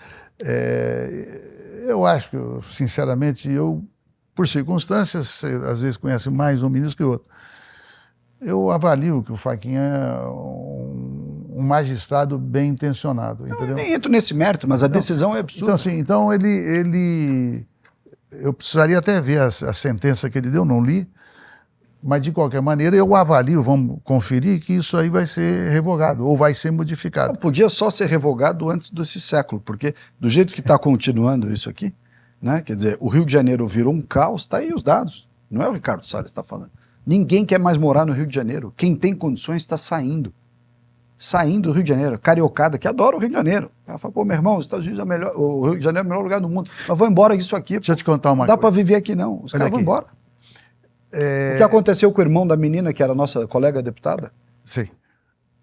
eu acho que, sinceramente, por circunstâncias, você às vezes conhece mais um ministro que o outro. Eu avalio que o Faquinha é um magistrado bem intencionado, entendeu? Eu nem entro nesse mérito, mas a decisão é absurda. Então eu precisaria até ver a sentença que ele deu, não li, mas de qualquer maneira eu avalio, vamos conferir, que isso aí vai ser revogado ou vai ser modificado. Não, podia só ser revogado antes desse século, porque do jeito que está continuando isso aqui, né? Quer dizer, o Rio de Janeiro virou um caos, está aí os dados, não é o Ricardo Salles que está falando. Ninguém quer mais morar no Rio de Janeiro. Quem tem condições está saindo. Saindo do Rio de Janeiro. Cariocada, que adora o Rio de Janeiro. Ela fala, pô, meu irmão, os Estados Unidos é melhor, o Rio de Janeiro é o melhor lugar do mundo. Mas vão embora isso aqui. Deixa eu te contar uma coisa. Não dá coisa. para viver aqui não. Os caras vão embora. O que aconteceu com o irmão da menina, que era nossa colega deputada? Sim.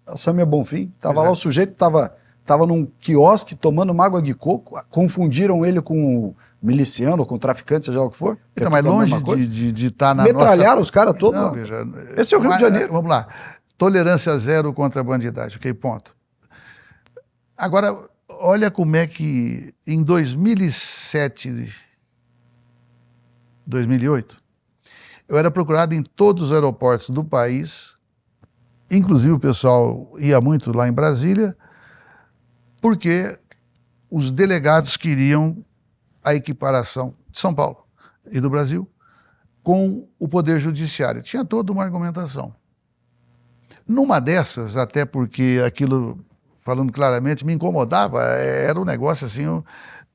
A Sâmia Bonfim. Tava lá, o sujeito tava num quiosque tomando uma água de coco. Confundiram ele com o miliciano, com o traficante, seja lá o que for. Então, mas longe de estar na metralharam os caras todos lá. Veja, esse é o Rio de Janeiro. Vamos lá. Tolerância zero contra a bandidagem, ok? Ponto. Agora, olha como é que em 2007, 2008, eu era procurado em todos os aeroportos do país, inclusive o pessoal ia muito lá em Brasília, porque os delegados queriam a equiparação de São Paulo e do Brasil com o Poder Judiciário. Tinha toda uma argumentação. Numa dessas, até porque aquilo, falando claramente, me incomodava, era um negócio assim,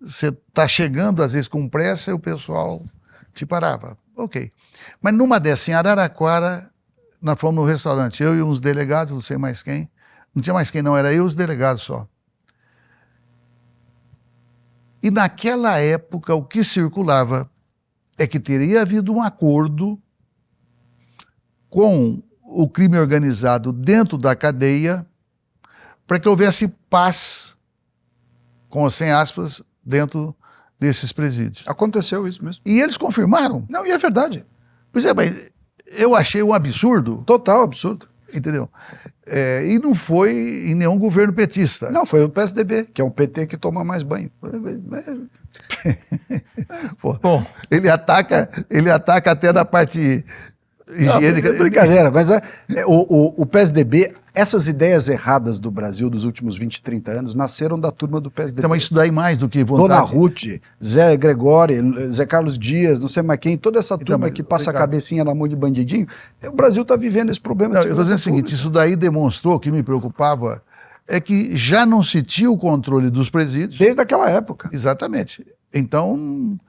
você está chegando às vezes com pressa e o pessoal te parava. Ok. Mas numa dessas, em Araraquara, nós fomos no restaurante, eu e uns delegados, não sei mais quem, não tinha mais quem não, era eu e os delegados só. E naquela época o que circulava é que teria havido um acordo com o crime organizado dentro da cadeia para que houvesse paz, com ou sem aspas, dentro desses presídios. Aconteceu isso mesmo. E eles confirmaram. Não, e é verdade. Pois é, mas eu achei um absurdo. Total absurdo. Entendeu? E não foi em nenhum governo petista. Não, foi o PSDB, que é um PT que toma mais banho. Pô, bom, ele ataca até na parte higiênica. Não, é brincadeira, mas o PSDB, essas ideias erradas do Brasil dos últimos 20, 30 anos nasceram da turma do PSDB. Então, mas isso daí mais do que vontade. Dona Ruth, Zé Gregóri, Zé Carlos Dias, não sei mais quem, toda essa turma então, que passa Ricardo, a cabecinha na mão de bandidinho, o Brasil está vivendo esse problema. Não, eu estou dizendo o seguinte, isso daí demonstrou, o que me preocupava é que já não se tinha o controle dos presídios. Desde aquela época. Exatamente. Então,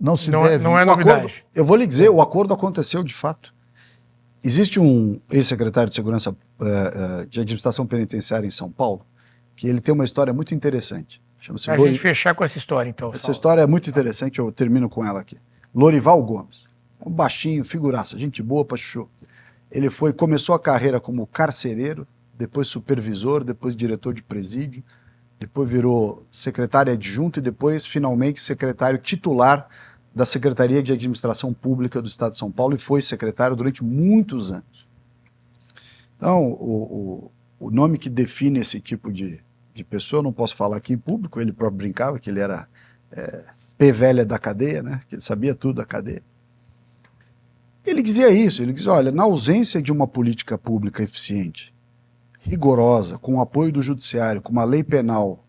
não se deve... Não é novidade. Acordo, eu vou lhe dizer, o acordo aconteceu de fato. Existe um ex-secretário de Segurança de Administração Penitenciária em São Paulo, que ele tem uma história muito interessante. Chama-se Pra gente fechar com essa história, então. Essa história é muito interessante, eu termino com ela aqui. Lorival Gomes, um baixinho, figuraça, gente boa pra chuchu. Ele começou a carreira como carcereiro, depois supervisor, depois diretor de presídio, depois virou secretário adjunto e depois, finalmente, secretário titular da Secretaria de Administração Pública do Estado de São Paulo e foi secretário durante muitos anos. Então, o nome que define esse tipo de pessoa, eu não posso falar aqui em público, ele próprio brincava que ele era pé velha da cadeia, né? Que ele sabia tudo da cadeia. Ele dizia isso, ele dizia, olha, na ausência de uma política pública eficiente, rigorosa, com o apoio do judiciário, com uma lei penal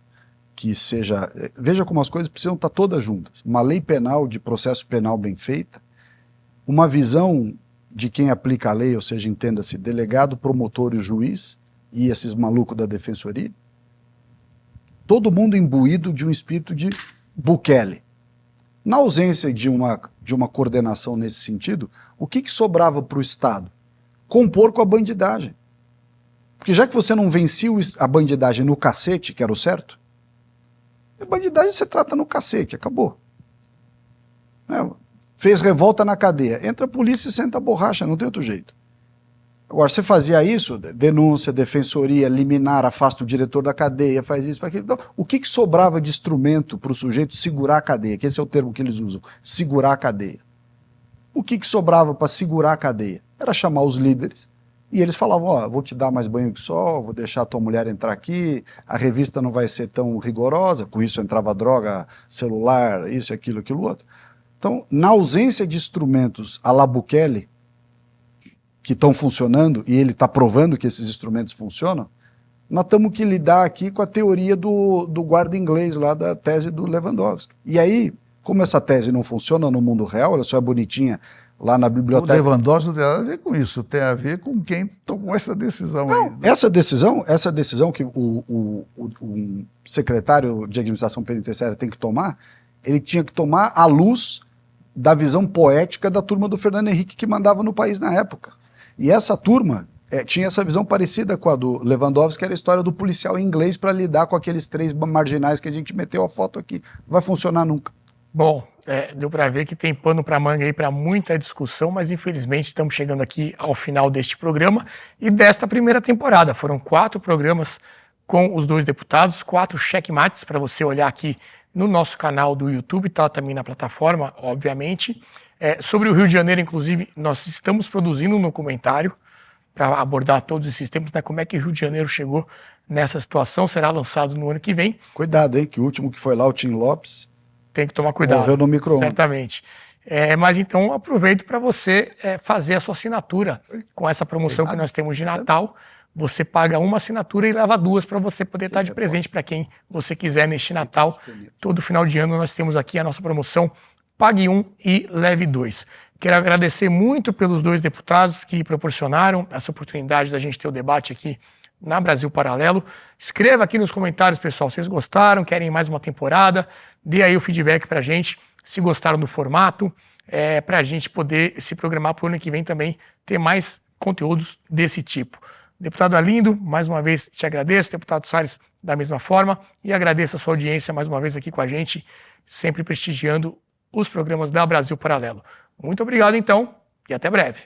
que seja... Veja como as coisas precisam estar todas juntas. Uma lei penal de processo penal bem feita, uma visão de quem aplica a lei, ou seja, entenda-se, delegado, promotor e juiz, e esses malucos da defensoria, todo mundo imbuído de um espírito de Bukele. Na ausência de uma coordenação nesse sentido, o que sobrava para o Estado? Compor com a bandidagem. Porque já que você não vencia a bandidagem no cacete, que era o certo, a bandidagem você trata no cacete, acabou. né? Fez revolta na cadeia. Entra a polícia e senta a borracha, não tem outro jeito. Agora, você fazia isso, denúncia, defensoria, liminar, afasta o diretor da cadeia, faz isso, faz aquilo. Então, o que sobrava de instrumento para o sujeito segurar a cadeia? Que esse é o termo que eles usam, segurar a cadeia. O que sobrava para segurar a cadeia? Era chamar os líderes e eles falavam, ó, vou te dar mais banho que sol, vou deixar a tua mulher entrar aqui, a revista não vai ser tão rigorosa, com isso entrava droga, celular, isso, aquilo, aquilo outro. Então, na ausência de instrumentos à la Bukele, que estão funcionando, e ele está provando que esses instrumentos funcionam, nós temos que lidar aqui com a teoria do guarda inglês lá da tese do Lewandowski. E aí, como essa tese não funciona no mundo real, ela só é bonitinha lá na biblioteca... O Lewandowski não tem nada a ver com isso, tem a ver com quem tomou essa decisão. Não, aí, né? essa decisão que o secretário de administração penitenciária tem que tomar, ele tinha que tomar à luz da visão poética da turma do Fernando Henrique que mandava no país na época. E essa turma tinha essa visão parecida com a do Lewandowski, que era a história do policial inglês para lidar com aqueles 3 marginais que a gente meteu a foto aqui. Não vai funcionar nunca. Bom, deu para ver que tem pano para manga aí para muita discussão, mas infelizmente estamos chegando aqui ao final deste programa e desta primeira temporada. Foram 4 programas com os 2 deputados, 4 checkmates para você olhar aqui no nosso canal do YouTube, tá também na plataforma, obviamente. Sobre o Rio de Janeiro, inclusive, nós estamos produzindo um documentário para abordar todos esses temas, né? Como é que o Rio de Janeiro chegou nessa situação, será lançado no ano que vem. Cuidado, hein, que o último que foi lá, o Tim Lopes, tem que tomar cuidado. Morreu no micro-ondas. Certamente. Mas então aproveito para você fazer a sua assinatura com essa promoção que nós temos de Natal. Você paga uma assinatura e leva 2 para você poder estar de presente para quem você quiser neste Natal. Todo final de ano nós temos aqui a nossa promoção Pague 1 e Leve 2. Quero agradecer muito pelos 2 deputados que proporcionaram essa oportunidade da gente ter o debate aqui na Brasil Paralelo. Escreva aqui nos comentários, pessoal, vocês gostaram, querem mais uma temporada? Dê aí o feedback para a gente, se gostaram do formato, para a gente poder se programar para o ano que vem também ter mais conteúdos desse tipo. Deputado Arlindo, mais uma vez te agradeço, deputado Salles da mesma forma, e agradeço a sua audiência mais uma vez aqui com a gente, sempre prestigiando os programas da Brasil Paralelo. Muito obrigado então e até breve.